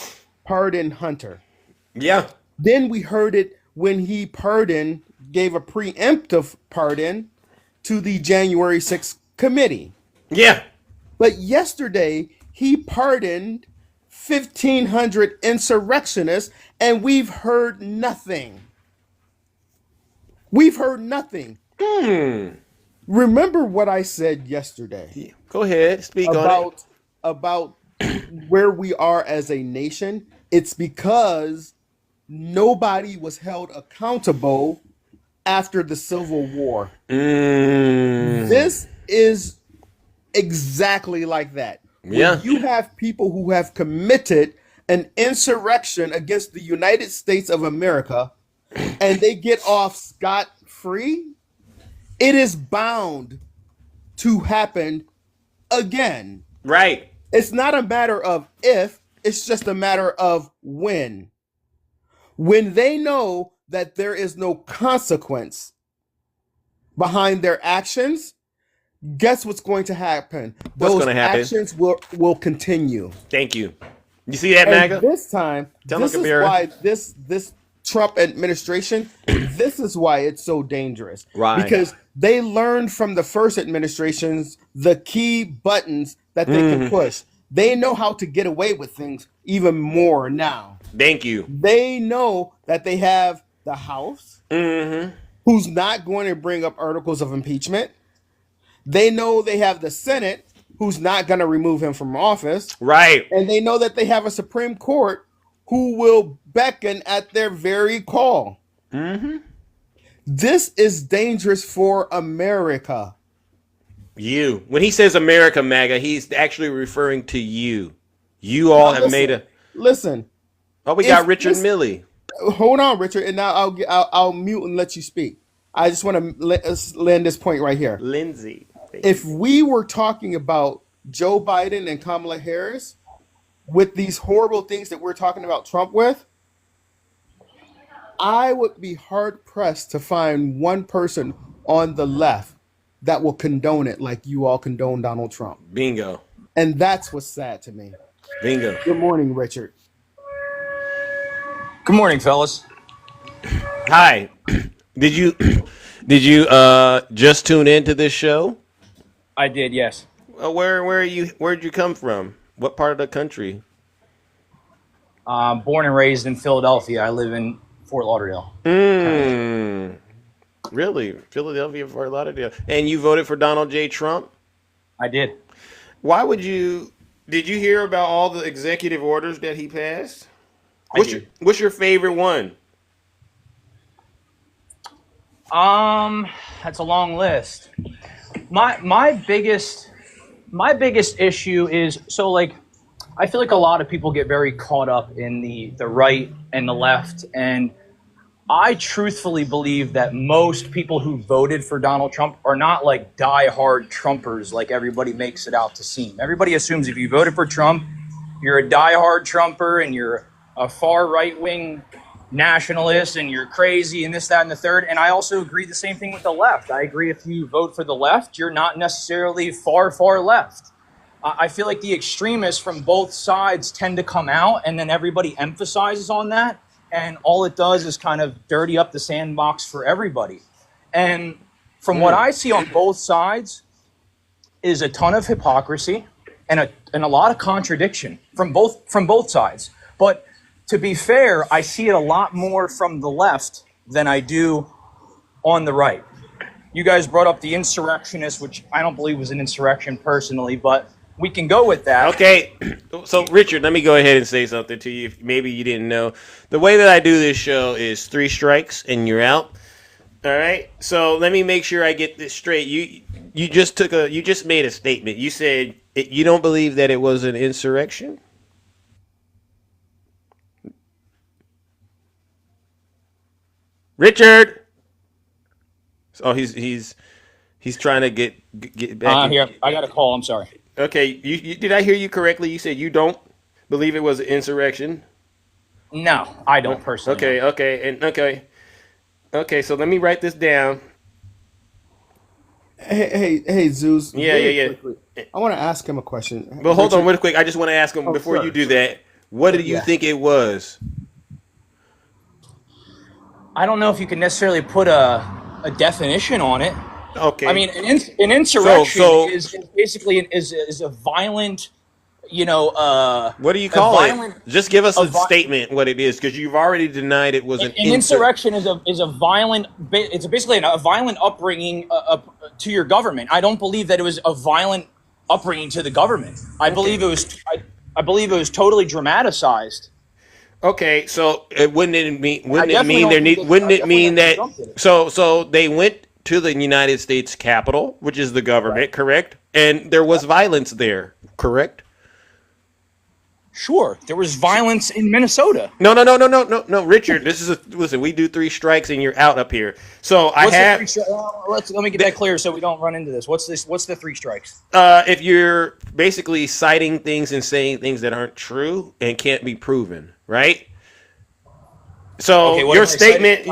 pardoned Hunter. Yeah. Then we heard it when he gave a preemptive pardon to the January 6th committee. Yeah. But yesterday, he pardoned 1,500 insurrectionists, and we've heard nothing. We've heard nothing. Remember what I said yesterday. Go ahead, speak on it. About where we are as a nation. It's because nobody was held accountable after the Civil War. This is exactly like that. Yeah. When you have people who have committed an insurrection against the United States of America and they get off scot-free, it is bound to happen again. Right. It's not a matter of if, it's just a matter of when. When they know that there is no consequence behind their actions, guess what's going to happen? What's going to happen? Actions will continue. Thank you. You see that, And MAGA? this time, this is why this Trump administration, this is why it's so dangerous. Right. Because they learned from the first administrations the key buttons that they can push. They know how to get away with things even more now. Thank you. They know that they have the House, who's not going to bring up articles of impeachment. They know they have the Senate, who's not going to remove him from office. Right. And they know that they have a Supreme Court who will beckon at their very call. This is dangerous for America. You. When he says America, MAGA, he's actually referring to you. You all have made a... Listen. Oh, we got Richard Milley. Hold on, Richard, and now I'll mute and let you speak. I just want to land this point right here. Lindsay. If we were talking about Joe Biden and Kamala Harris with these horrible things that we're talking about Trump with, I would be hard-pressed to find one person on the left that will condone it like you all condone Donald Trump. Bingo. And that's what's sad to me. Bingo. Good morning, Richard. Good morning, fellas. Hi. Did you just tune into this show? I did, yes. Where'd you come from? What part of the country? Born and raised in Philadelphia. I live in Fort Lauderdale. Really? Philadelphia, Fort Lauderdale. And you voted for Donald J. Trump? I did. Why would you? Did you hear about all the executive orders that he passed? What's your favorite one? That's a long list. My biggest issue is, so like, I feel like a lot of people get very caught up in the right and the left, and I truthfully believe that most people who voted for Donald Trump are not like die-hard Trumpers like everybody makes it out to seem. Everybody assumes if you voted for Trump, you're a die-hard Trumper and you're a far right-wing nationalist and you're crazy and this, that, and the third. And I also agree the same thing with the left. I agree if you vote for the left, you're not necessarily far, far left. I feel like the extremists from both sides tend to come out and then everybody emphasizes on that. And all it does is kind of dirty up the sandbox for everybody. And from what I see on both sides is a ton of hypocrisy and a lot of contradiction from both sides. But to be fair, I see it a lot more from the left than I do on the right. You guys brought up the insurrectionist, which I don't believe was an insurrection personally, but we can go with that. Okay. So, Richard, let me go ahead and say something to you. Maybe you didn't know. The way that I do this show is 3 strikes and you're out. All right? So, let me make sure I get this straight. You just made a statement. You said you don't believe that it was an insurrection? Richard. Oh, he's trying to get back. Here, I got a call. I'm sorry. Okay, you did I hear you correctly? You said you don't believe it was an insurrection? No, I don't personally. Okay. So let me write this down. Hey, Zeus. Yeah. Quickly, I want to ask him a question. But hold on real quick. I just want to ask him before you do that. What do you think it was? I don't know if you can necessarily put a definition on it. Okay. I mean, an insurrection So is basically is a violent, what do you a call it? violent Just give us a a statement what it is, because you've already denied it was an an insurrection is a violent. It's basically a violent upbringing to your government. I don't believe that it was a violent upbringing to the government. I believe it was. I believe it was totally dramatized. Okay, so wouldn't it mean that that so they went to the United States Capitol, which is the government, correct? And there was violence there, correct? Sure, there was violence in Minnesota. No, Richard. Listen. We do 3 strikes and you're out up here. So Let me get that clear so we don't run into this. What's the 3 strikes? If you're basically citing things and saying things that aren't true and can't be proven, right? So your statement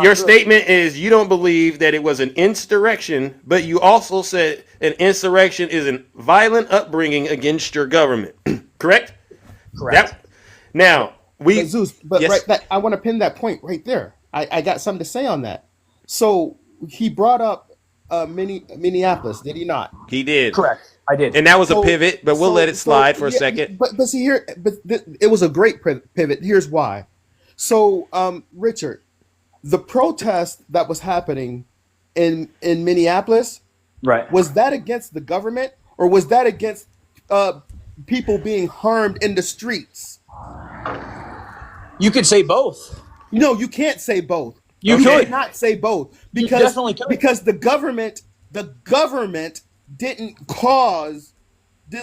is you don't believe that it was an insurrection, but you also said an insurrection is a violent upbringing against your government, correct? Correct. Now But Zeus, yes. right, I want to pin that point right there. I got something to say on that. So he brought up Minneapolis, did he not? He did. Correct. I did. And that was a pivot, but we'll let it slide for a second. But see here, it was a great pivot. Here's why. So, Richard, the protest that was happening in Minneapolis, right? Was that against the government or was that against people being harmed in the streets? You could say both. No, you can't say both. You could not say both You definitely could. because the government didn't cause,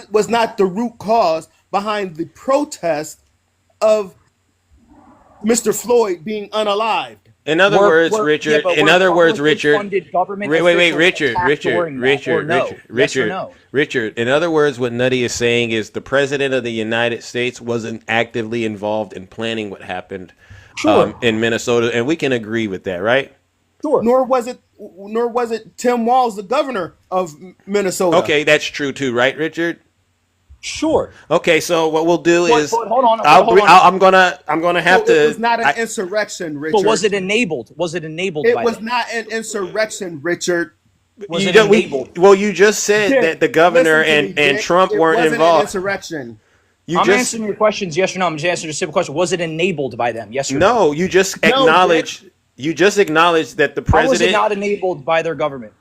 was not the root cause behind the protest of Mr. Floyd being unalived. In other words, Richard. Wait, Richard. In other words, what Nutty is saying is the president of the United States wasn't actively involved in planning what happened in Minnesota, and we can agree with that, right? Sure. Nor was it Tim Walz, the governor of Minnesota. Okay, that's true too, right, Richard? Sure. Okay, so what we'll do is hold on. I'm gonna have to. It was not an insurrection, Richard. But was it enabled? Was it enabled? It was not an insurrection, Richard. Was it enabled? Well, you just said that the governor and Trump weren't involved. An insurrection. I'm answering your questions, yes or no. I'm just answering a simple question. Was it enabled by them? Yes or no? No, you just acknowledged. You just acknowledged that the president. How was it not enabled by their government?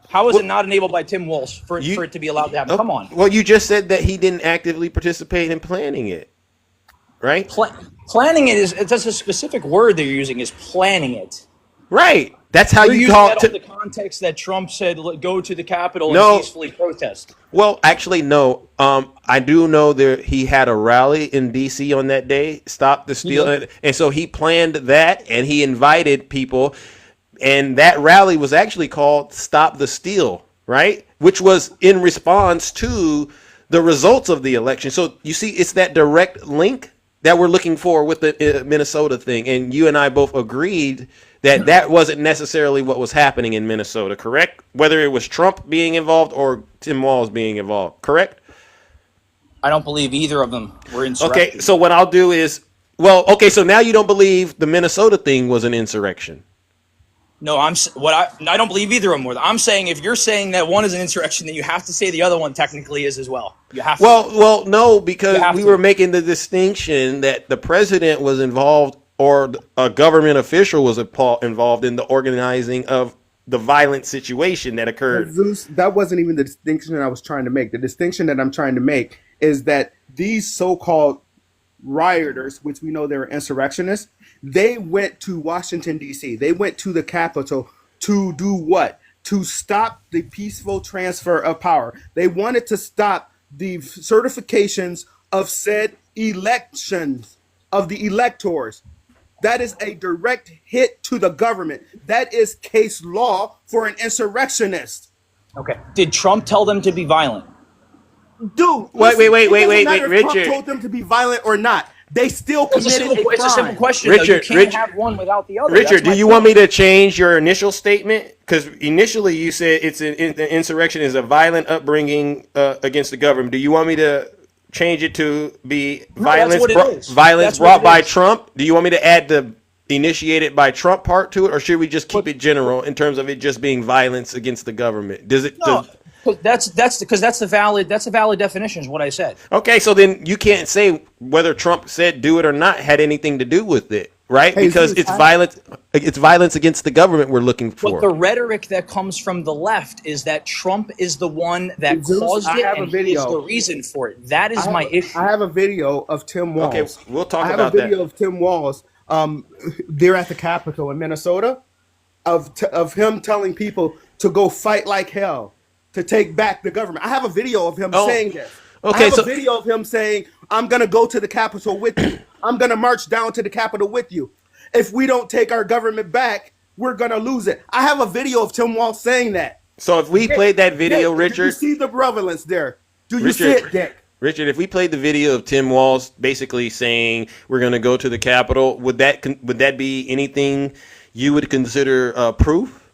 How was it not enabled by Tim Walz for it to be allowed to happen? Come on. Well, you just said that he didn't actively participate in planning it, right? Planning it that's a specific word they're using is planning it. Right. That's how you call it. The context that Trump said, go to the Capitol and peacefully protest. Well, actually, no. I do know that he had a rally in D.C. on that day, Stop the Steal. And so he planned that and he invited people. And that rally was actually called Stop the Steal, right? Which was in response to the results of the election. So you see, it's that direct link that we're looking for with the Minnesota thing. And you and I both agreed that that wasn't necessarily what was happening in Minnesota, correct? Whether it was Trump being involved or Tim Walz being involved, correct? I don't believe either of them were insurrections. Okay, so what I'll do is, so now you don't believe the Minnesota thing was an insurrection. No, I don't believe either of them were. I'm saying if you're saying that one is an insurrection, then you have to say the other one technically is as well. You have to. Well, no, because we were making the distinction that the president was involved or a government official was involved in the organizing of the violent situation that occurred. Zeus, that wasn't even the distinction that I was trying to make. The distinction that I'm trying to make is that these so-called rioters, which we know they're insurrectionists, they went to Washington, D.C. They went to the Capitol to do what? To stop the peaceful transfer of power. They wanted to stop the certifications of said elections of the electors. That is a direct hit to the government. That is case law for an insurrectionist. Okay. Did Trump tell them to be violent? Dude, wait, Richard. Trump told them to be violent or not. They still committed a crime. It's a simple question. Richard, you can't have one without the other. Richard, do you want me to change your initial statement? Because initially you said the insurrection is a violent upbringing against the government. Do you want me to change it to be violence brought by Trump? Do you want me to add the initiated by Trump part to it, or should we just keep it general in terms of it just being violence against the government? Does it? No, that's a valid definition. Is what I said. Okay, so then you can't say whether Trump said do it or not had anything to do with it, right? Hey, Because Zeus, it's violence. It's violence against the government we're looking But for. the rhetoric that comes from the left is that Trump is the one that Zeus, caused I it have a and he is video. the reason for it. That is my issue. I have a video of Tim Walz. Okay, we'll talk I have about a video that. of Tim Walz. They're at the Capitol in Minnesota, of him telling people to go fight like hell to take back the government. I have a video of him saying this. Okay, I have so a video of him saying, "I'm gonna go to the Capitol with you. I'm gonna march down to the Capitol with you. If we don't take our government back, we're gonna lose it." I have a video of Tim Walz saying that. So if we played that video, Dick, Richard, do you see the relevance there? Do you Richard, see it, Dick? Richard, if we played the video of Tim Walz basically saying we're going to go to the Capitol, would that be anything you would consider proof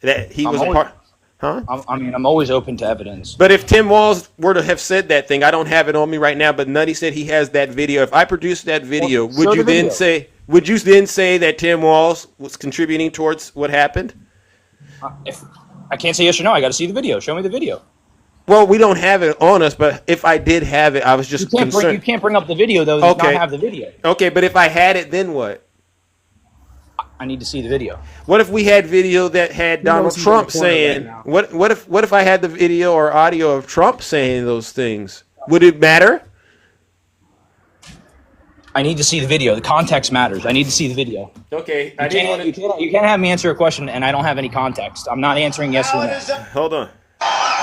that he was a part? Huh? I'm always open to evidence. But if Tim Walz were to have said that thing, I don't have it on me right now, but Nutty said he has that video. If I produced that video, Well, show would you the then video. say? Would you then say that Tim Walz was contributing towards what happened? If I can't say yes or no, I got to see the video. Show me the video. Well, we don't have it on us, but if I did have it, I was just You concerned. can't bring up the video though. And not have the video. Okay, but if I had it, then what? I need to see the video. What if we had video that had Donald he's Trump in the corner saying? right now. What if I had the video or audio of Trump saying those things? Would it matter? I need to see the video. The context matters. I need to see the video. Okay, You can't have me answer a question and I don't have any context. I'm not answering yes or no. Hold on.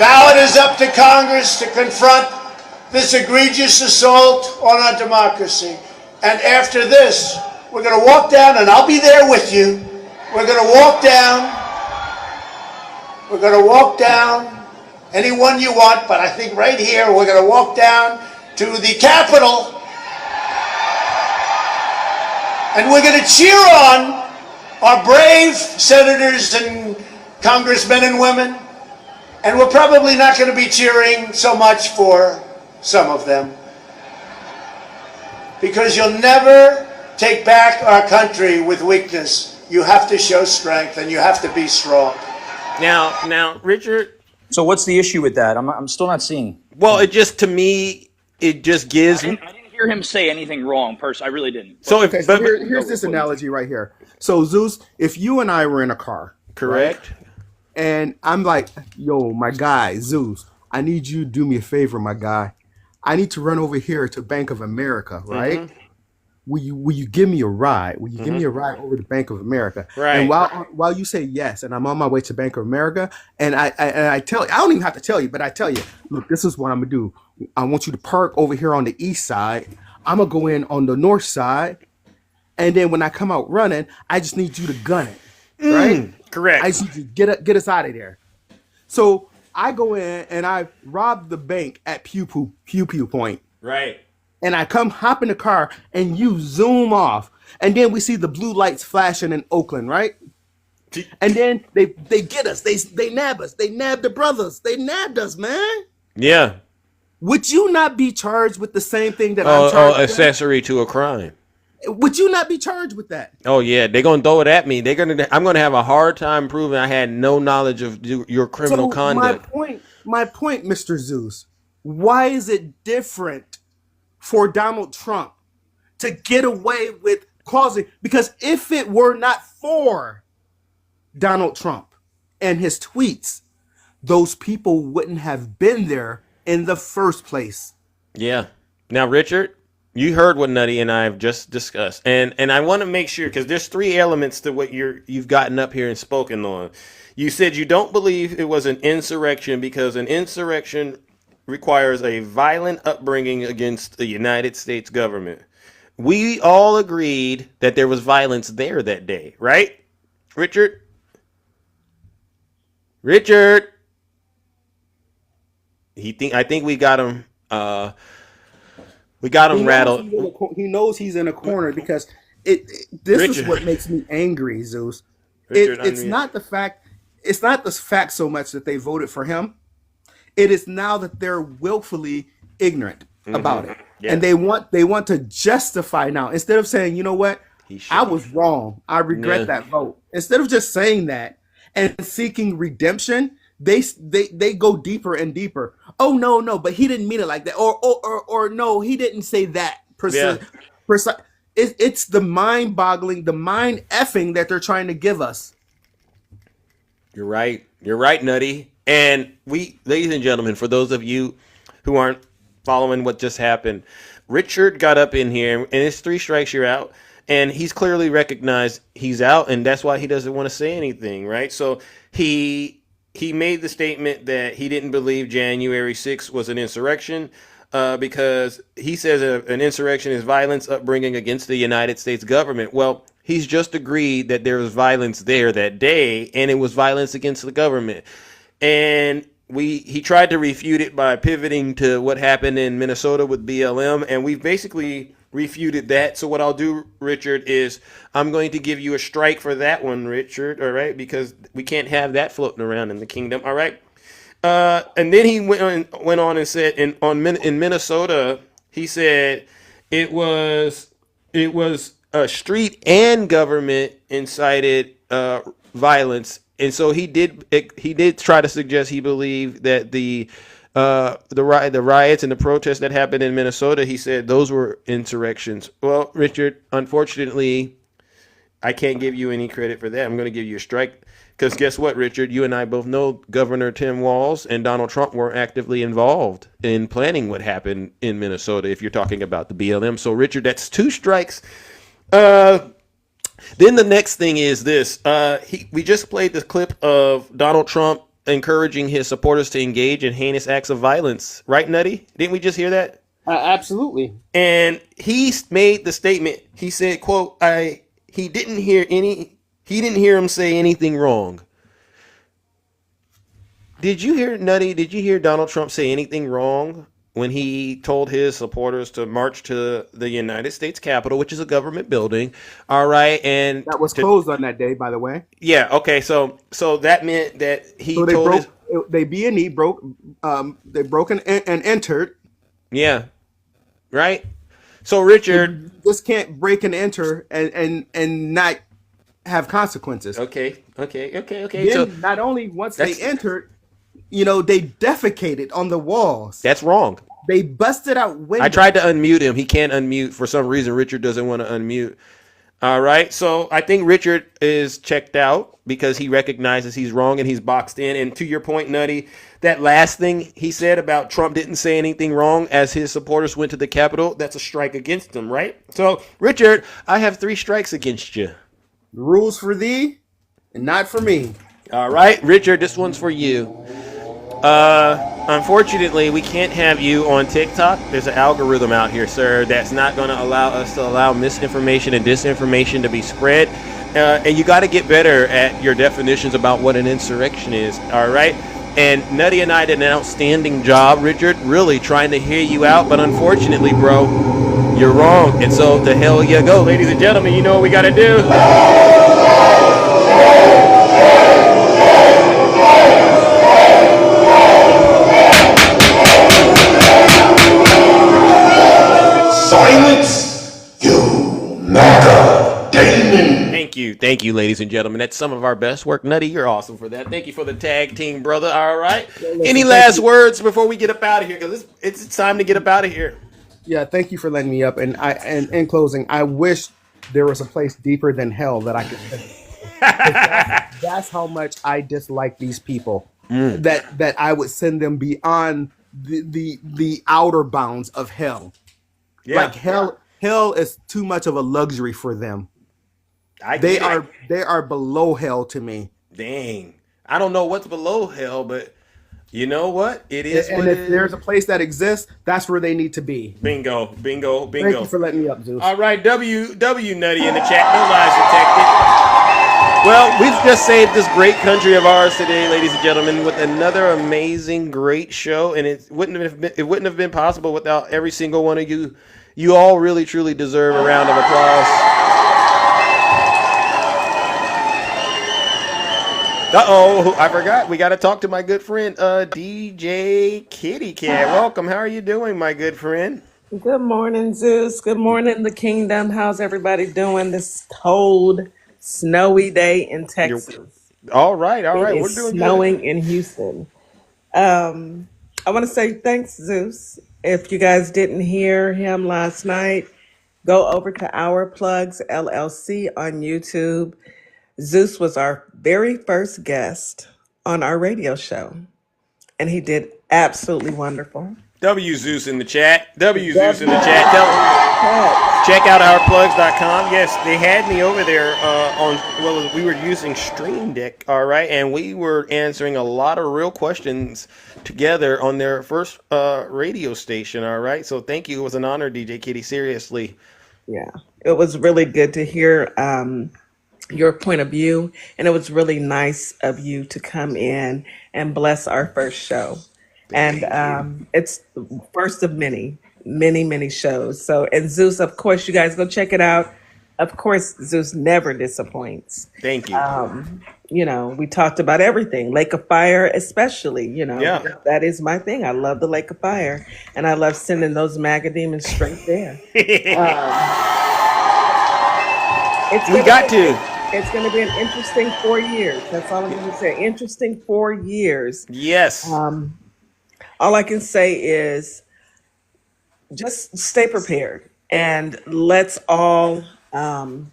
Now it is up to Congress to confront this egregious assault on our democracy. And after this, we're going to walk down, and I'll be there with you. We're going to walk down. We're going to walk down anyone you want, but I think right here we're going to walk down to the Capitol. And we're going to cheer on our brave senators and congressmen and women. And we're probably not going to be cheering so much for some of them. Because you'll never take back our country with weakness. You have to show strength and you have to be strong. Now, Richard. So what's the issue with that? I'm still not seeing. Well, it just to me, it just gives. I didn't hear him say anything wrong, I really didn't. So Okay, so here's this analogy right here. So Zeus, if you and I were in a car, correct, right, and I'm like, yo, my guy, Zeus, I need you to do me a favor, my guy. I need to run over here to Bank of America, right? Mm-hmm. Will you give me a ride? Will you give me a ride over to Bank of America? Right. And while you say yes, and I'm on my way to Bank of America, and I tell you, I don't even have to tell you, but I tell you, look, this is what I'm gonna do. I want you to park over here on the east side. I'm gonna go in on the north side, and then when I come out running, I just need you to gun it, right? Correct. I just need you to get us out of there. So I go in and I rob the bank at Pew Point. Right. And I hop in the car and you zoom off. And then we see the blue lights flashing in Oakland, right? And then they get us. They nab us. They nab the brothers. They nabbed us, man. Yeah. Would you not be charged with the same thing that I'm charged with? Accessory to a crime. Would you not be charged with that? Oh yeah, they're gonna throw it at me. I'm gonna have a hard time proving I had no knowledge of your criminal conduct. My point, Mr. Zeus. Why is it different for Donald Trump to get away with causing? Because if it were not for Donald Trump and his tweets, those people wouldn't have been there in the first place. Yeah. Now, Richard, you heard what Nutty and I have just discussed, and I want to make sure because there's three elements to what you've gotten up here and spoken on. You said you don't believe it was an insurrection because an insurrection requires a violent upbringing against the United States government. We all agreed that there was violence there that day, right, Richard? Richard. I think we got him. We got him rattled. He knows he's in a corner because this Richard. is what makes me angry, Zeus. Richard, It's not the fact. It's not the fact so much that they voted for him. It is now that they're willfully ignorant about it, Yeah. and they want to justify now instead of saying, you know what, I was wrong. I regret that vote. Instead of just saying that and seeking redemption, they go deeper and deeper. Oh no, but he didn't mean it like that. Or no, he didn't say that. It's the mind boggling, the mind effing that they're trying to give us. You're right. You're right, Nutty. And we, ladies and gentlemen, for those of you who aren't following what just happened, Richard got up in here, and it's 3 strikes, you're out. And he's clearly recognized he's out, and that's why he doesn't want to say anything, right? So he made the statement that he didn't believe January 6th was an insurrection because he says an insurrection is violence upbringing against the United States government. Well, he's just agreed that there was violence there that day, and it was violence against the government. And he tried to refute it by pivoting to what happened in Minnesota with BLM, and we've basically refuted that. So what I'll do, Richard, is I'm going to give you a strike for that one, Richard, all right? Because we can't have that floating around in the kingdom, all right? And then he went on and said in Minnesota, he said it was street and government incited violence, and so he did try to suggest he believed that the riots and the protests that happened in Minnesota, he said those were insurrections. Well, Richard, unfortunately, I can't give you any credit for that. I'm going to give you a strike. Because guess what, Richard? You and I both know Governor Tim Walz and Donald Trump were actively involved in planning what happened in Minnesota, if you're talking about the BLM. So, Richard, that's 2 strikes. Then the next thing is this. We just played this clip of Donald Trump encouraging his supporters to engage in heinous acts of violence. Right, Nutty? Didn't we just hear that? Absolutely. And he made the statement. He said, quote, he didn't hear him say anything wrong. Did you hear, Nutty? Did you hear Donald Trump say anything wrong when he told his supporters to march to the United States Capitol, which is a government building? All right, and that was closed on that day, by the way. Yeah. Okay. So that meant that he told they B&E broke. They broke and entered. Yeah. Right. So Richard, you just can't break and enter and not have consequences. Okay. Then so not only once they entered, they defecated on the walls. That's wrong. They busted out windows. I tried to unmute him. He can't unmute for some reason. Richard doesn't want to unmute. All right. So I think Richard is checked out because he recognizes he's wrong and he's boxed in. And to your point, Nutty, that last thing he said about Trump didn't say anything wrong as his supporters went to the Capitol, that's a strike against him, right? So, Richard, I have 3 strikes against you. The rules for thee and not for me. All right, Richard, this one's for you. Unfortunately, we can't have you on TikTok. There's an algorithm out here, sir, that's not going to allow us to allow misinformation and disinformation to be spread. And you got to get better at your definitions about what an insurrection is, all right? And Nutty and I did an outstanding job, Richard, really trying to hear you out. But unfortunately, bro, you're wrong. And so the hell you go. Ladies and gentlemen, you know what we got to do. Silence, you MAGA demon. Thank you, ladies and gentlemen. That's some of our best work. Nutty, you're awesome for that. Thank you for the tag team, brother. All right. Any last words before we get up out of here? Because it's time to get up out of here. Yeah, thank you for letting me up. And in closing, I wish there was a place deeper than hell that I could send. That's how much I dislike these people. That I would send them beyond the outer bounds of hell. Yeah. Like hell is too much of a luxury for them. They are below hell to me. Dang. I don't know what's below hell, but you know what? It is. And if there's a place that exists, that's where they need to be. Bingo. Thank you for letting me up, Zeus. All right, W Nutty in the chat. No lies detected. Well, we've just saved this great country of ours today, ladies and gentlemen, with another amazing, great show. And it wouldn't have been possible without every single one of you. You all really, truly deserve a round of applause. Uh-oh, I forgot. We got to talk to my good friend, DJ Kitty Cat. Welcome. How are you doing, my good friend? Good morning, Zeus. Good morning, the kingdom. How's everybody doing this cold, snowy day in You're Texas? all right. All It right. We're is doing good. snowing in Houston. I want to say thanks, Zeus. If you guys didn't hear him last night, go over to Our Plugs LLC on YouTube. Zeus was our very first guest on our radio show, and he did absolutely wonderful. W Zeus in the chat. W Zeus in the W chat. chat. Check out ourplugs.com. Yes, they had me over there on. Well, we were using Stream Deck, all right, and we were answering a lot of real questions together on their first radio station, all right. So thank you. It was an honor, DJ Kitty. Seriously. Yeah, it was really good to hear your point of view, and it was really nice of you to come in and bless our first show. And it's the first of many, many, many shows. So, and Zeus, of course, you guys go check it out. Of course, Zeus never disappoints. Thank you. We talked about everything, Lake of Fire, especially, Yeah. that is my thing. I love the Lake of Fire, and I love sending those MAGA demons straight there. It's We gonna got be, to. it's going to be an interesting 4 years. That's all I'm going to say. Interesting 4 years. Yes. All I can say is just stay prepared and let's all band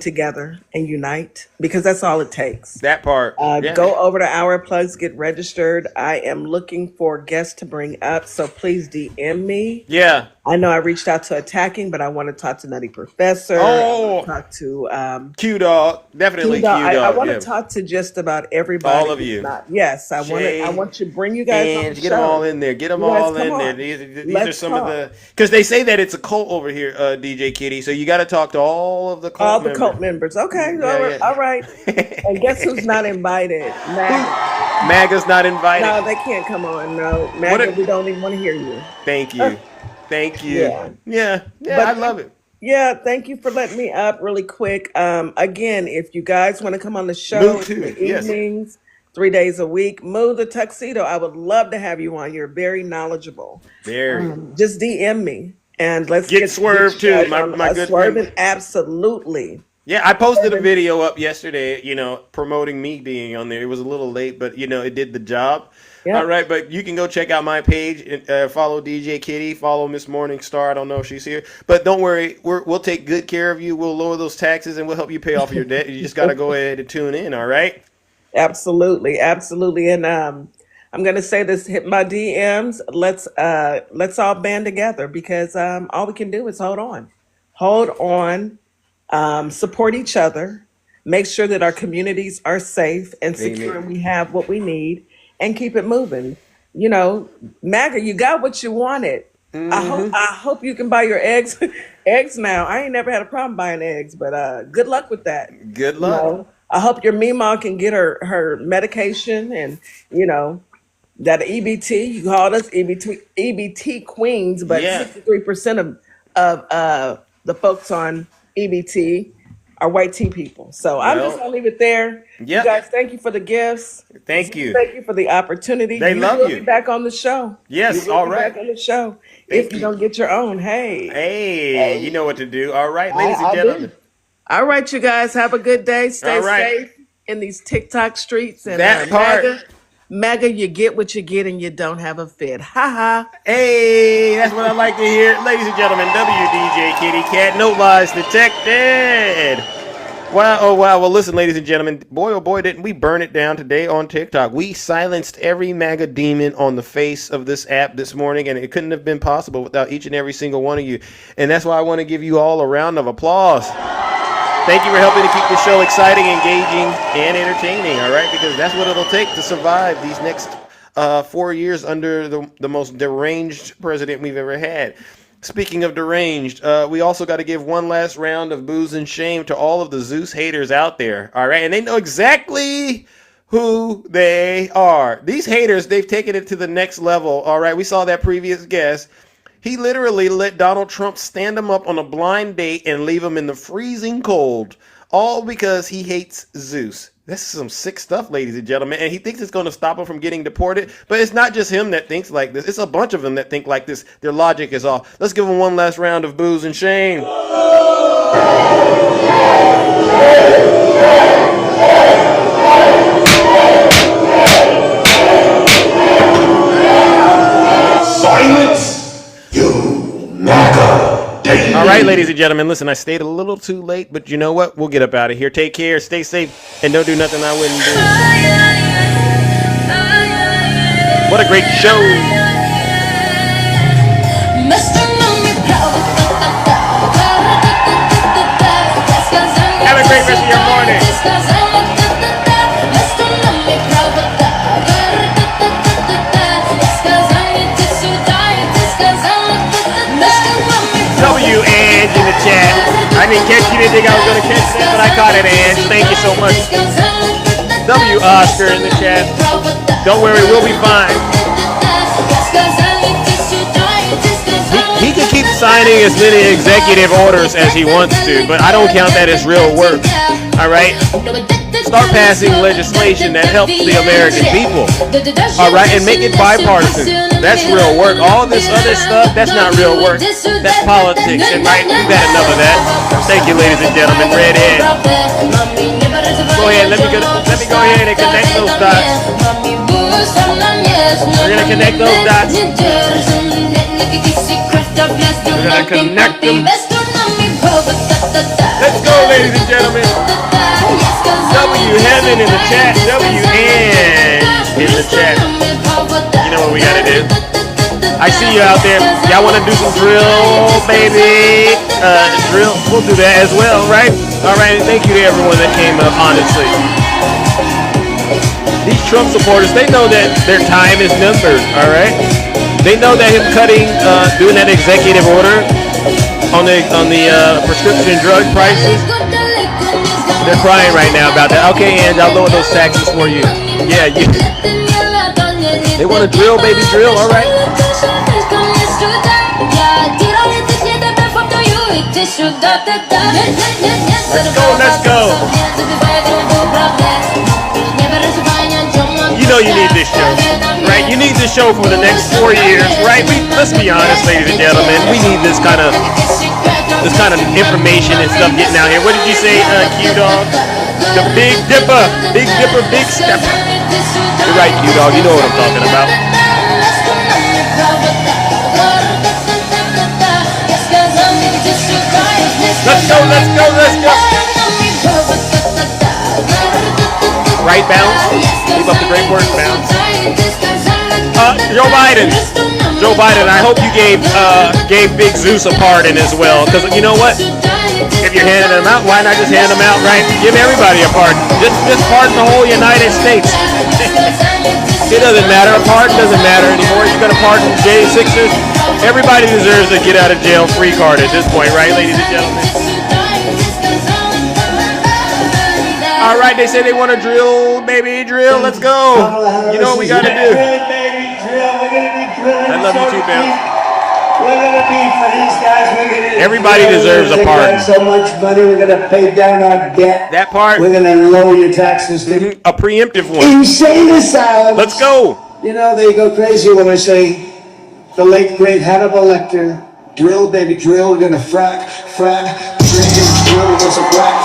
together and unite because that's all it takes. That part. Yeah. Go over to Our Plugs, get registered. I am looking for guests to bring up, so please DM me. Yeah. I know I reached out to Attacking, but I want to talk to Nutty Professor. I want to talk to Q Dog. Definitely Q Dog. I want yeah. to talk to just about everybody. All of who's you. Yes, I Shay, want to bring you guys on and the get show. them all in there. Get them You guys all come in there. on. These are Let's some talk. of the because they say that it's a cult over here, DJ Kitty. So you got to talk to all of the cult All the members. cult members. Okay, Yeah, all right. And guess who's not invited? MAGA. MAGA's not invited. No, they can't come on. No, MAGA, we don't even want to hear you. Thank you. Thank you. Yeah. Yeah, But I love it. Yeah, thank you for letting me up really quick. Again, if you guys want to come on the show Moo too, in the yes. evenings, 3 days a week, Moo the Tuxedo, I would love to have you on. You're very knowledgeable. Very. Just DM me and let's Get Swerve, you too, guys my on- good Swerving, friend. absolutely. Yeah, I posted a video up yesterday, promoting me being on there. It was a little late, but, it did the job. Yeah. All right, but you can go check out my page and follow DJ Kitty, follow Miss Morningstar. I don't know if she's here, but don't worry, we'll take good care of you. We'll lower those taxes and we'll help you pay off your debt. You just got to go ahead and tune in. All right. Absolutely. And I'm gonna say this: hit my DMs. Let's all band together because all we can do is hold on, support each other, make sure that our communities are safe and secure, Amen. and we have what we need, and keep it moving. MAGA, you got what you wanted. I hope you can buy your eggs eggs now. I ain't never had a problem buying eggs, but good luck with that. Good luck. I hope your Mima can get her medication and that EBT. You called us EBT queens, but Yeah. 63% of the folks on EBT are white tea people. So I'm just gonna leave it there. Yep. You guys, thank you for the gifts. Thank you. Thank you for the opportunity. They love will you. Be back on the show. Yes, You will all be right. Back on the show if you don't get your own. Hey, you know what to do. All right, ladies and I gentlemen. All right, you guys, have a good day. Stay All right. safe in these TikTok streets. And That part. MAGA, you get what you get and you don't have a fit. Ha ha. Hey, that's what I like to hear. Ladies and gentlemen, WDJ Kitty Cat, no lies detected. Wow, oh wow. Well, listen, ladies and gentlemen, boy, oh boy, didn't we burn it down today on TikTok. We silenced every MAGA demon on the face of this app this morning, and it couldn't have been possible without each and every single one of you. And that's why I want to give you all a round of applause. Thank you for helping to keep the show exciting, engaging, and entertaining, all right? Because that's what it'll take to survive these next 4 years under the most deranged president we've ever had. Speaking of deranged, we also got to give one last round of booze and shame to all of the Zeus haters out there, all right? And they know exactly who they are. These haters, they've taken it to the next level, all right? We saw that previous guest. He literally let Donald Trump stand him up on a blind date and leave him in the freezing cold, all because he hates Zeus. This is some sick stuff, ladies and gentlemen, and he thinks it's going to stop him from getting deported. But it's not just him that thinks like this. It's a bunch of them that think like this. Their logic is off. Let's give him one last round of booze and shame. Silence, you MAGA. All right, ladies and gentlemen, listen, I stayed a little too late, but you know what? We'll get up out of here. Take care, stay safe, and don't do nothing I wouldn't do. What a great show. Have a great rest of your morning. W Ange in the chat. I didn't catch you, didn't think I was going to catch that, but I caught it, Ange. Thank you so much. W Oscar in the chat. Don't worry, we'll be fine. He can keep signing as many executive orders as he wants to, but I don't count that as real work. All right? Start passing legislation that helps the American people. All right? And make it bipartisan. That's real work. All this other stuff, that's not real work. That's politics. And right, we've had enough of that. Thank you, ladies and gentlemen. Redhead. Go ahead. Let me go ahead and connect those dots. We're going to connect those dots. We're going to connect them. Let's go, ladies and gentlemen. W Heaven in the chat. WN in the chat. You know what we gotta do. I see you out there. Y'all want to do some drill, baby? Drill. We'll do that as well, right? All right. And thank you to everyone that came up. Honestly, these Trump supporters, they know that their time is numbered. All right. They know that him doing that executive order on the prescription drug prices. They're crying right now about that. Okay, and I'll lower those taxes for you. Yeah, you. They want to drill, baby, drill. All right. Let's go. You know you need this show, right? You need this show for the next 4 years, right? Let's be honest, ladies and gentlemen. We need this kind of information and stuff getting out here. What did you say, Q-Dog? The Big Dipper, Big Stepper. You're right, Q-Dog. You know what I'm talking about. Let's go. Right bounce. Leave up the great work bounce. Joe Biden, I hope you gave Big Zeus a pardon as well. Because you know what? If you're handing them out, why not just hand them out, right? Give everybody a pardon. Just pardon the whole United States. It doesn't matter. A pardon doesn't matter anymore. You're going to pardon J6ers. Everybody deserves a get out of jail free card at this point, right, ladies and gentlemen? All right, they say they want to drill, baby, drill. Let's go. You know what we got to do. I love you too, Bounce. We're going to be for these guys. Everybody deserves a pardon. So much money, we're going to pay down our debt. That part. We're going to lower your taxes. A preemptive one. Insane asylums. Let's go. You know, they go crazy when I say the late, great Hannibal Lecter. Drill, baby, drill. We're going to frack. Drill, we're going to frack.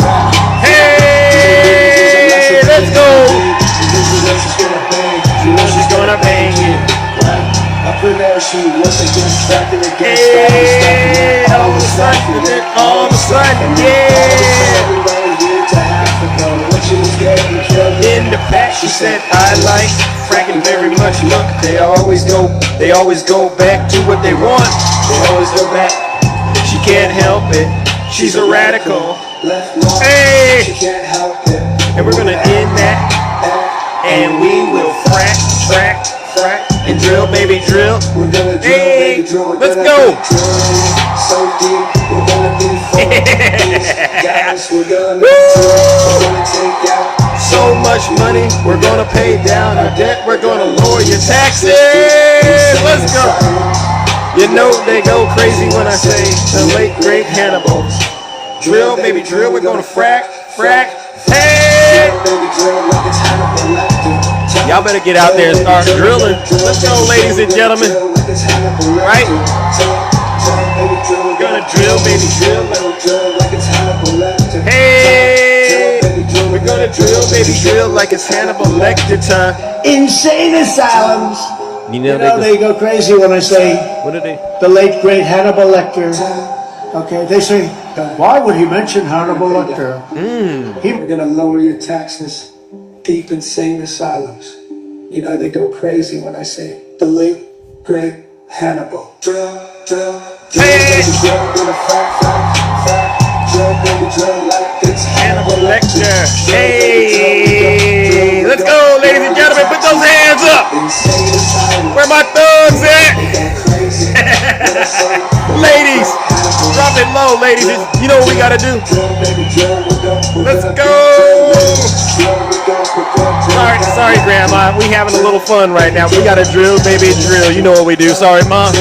Hey, let's go. She's going to pay you. Up in there, she was against back in the game. Hey, all of a sudden, yeah. In the back, she said, I like fracking very much. Look, they always go back to what they want. They always go back. She can't help it. She's a radical. Hey, and we're gonna end that, and we will frack, and drill, baby, drill. Hey, let's go. So much money, we're gonna pay down our debt. We're gonna lower your taxes. Let's go. You know they go crazy when I say the late great Hannibal. Drill, baby, drill. We're gonna frack. Hey. Y'all better get out there and start drilling. Let's go, ladies and gentlemen. Right? We're gonna drill, baby, drill. Hey, we're gonna drill, baby, drill like it's Hannibal Lecter time. Insane asylums. You know They go crazy when I say what are they? The late great Hannibal Lecter. Okay, they say, why would he mention Hannibal Lecter? We're gonna lower your taxes. Deep insane asylums. They go crazy when I say the late great Hannibal. Hannibal Lecter. Hey, let's go, ladies and gentlemen. Put those hands up. Where my thugs at? Ladies, drop it low, ladies. You know what we gotta do? Let's go. Sorry, Grandma. We having a little fun right now. We gotta drill, baby, drill. You know what we do. Sorry, Mom.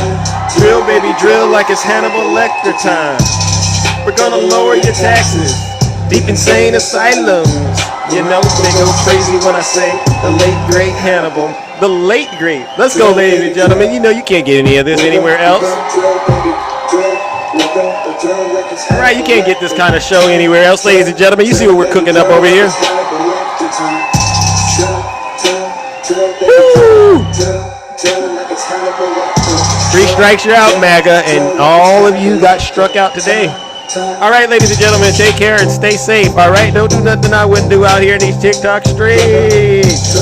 Drill, baby, drill like it's Hannibal Lecter time. We're gonna lower your taxes. Deep insane asylums. They go crazy when I say the late great Hannibal. The late great. Let's go, ladies and gentlemen. You can't get any of this anywhere else. Right, you can't get this kind of show anywhere else, ladies and gentlemen. You see what we're cooking up over here. Woo! 3 strikes, you're out, MAGA, and all of you got struck out today. All right, ladies and gentlemen, take care and stay safe, all right? Don't do nothing I wouldn't do out here in these TikTok streets.